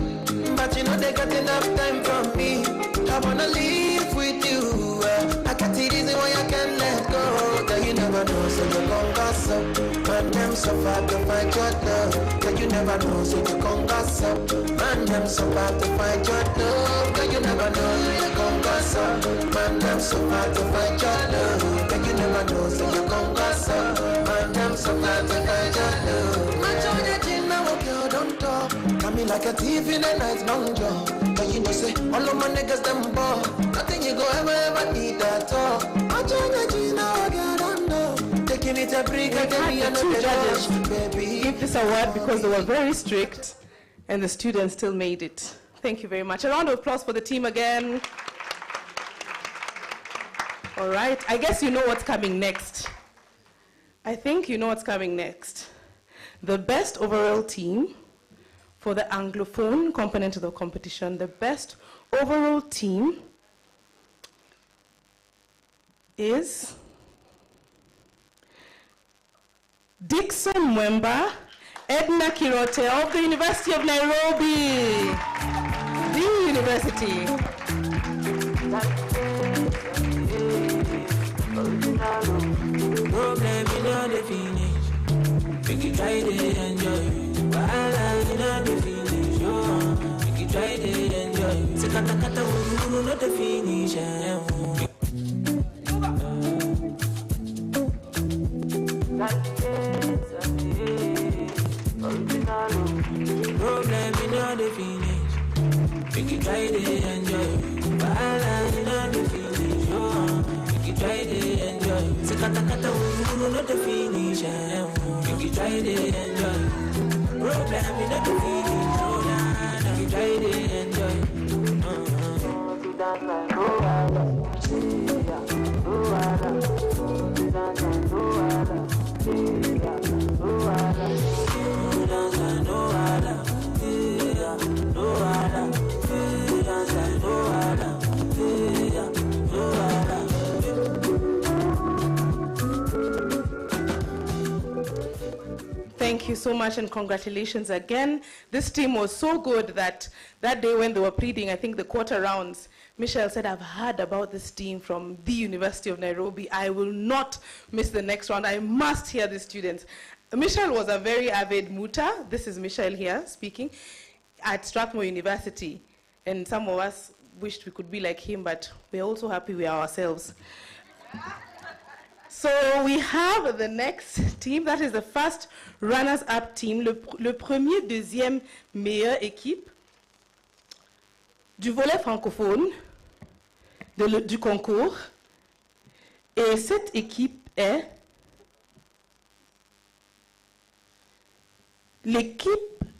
but you know they got enough time from me. I wanna live with you. I got the reason why I can't let go. Girl, you never know, so you gon' gossip. Man, them so far to find your love. Girl, you never know, so you gon' gossip. Man, them so far to find your love. Girl, you never know, so you gon' gossip. Man, them so far to find your love. Girl, you never know, so you gon' gossip. Man, them so far to find your love. Man, show your chin now, girl, don't talk. Got me like a thief in a night long job. But you know, say, all of my niggas, them ball. Nothing you go ever need at all. I join the G now, girl, don't know. Taking it a break, I tell me another judges, baby. Give this award because they were very strict and the students still made it. Thank you very much. A round of applause for the team again. All right, I guess you know what's coming next. I think you know what's coming next. The best overall team for the Anglophone component of the competition, the best overall team is Dixon Mwemba, Edna Kirote of the University of Nairobi. The university. Problem in all the finish. Make you try to enjoy. Wahala in all the finish. Oh, make you try to enjoy. Say kata kata uru not the finish. Problem in all the finish. Make you try to enjoy. Wahala in all the finish. Oh, make you try to enjoy. Say kata kata uru not the finish. Make you try to enjoy. Problem in all the finish. Oh, nah, make you try to enjoy. you so much and congratulations again. This team was so good that that day when they were pleading, I think the quarter rounds, Michelle said, I've heard about this team from the University of Nairobi. I will not miss the next round. I must hear the students. Michelle was a very avid Mooter. This is Michelle here speaking at Strathmore University. And some of us wished we could be like him, but we're also happy we are ourselves. So we have the next team, that is the first runners-up team, le premier, deuxième meilleure équipe du volet francophone du concours. Et cette équipe est l'équipe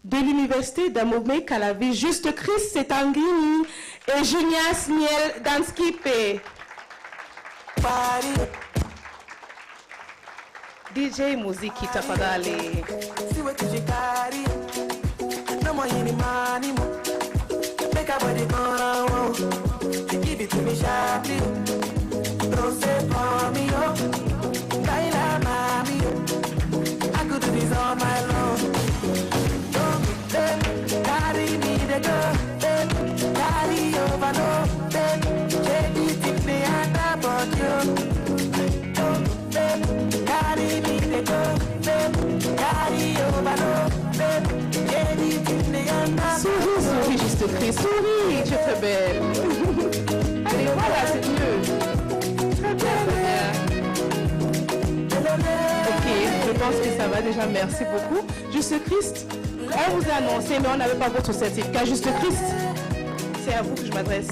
de l'Université d'Amomé Calavi, Juste Christ Setangini et Junias Niel Danskipe. DJ Muziki tafadhali. See what you carry. No more any money. Make a body go around. Give it to me sharply. Don't say for me, oh. Kaila mami, oh. I could do this all my long. Don't carry me the girl. Carry over no. Take it in the hand about you. Carry me the girl, carry over Souris, souris, Juste Christ, souris, tu es très belle. Allez, voilà, c'est mieux. Très bien, très bien. Ok, je pense que ça va déjà, merci beaucoup. Juste Christ, on vous a annoncé, mais on n'avait pas votre certificat. Juste Christ, c'est à vous que je m'adresse.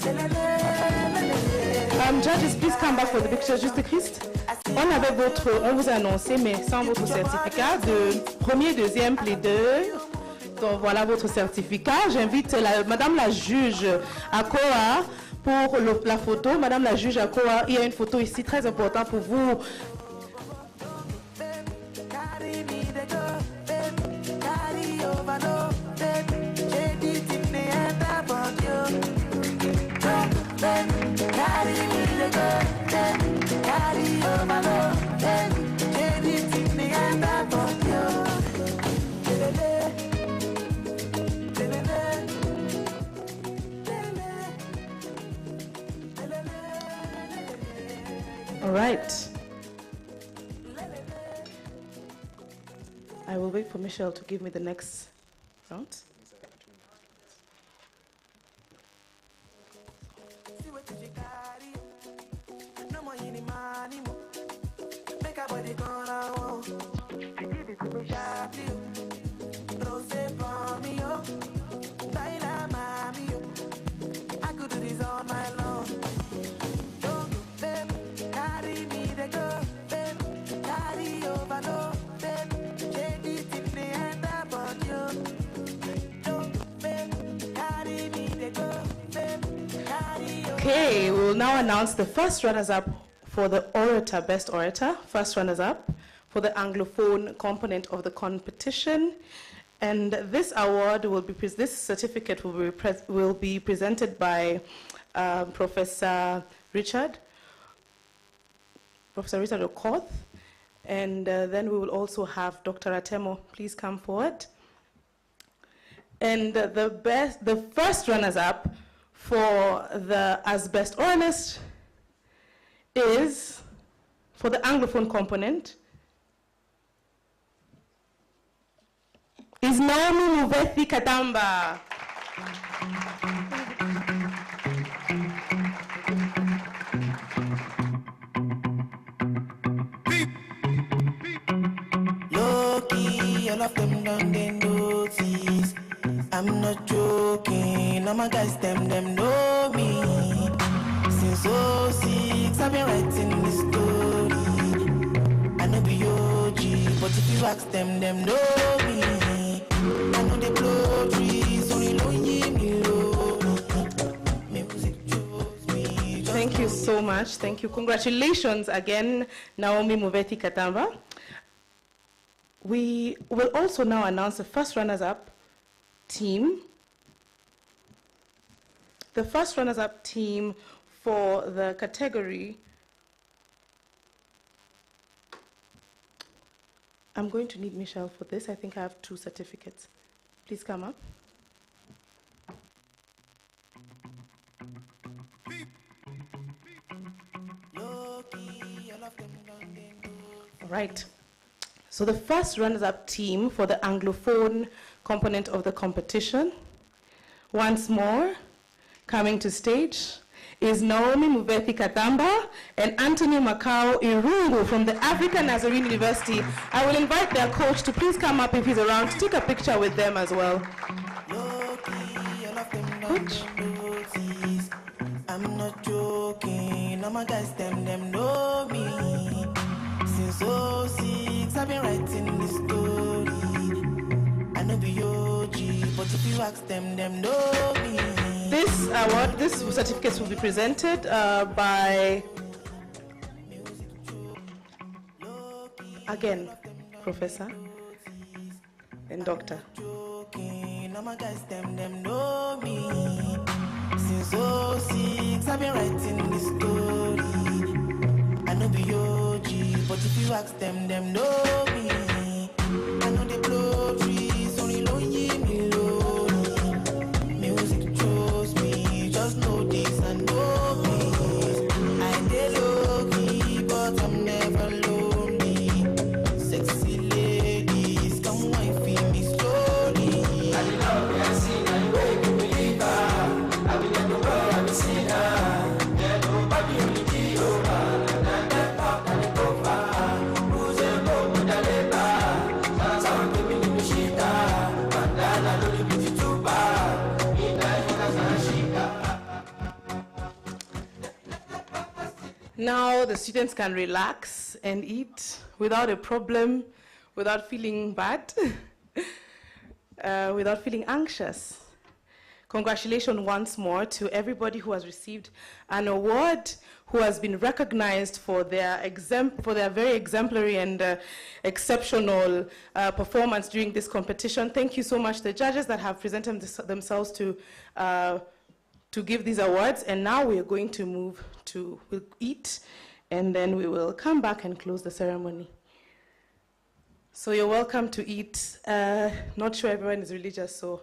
Judges, please come back for the picture. Juste Christ. On vous a annoncé, mais sans votre certificat de premier, deuxième plaideur. Donc voilà votre certificat. J'invite Madame la juge Akoa pour la photo. Madame la juge Akoa, il y a une photo ici très importante pour vous. All right. I will wait for Michelle to give me the next round. Okay, we'll now announce the first runners-up for the orator, best orator, first runners-up for the Anglophone component of the competition. And this award will be, this certificate will be presented by Professor Richard Okoth. And then we will also have Dr. Atemo. Please come forward. And the first runners-up for the as best organist is, for the Anglophone component, is Naomi Muvethi Katamba. Low-key, all of them done they notice. I'm not joking, all my guys, them know me. Since 06, I've been writing this story. I know be OG, but if you ask them know me. I know they blow trees, only low me low. Music chose me. Thank you so much, thank you. Congratulations again, Naomi Muvethi Katamba. We will also now announce the first runners-up team. The first runners-up team for the category I'm going to need Michelle for this. I think I have 2 certificates. Please come up. All right. So the first runners-up team for the Anglophone component of the competition, once more, coming to stage, is Naomi Muvethi Katamba and Anthony Macau Irungu from the African Nazarene University. I will invite their coach to please come up if he's around to take a picture with them as well. Coach? I'm not joking, all my guys, them know me. Since 06, I've been writing this story. I know be OG, but if you ask them know me. This award, this certificates will be presented by, again, Professor and Doctor. All my guys, them know me. Since 06, I've been writing this story. I know be OG, but if you ask them know me. I know they blow trees, only low me lonely. Music chose me, just know this and know me. I did low key, but I'm never lonely. Sexy ladies, come wine feel me slowly. I love you, I see, I wake you believe I will let the world, I will see her. Yeah, nobody only be over. Now the students can relax and eat without a problem, without feeling bad, without feeling anxious. Congratulations once more to everybody who has received an award, who has been recognized for their very exemplary and exceptional performance during this competition. Thank you so much to the judges that have presented themselves to give these awards. And now we are going to move to eat, and then we will come back and close the ceremony. So you're welcome to eat. Not sure everyone is religious, so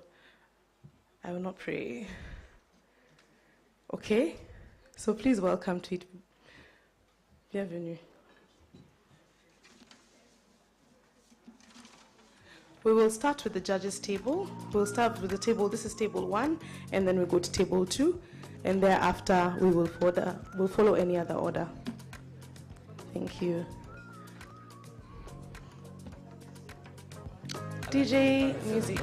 I will not pray. Okay? So please welcome to eat. Bienvenue. We will start with the judges' table. We'll start with the table, this is table 1, and then we go to table 2, and thereafter we will follow any other order. Thank you. DJ music.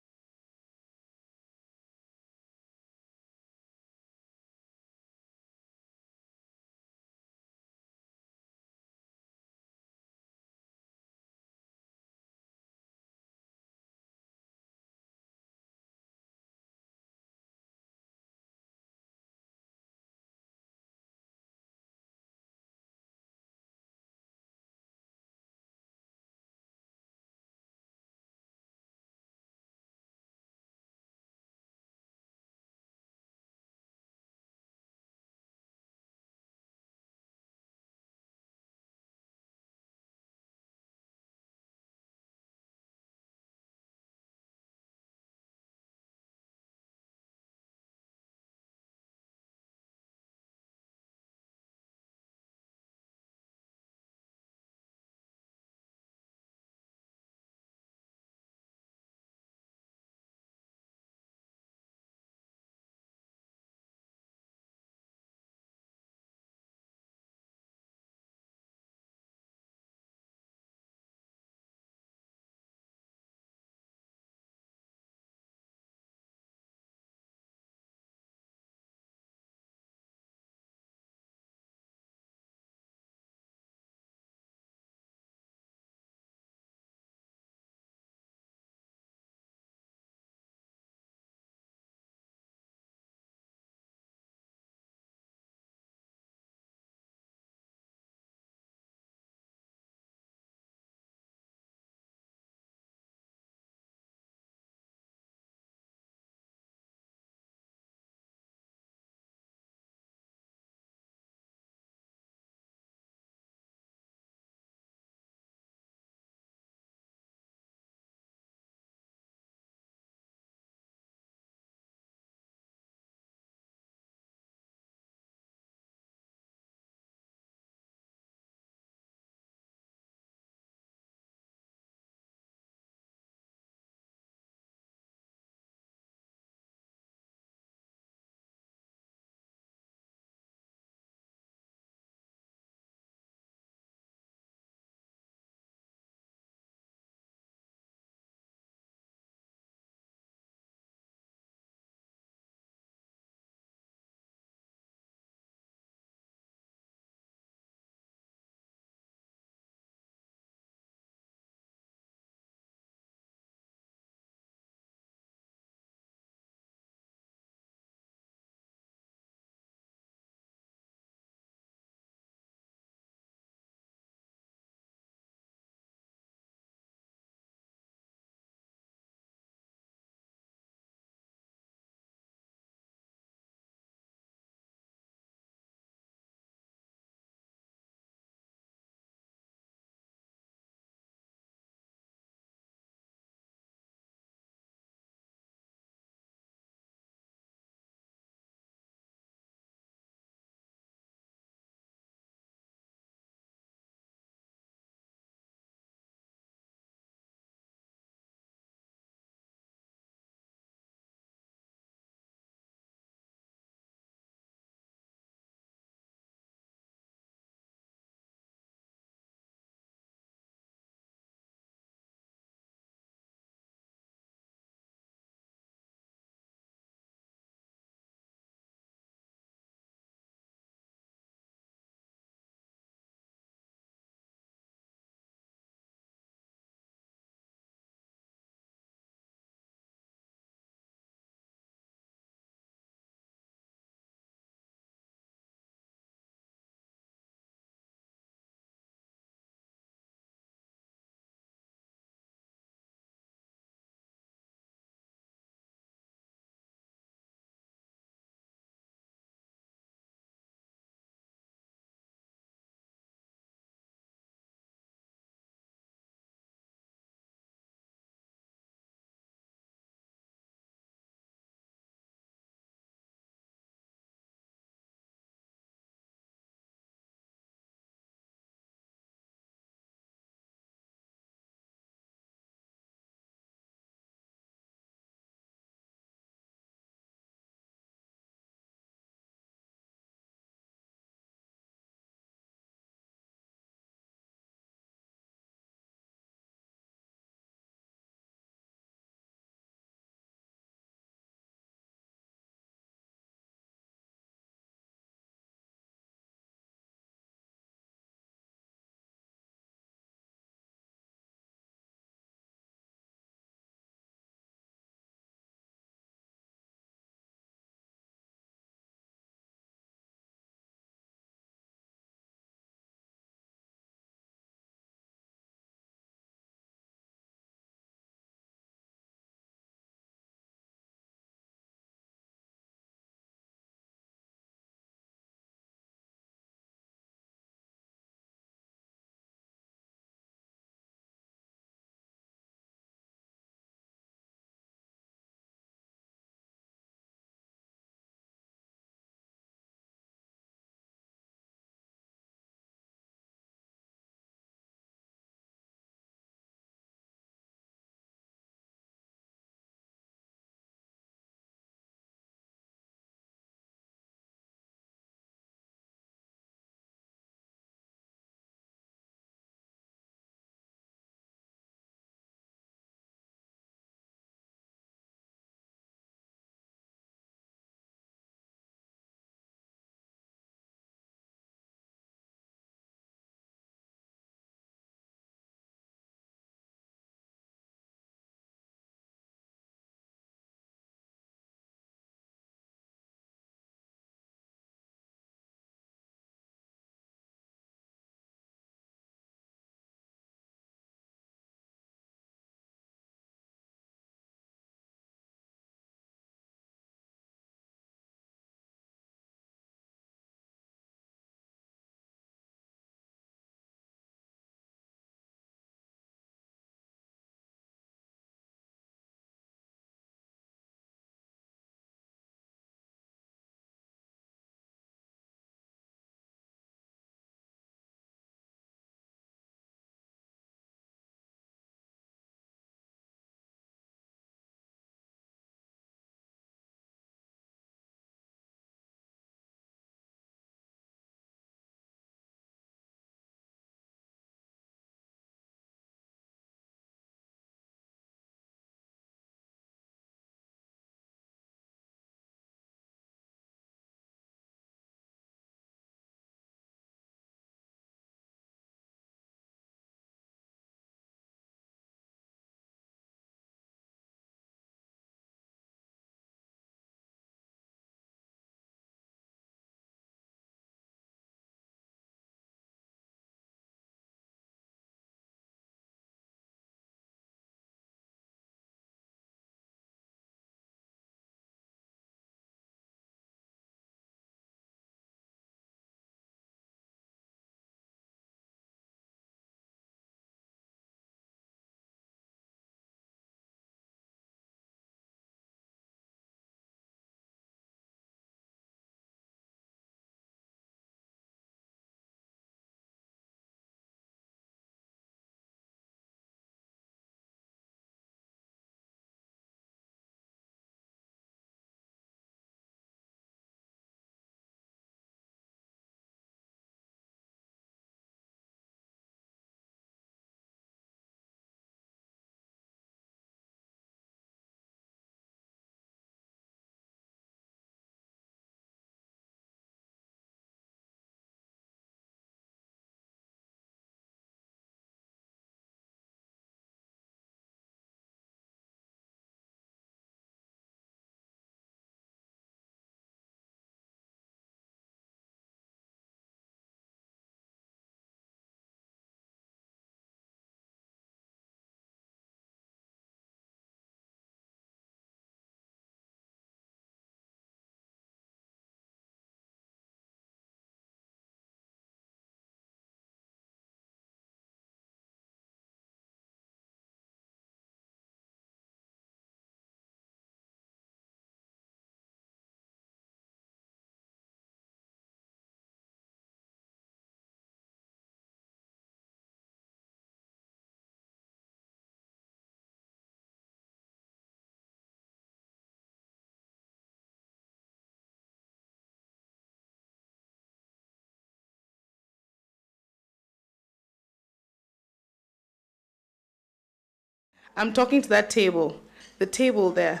I'm talking to that table, the table there.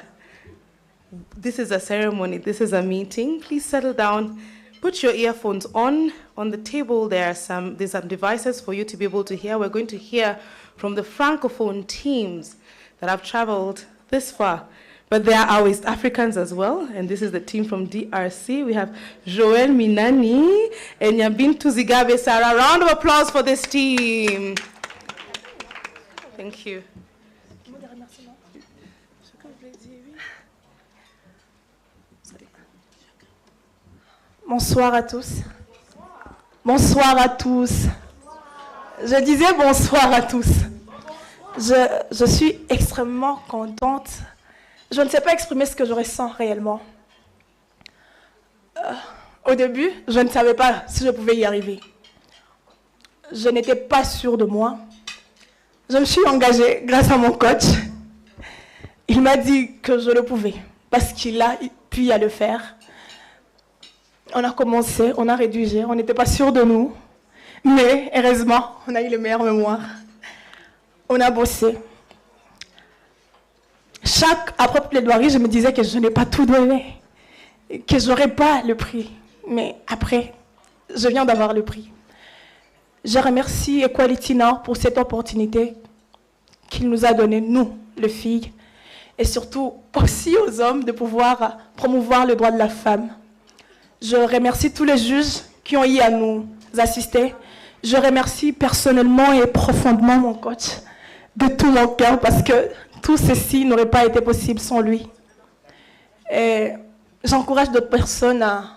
This is a ceremony, this is a meeting. Please settle down, put your earphones on. On the table there's some devices for you to be able to hear. We're going to hear from the Francophone teams that have traveled this far. But there are our East Africans as well, and this is the team from DRC. We have Joël Minani and Nyabintu Zigabe Sarah. Round of applause for this team. Thank you. Bonsoir à tous. Bonsoir à tous. Je disais bonsoir à tous. Je suis extrêmement contente. Je ne sais pas exprimer ce que je ressens réellement. Au début, je ne savais pas si je pouvais y arriver. Je n'étais pas sûre de moi. Je me suis engagée grâce à mon coach. Il m'a dit que je le pouvais parce qu'il a pu le faire. On a commencé, on a rédigé, on n'était pas sûr de nous. Mais heureusement, on a eu le meilleur mémoire. On a bossé. Après plaidoirie, je me disais que je n'ai pas tout donné, que je n'aurais pas le prix. Mais après, je viens d'avoir le prix. Je remercie Equality Now pour cette opportunité qu'il nous a donnée, nous, les filles, et surtout aussi aux hommes de pouvoir promouvoir le droit de la femme. Je remercie tous les juges qui ont eu à nous assister. Je remercie personnellement et profondément mon coach de tout mon cœur parce que tout ceci n'aurait pas été possible sans lui. Et j'encourage d'autres personnes à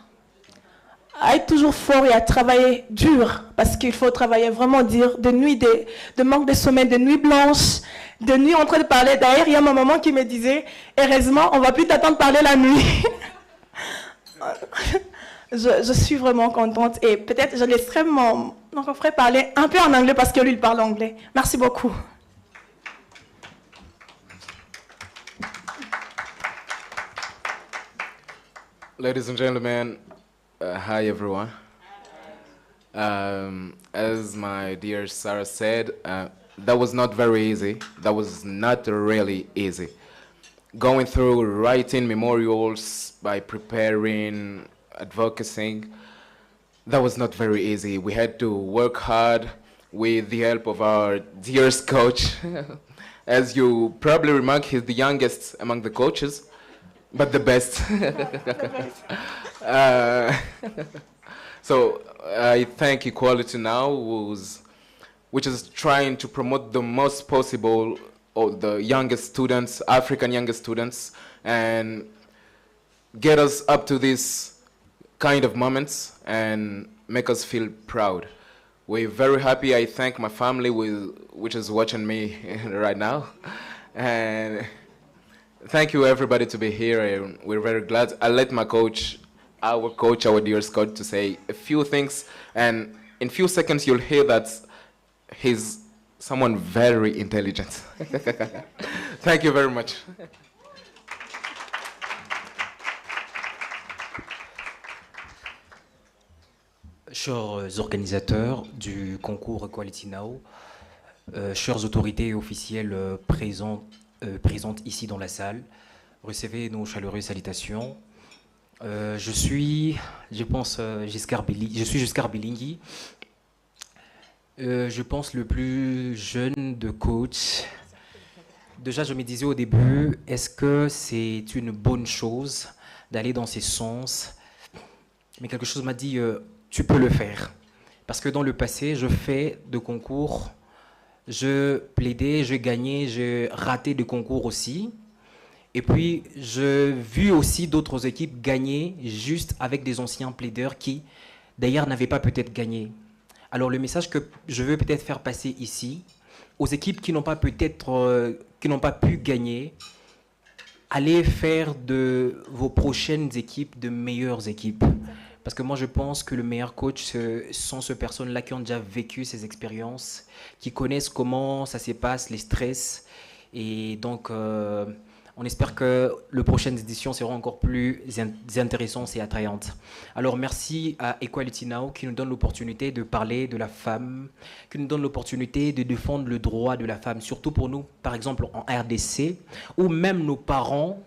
être toujours fort et à travailler dur parce qu'il faut travailler vraiment dur, de nuit, de manque de sommeil, de nuit blanche, de nuit en train de parler. D'ailleurs, il y a ma maman qui me disait, heureusement, on ne va plus t'attendre parler la nuit. Je suis vraiment contente et peut-être je laisserai mon frère parler un peu en anglais parce que lui il parle anglais. Merci beaucoup. Ladies and gentlemen, hi everyone. As my dear Sarah said, that was not very easy. That was not really easy. Going through writing memorials by preparing, advocacy, that was not very easy. We had to work hard with the help of our dearest coach. As you probably remark, he's the youngest among the coaches, but the best. So I thank Equality Now, which is trying to promote the most possible of the youngest students, African youngest students, and get us up to these kind of moments and make us feel proud. We're very happy. I thank my family, which is watching me right now. And thank you everybody to be here. And we're very glad. I'll let my coach, our dearest coach, to say a few things. And in a few seconds, you'll hear that he's someone very intelligent. Thank you very much. Chers organisateurs du concours Equality Now, chères autorités officielles présentes ici dans la salle, recevez nos chaleureuses salutations. Je suis Giscard Bilingui. Je pense le plus jeune de coach. Déjà, je me disais au début, est-ce que c'est une bonne chose d'aller dans ce sens? Mais quelque chose m'a dit, tu peux le faire. Parce que dans le passé, je fais de concours, je plaidais, je gagnais, je ratais de concours aussi. Et puis, j'ai vu aussi d'autres équipes gagner juste avec des anciens plaideurs qui, d'ailleurs, n'avaient pas peut-être gagné. Alors, le message que je veux peut-être faire passer ici, aux équipes qui n'ont pas pu gagner, allez faire de vos prochaines équipes de meilleures équipes. Parce que moi, je pense que le meilleur coach sont ces personnes-là qui ont déjà vécu ces expériences, qui connaissent comment ça se passe, les stress. Et donc, On espère que les prochaines éditions seront encore plus intéressantes et attrayantes. Alors merci à Equality Now qui nous donne l'opportunité de parler de la femme, qui nous donne l'opportunité de défendre le droit de la femme, surtout pour nous, par exemple en RDC, où même nos parents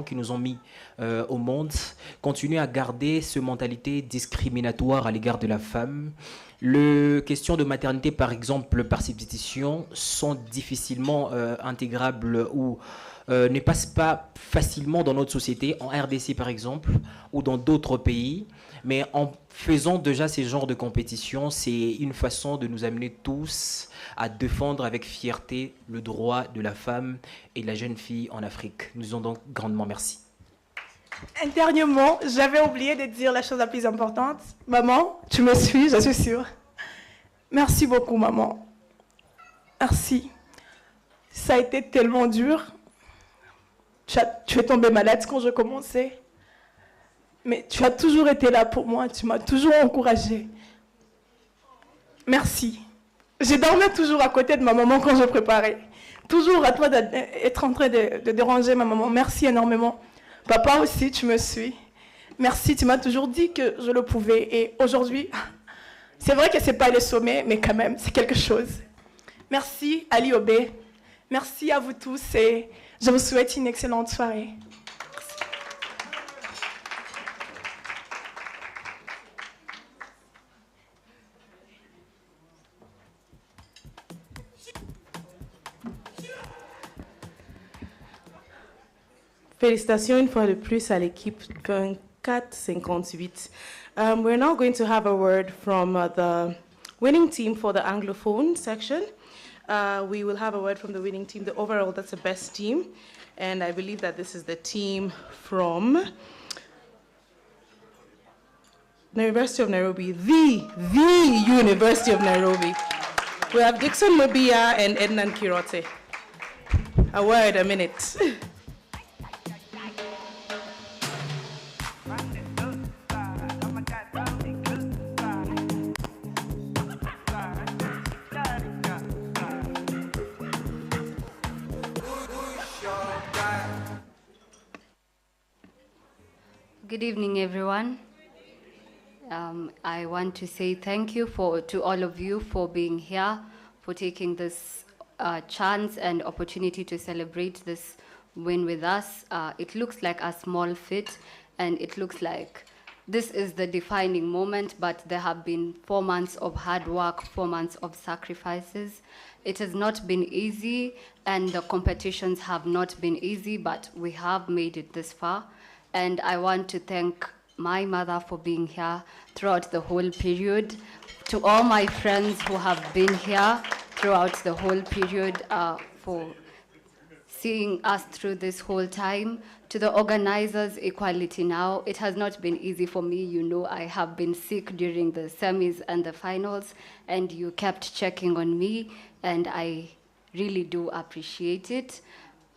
qui nous ont mis au monde, continuent à garder cette mentalité discriminatoire à l'égard de la femme. Les questions de maternité, par exemple, par substitution, sont difficilement intégrables ou ne passent pas facilement dans notre société, en RDC par exemple, ou dans d'autres pays. Mais en faisant déjà ces genres de compétitions, c'est une façon de nous amener tous à défendre avec fierté le droit de la femme et de la jeune fille en Afrique. Nous disons donc grandement merci. Dernièrement, j'avais oublié de dire la chose la plus importante. Maman, tu me suis, je suis sûre. Merci beaucoup, maman. Merci. Ça a été tellement dur. Tu es tombée malade quand je commençais. Mais tu as toujours été là pour moi. Tu m'as toujours encouragée. Merci. Je dormais toujours à côté de ma maman quand je préparais. Toujours à toi d'être en train de déranger ma maman. Merci énormément. Papa aussi, tu me suis. Merci, tu m'as toujours dit que je le pouvais. Et aujourd'hui, c'est vrai que ce n'est pas le sommet, mais quand même, c'est quelque chose. Merci, Ali Obé. Merci à vous tous et je vous souhaite une excellente soirée. Félicitations une fois de plus à l'équipe 24-58. We're now going to have a word from the winning team for the Anglophone section. We will have a word from the winning team. The overall, that's the best team. And I believe that this is the team from the University of Nairobi, the University of Nairobi. We have Dixon Mobia and Ednan Kirote. A word, a minute. Good evening, everyone. I want to say thank you to all of you for being here, for taking this chance and opportunity to celebrate this win with us. It looks like a small feat, and it looks like this is the defining moment, but there have been 4 months of hard work, 4 months of sacrifices. It has not been easy, and the competitions have not been easy, but we have made it this far. And I want to thank my mother for being here throughout the whole period, to all my friends who have been here throughout the whole period for seeing us through this whole time, to the organizers, Equality Now. It has not been easy for me. You know, I have been sick during the semis and the finals, and you kept checking on me, and I really do appreciate it.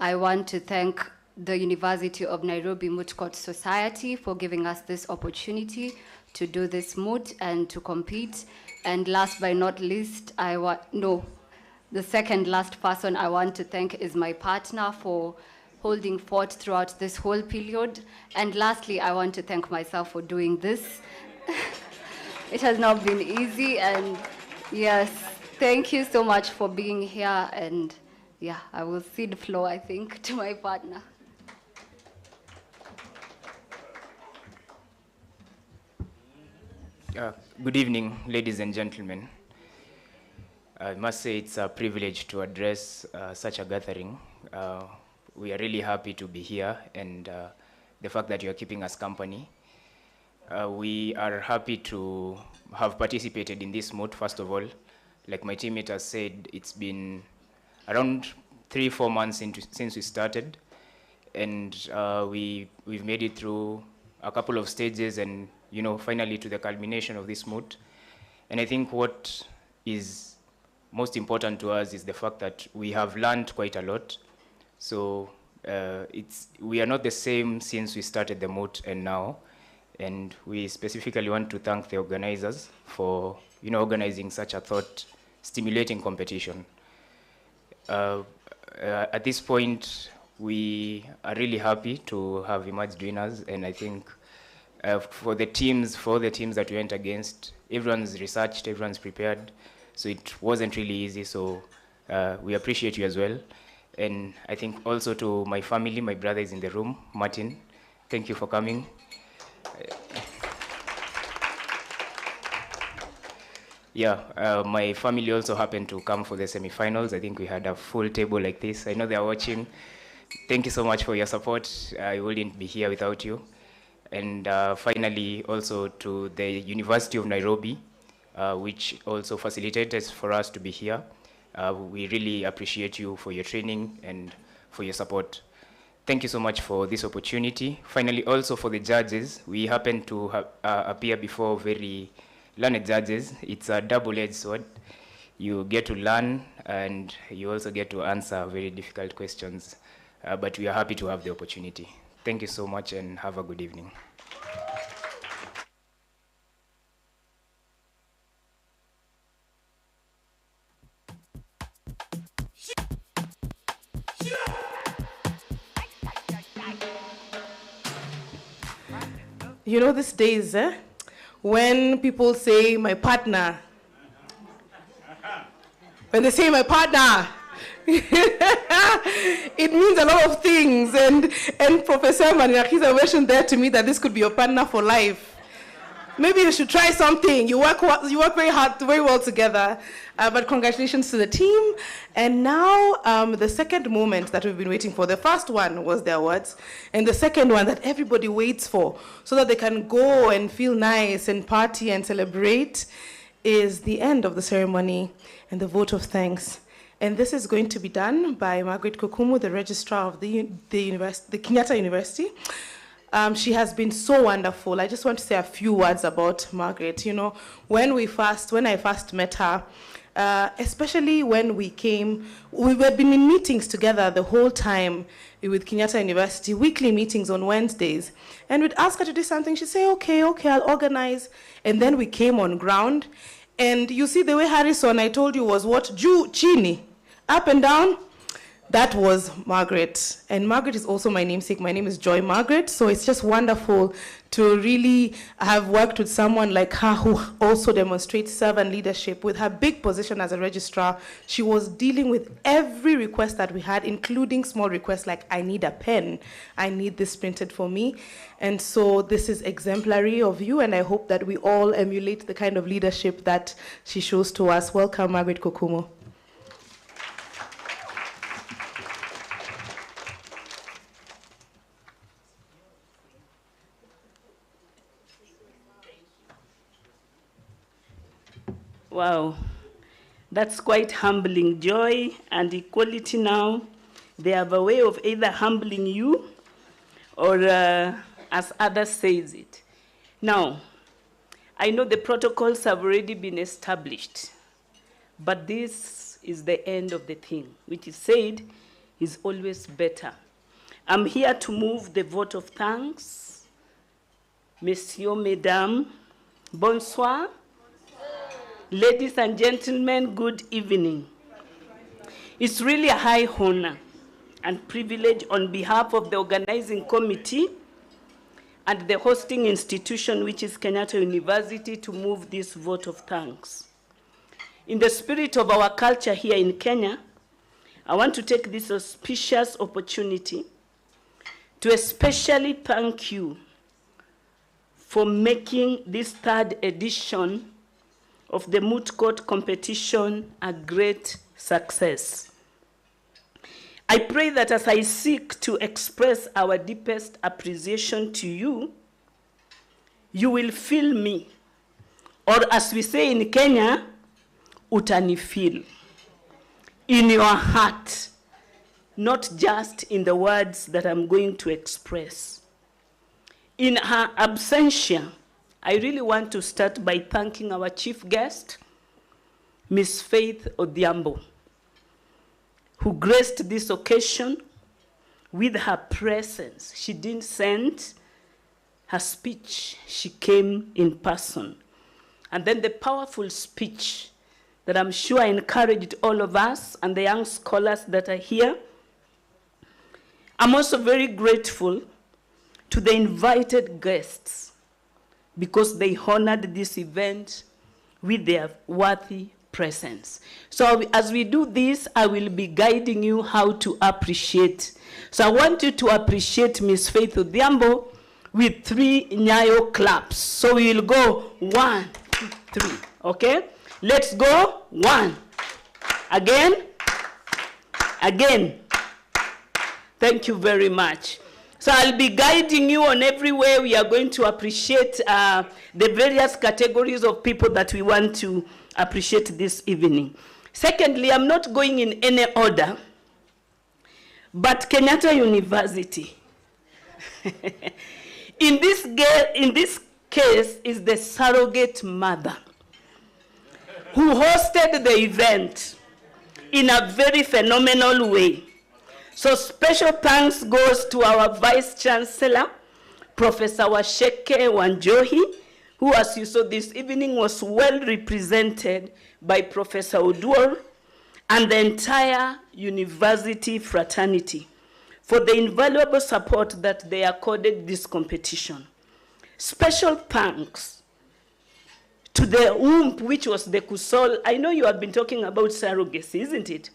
I want to thank the University of Nairobi Moot Court Society for giving us this opportunity to do this moot and to compete. And last but not least, the second last person I want to thank is my partner for holding fort throughout this whole period. And lastly, I want to thank myself for doing this. It has not been easy, and yes, thank you so much for being here. And yeah, I will cede the floor, I think, to my partner. Good evening, ladies and gentlemen. I must say it's a privilege to address such a gathering. We are really happy to be here, and the fact that you are keeping us company. We are happy to have participated in this moot, first of all. Like my teammate has said, it's been around 3-4 months since we started, and we've made it through a couple of stages, and finally to the culmination of this moot. And I think what is most important to us is the fact that we have learned quite a lot. So we are not the same since we started the moot and now. And we specifically want to thank the organizers for organizing such a thought-stimulating competition. At this point, we are really happy to have emerged winners, and I think for the teams that we went against, everyone's researched, everyone's prepared, so it wasn't really easy, so we appreciate you as well. And I think also to my family, my brother is in the room, Martin, thank you for coming. My family also happened to come for the semi-finals. I think we had a full table like this. I know they are watching. Thank you so much for your support. I wouldn't be here without you. And finally, also to the University of Nairobi, which also facilitated for us to be here. We really appreciate you for your training and for your support. Thank you so much for this opportunity. Finally, also for the judges, we happen to appear before very learned judges. It's a double-edged sword. You get to learn and you also get to answer very difficult questions. But we are happy to have the opportunity. Thank you so much and have a good evening. You know, these days, when people say my partner, when they say my partner, it means a lot of things. And Professor Maniakiza mentioned there to me that this could be your partner for life. Maybe you should try something. You work very hard, very well together. But congratulations to the team. And now the second moment that we've been waiting for. The first one was the awards. And the second one that everybody waits for so that they can go and feel nice and party and celebrate is the end of the ceremony and the vote of thanks. And this is going to be done by Margaret Kokumu, the registrar of the Kenyatta University. She has been so wonderful. I just want to say a few words about Margaret. You know, when I first met her, especially when we had been in meetings together the whole time with Kenyatta University, weekly meetings on Wednesdays. And we'd ask her to do something. She'd say, okay, I'll organize. And then we came on ground. And you see the way Harrison, I told you, was what? Chini, up and down. That was Margaret. And Margaret is also my namesake. My name is Joy Margaret. So it's just wonderful to really have worked with someone like her who also demonstrates servant leadership. With her big position as a registrar, she was dealing with every request that we had, including small requests like, I need a pen. I need this printed for me. And so this is exemplary of you, and I hope that we all emulate the kind of leadership that she shows to us. Welcome, Margaret Kokumu. Wow, that's quite humbling. Joy and Equality Now, they have a way of either humbling you or, as others says it. Now, I know the protocols have already been established, but this is the end of the thing, which is said is always better. I'm here to move the vote of thanks. Messieurs, Mesdames, bonsoir. Ladies and gentlemen, good evening. It's really a high honor and privilege on behalf of the organizing committee and the hosting institution, which is Kenyatta University, to move this vote of thanks. In the spirit of our culture here in Kenya, I want to take this auspicious opportunity to especially thank you for making this third edition of the Moot Court competition a great success. I pray that as I seek to express our deepest appreciation to you, you will feel me, or as we say in Kenya, utanifeel, in your heart, not just in the words that I'm going to express. In her absentia, I really want to start by thanking our chief guest, Ms. Faith Odhiambo, who graced this occasion with her presence. She didn't send her speech, she came in person. And then the powerful speech that I'm sure encouraged all of us and the young scholars that are here. I'm also very grateful to the invited guests because they honored this event with their worthy presence. So as we do this, I will be guiding you how to appreciate. So I want you to appreciate Miss Faith Odhiambo with 3 Nyayo claps. So we will go 1, 2, 3, okay? Let's go. 1. Again. Again. Thank you very much. So I'll be guiding you on every way we are going to appreciate the various categories of people that we want to appreciate this evening. Secondly, I'm not going in any order, but Kenyatta University. in this case is the surrogate mother who hosted the event in a very phenomenal way. So special thanks goes to our Vice Chancellor, Professor Washeke Wanjohi, who, as you saw this evening, was well represented by Professor Oduor and the entire university fraternity for the invaluable support that they accorded this competition. Special thanks to the womb, which was the Kusol. I know you have been talking about surrogacy, isn't it?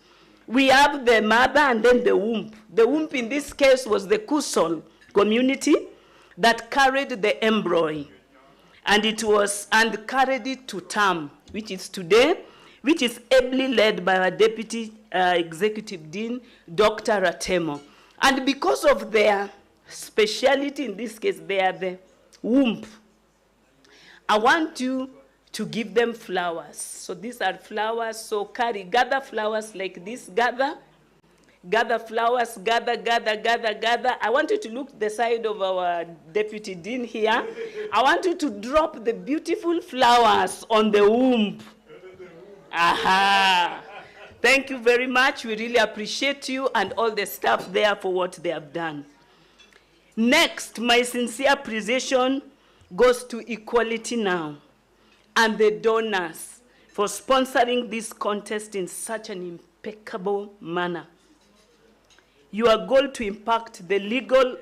We have the mother and then the womb. The womb in this case was the Kusol community that carried the embryo. And carried it to term, which is today, which is ably led by our Deputy Executive Dean, Dr. Ratemo. And because of their speciality in this case, they are the womb. I want you to give them flowers. So these are flowers, so gather flowers like this, gather flowers, gather. I want you to look the side of our Deputy Dean here. I want you to drop the beautiful flowers on the womb. Aha. Thank you very much. We really appreciate you and all the staff there for what they have done. Next, my sincere appreciation goes to Equality Now and the donors for sponsoring this contest in such an impeccable manner. Your goal to impact the legal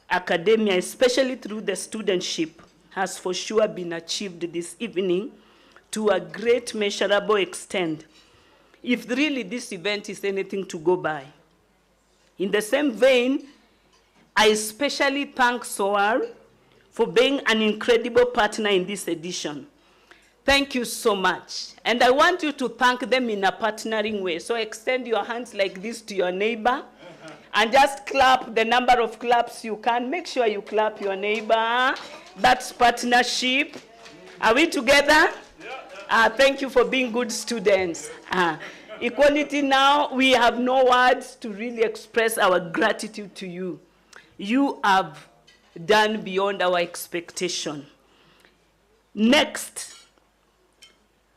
academia, especially through the studentship, has for sure been achieved this evening to a great measurable extent, if really this event is anything to go by. In the same vein, I especially thank SOAWR for being an incredible partner in this edition. Thank you so much. And I want you to thank them in a partnering way. So extend your hands like this to your neighbor and just clap the number of claps you can. Make sure you clap your neighbor. That's partnership. Are we together? Thank you for being good students. Equality Now, we have no words to really express our gratitude to you. You have done beyond our expectation. Next,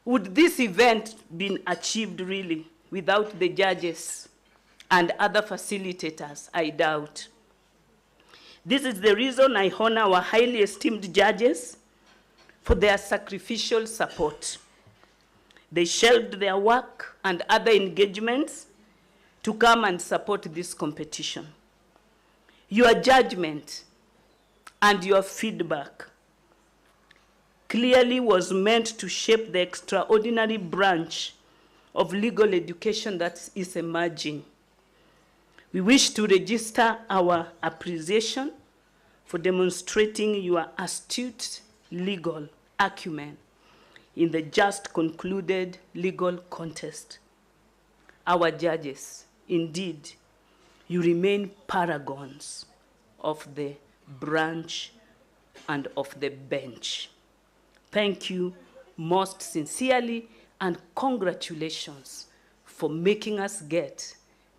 would this event been achieved really without the judges and other facilitators? I doubt. This is the reason I honor our highly esteemed judges for their sacrificial support. They shelved their work and other engagements to come and support this competition. Your judgment and your feedback clearly was meant to shape the extraordinary branch of legal education that is emerging. We wish to register our appreciation for demonstrating your astute legal acumen in the just concluded legal contest. Our judges, indeed, you remain paragons of the branch and of the bench. Thank you most sincerely and congratulations for making us get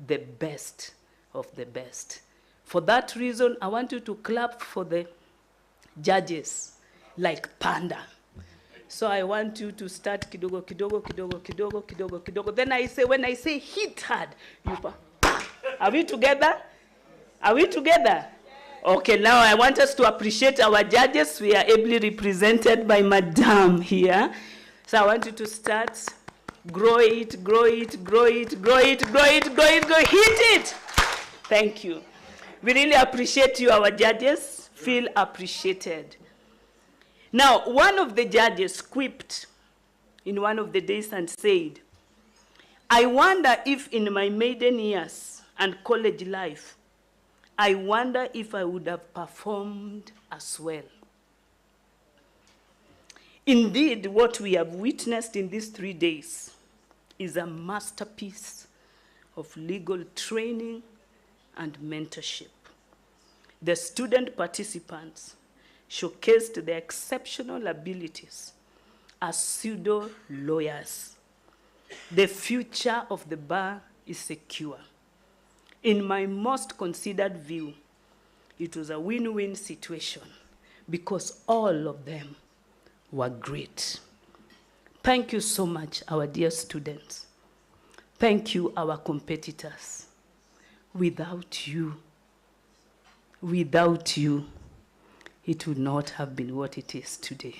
the best of the best. For that reason, I want you to clap for the judges like thunder. So I want you to start kidogo, kidogo, kidogo, kidogo, kidogo, kidogo. Then I say, when I say hit hard, you are we together? Are we together? Okay, now I want us to appreciate our judges. We are ably represented by Madame here. So I want you to start. Grow it, grow it, grow it, grow it, grow it, grow it, grow it. Hit it. Thank you. We really appreciate you, our judges. Feel appreciated. Now, one of the judges quipped in one of the days and said, I wonder if in my maiden years and college life, I wonder if I would have performed as well. Indeed, what we have witnessed in these 3 days is a masterpiece of legal training and mentorship. The student participants showcased their exceptional abilities as pseudo lawyers. The future of the bar is secure. In my most considered view, it was a win-win situation because all of them were great. Thank you so much, our dear students. Thank you, our competitors. Without you, it would not have been what it is today.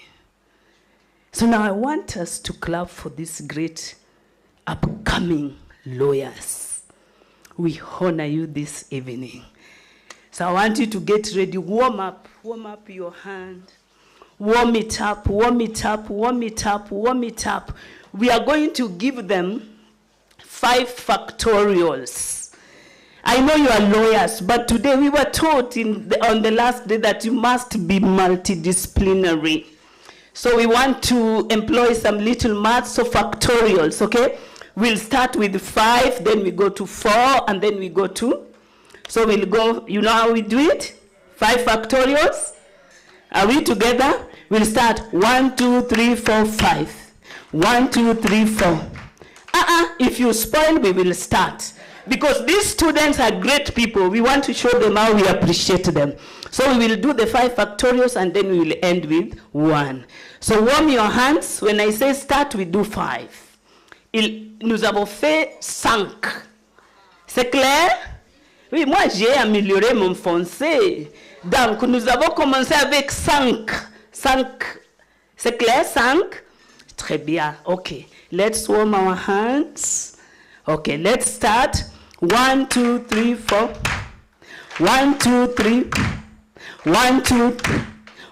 So now I want us to clap for these great upcoming lawyers. We honor you this evening. So I want you to get ready, warm up your hand. Warm it up, warm it up, warm it up, warm it up. We are going to give them 5 factorials. I know you are lawyers, but today we were taught on the last day that you must be multidisciplinary. So we want to employ some little maths, so factorials, okay? We'll start with 5, then we go to 4, and then we go to, so we'll go, you know how we do it? 5 factorials? Are we together? We'll start 1, 2, 3, 4, 5. 1, 2, 3, 4. If you spoil, we will start. Because these students are great people. We want to show them how we appreciate them. So we will do the 5 factorials and then we will end with 1. So warm your hands. When I say start, we do 5. Nous avons fait 5. C'est clair? Oui, moi j'ai amélioré mon français. Donc nous avons commencé avec 5. 5. C'est clair? 5? Très bien. Okay. Let's warm our hands. Okay, let's start. 1, 2, 3, 4. 1, 2, 3. 1, 2,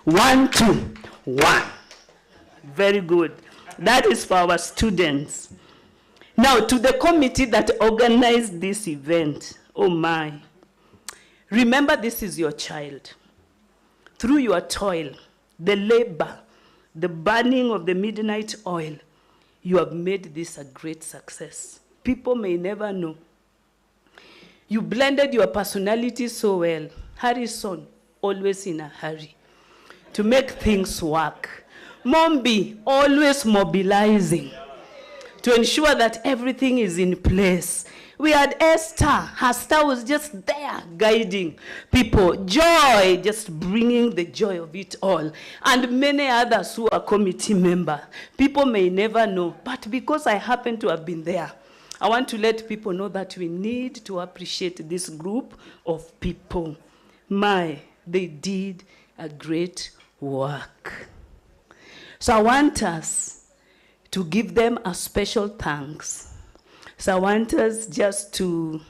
1, 2, 1. Very good. That is for our students. Now, to the committee that organized this event, oh my. Remember, this is your child. Through your toil, the labor, the burning of the midnight oil, you have made this a great success. People may never know. You blended your personality so well. Harrison, always in a hurry to make things work. Mombi, always mobilizing to ensure that everything is in place. We had Esther. Her star was just there guiding people. Joy, just bringing the joy of it all. And many others who are committee members. People may never know, but because I happen to have been there, I want to let people know that we need to appreciate this group of people. They did a great work. So I want us to give them a special thanks. So I want us just to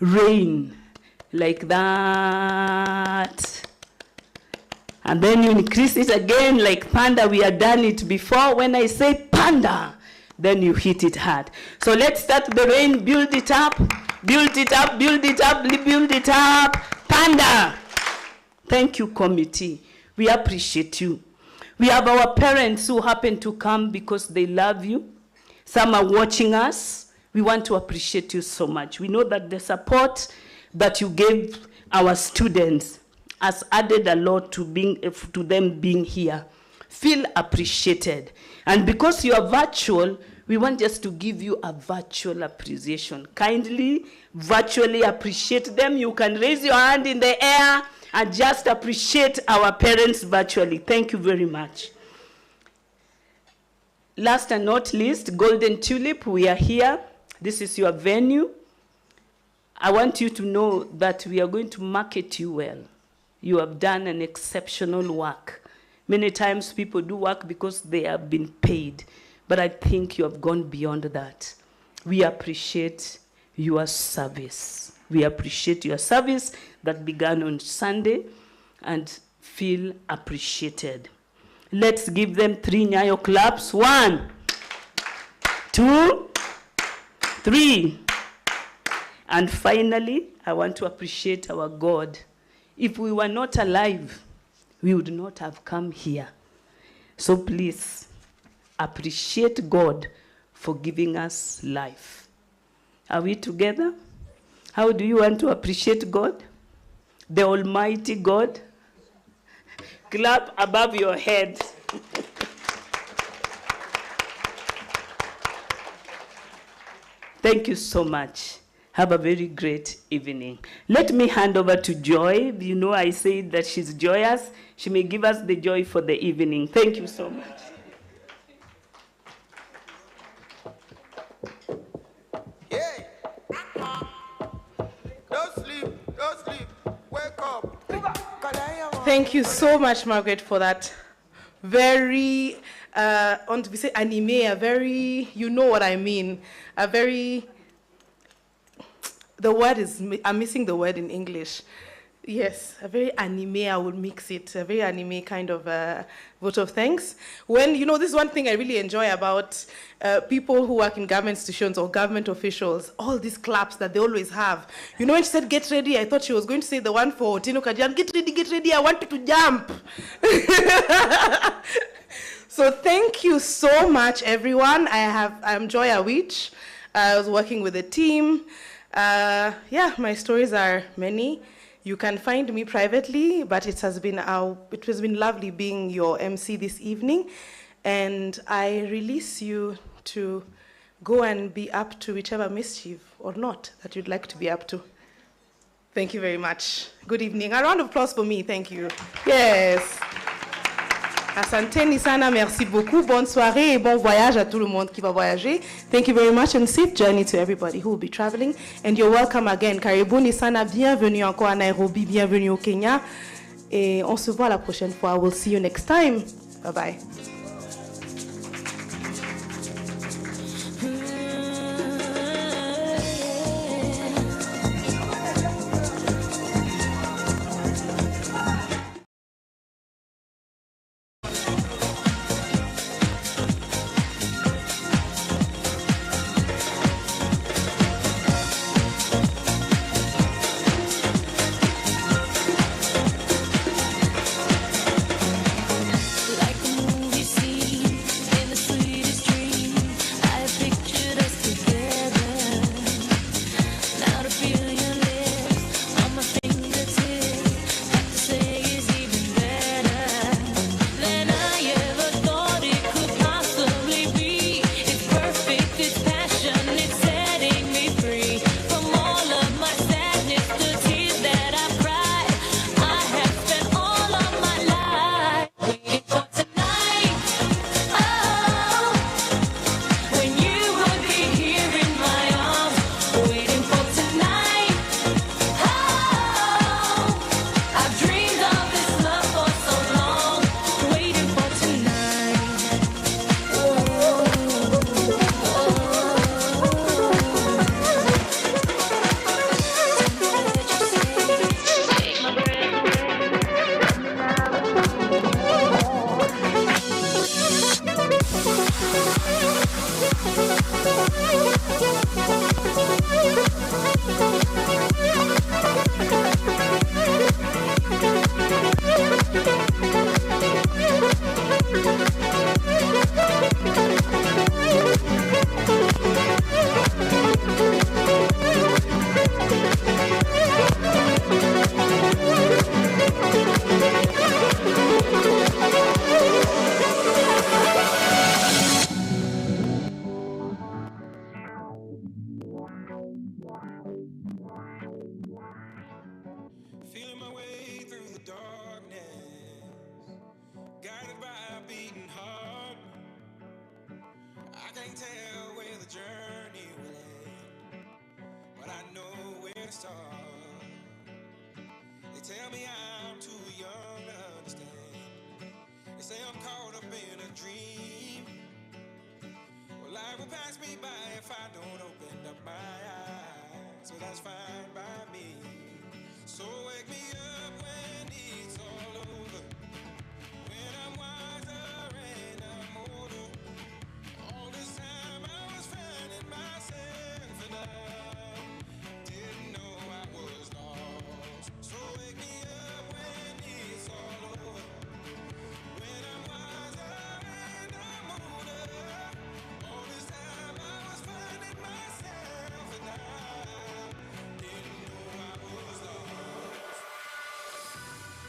rain like that. And then you increase it again like panda. We have done it before. When I say panda, then you hit it hard. So let's start the rain. Build it up. Build it up. Build it up. Build it up. Panda. Thank you, committee. We appreciate you. We have our parents who happen to come because they love you. Some are watching us. We want to appreciate you so much. We know that the support that you gave our students has added a lot to them being here. Feel appreciated. And because you are virtual, we want just to give you a virtual appreciation. Kindly, virtually appreciate them. You can raise your hand in the air and just appreciate our parents virtually. Thank you very much. Last and not least, Golden Tulip, we are here. This is your venue. I want you to know that we are going to market you well. You have done an exceptional work. Many times people do work because they have been paid, but I think you have gone beyond that. We appreciate your service. We appreciate your service that began on Sunday and feel appreciated. Let's give them 3 Nyayo claps. 1, 2, 3. And finally, I want to appreciate our God. If we were not alive, we would not have come here. So please, appreciate God for giving us life. Are we together? How do you want to appreciate God? The Almighty God? Clap above your head. Thank you so much. Have a very great evening. Let me hand over to Joy. You know I said that she's joyous. She may give us the joy for the evening. Thank you so much. Don't sleep, wake up. Thank you so much, Margaret, for that very, on to say anime, a very, you know what I mean, a very, the word is, I'm missing the word in English. Yes, a very anime, I would mix it, a very anime kind of vote of thanks. When, you know, this is one thing I really enjoy about people who work in government institutions or government officials, all these claps that they always have. You know, when she said, get ready, I thought she was going to say the one for Tino Kajan, get ready, I want you to jump. So thank you so much, everyone. I'm Joy Awich. I was working with a team. Yeah, my stories are many. You can find me privately, but it has been lovely being your MC this evening. And I release you to go and be up to whichever mischief or not that you'd like to be up to. Thank you very much. Good evening. A round of applause for me. Thank you. Yes. Asanteni sana, merci beaucoup. Bonne soirée et bon voyage à tout le monde qui va voyager. Thank you very much and safe journey to everybody who will be traveling. And you're welcome again. Karibuni sana, bienvenue encore à Nairobi, bienvenue au Kenya. Et on se voit la prochaine fois. We'll see you next time. Bye bye. so that's fine by me.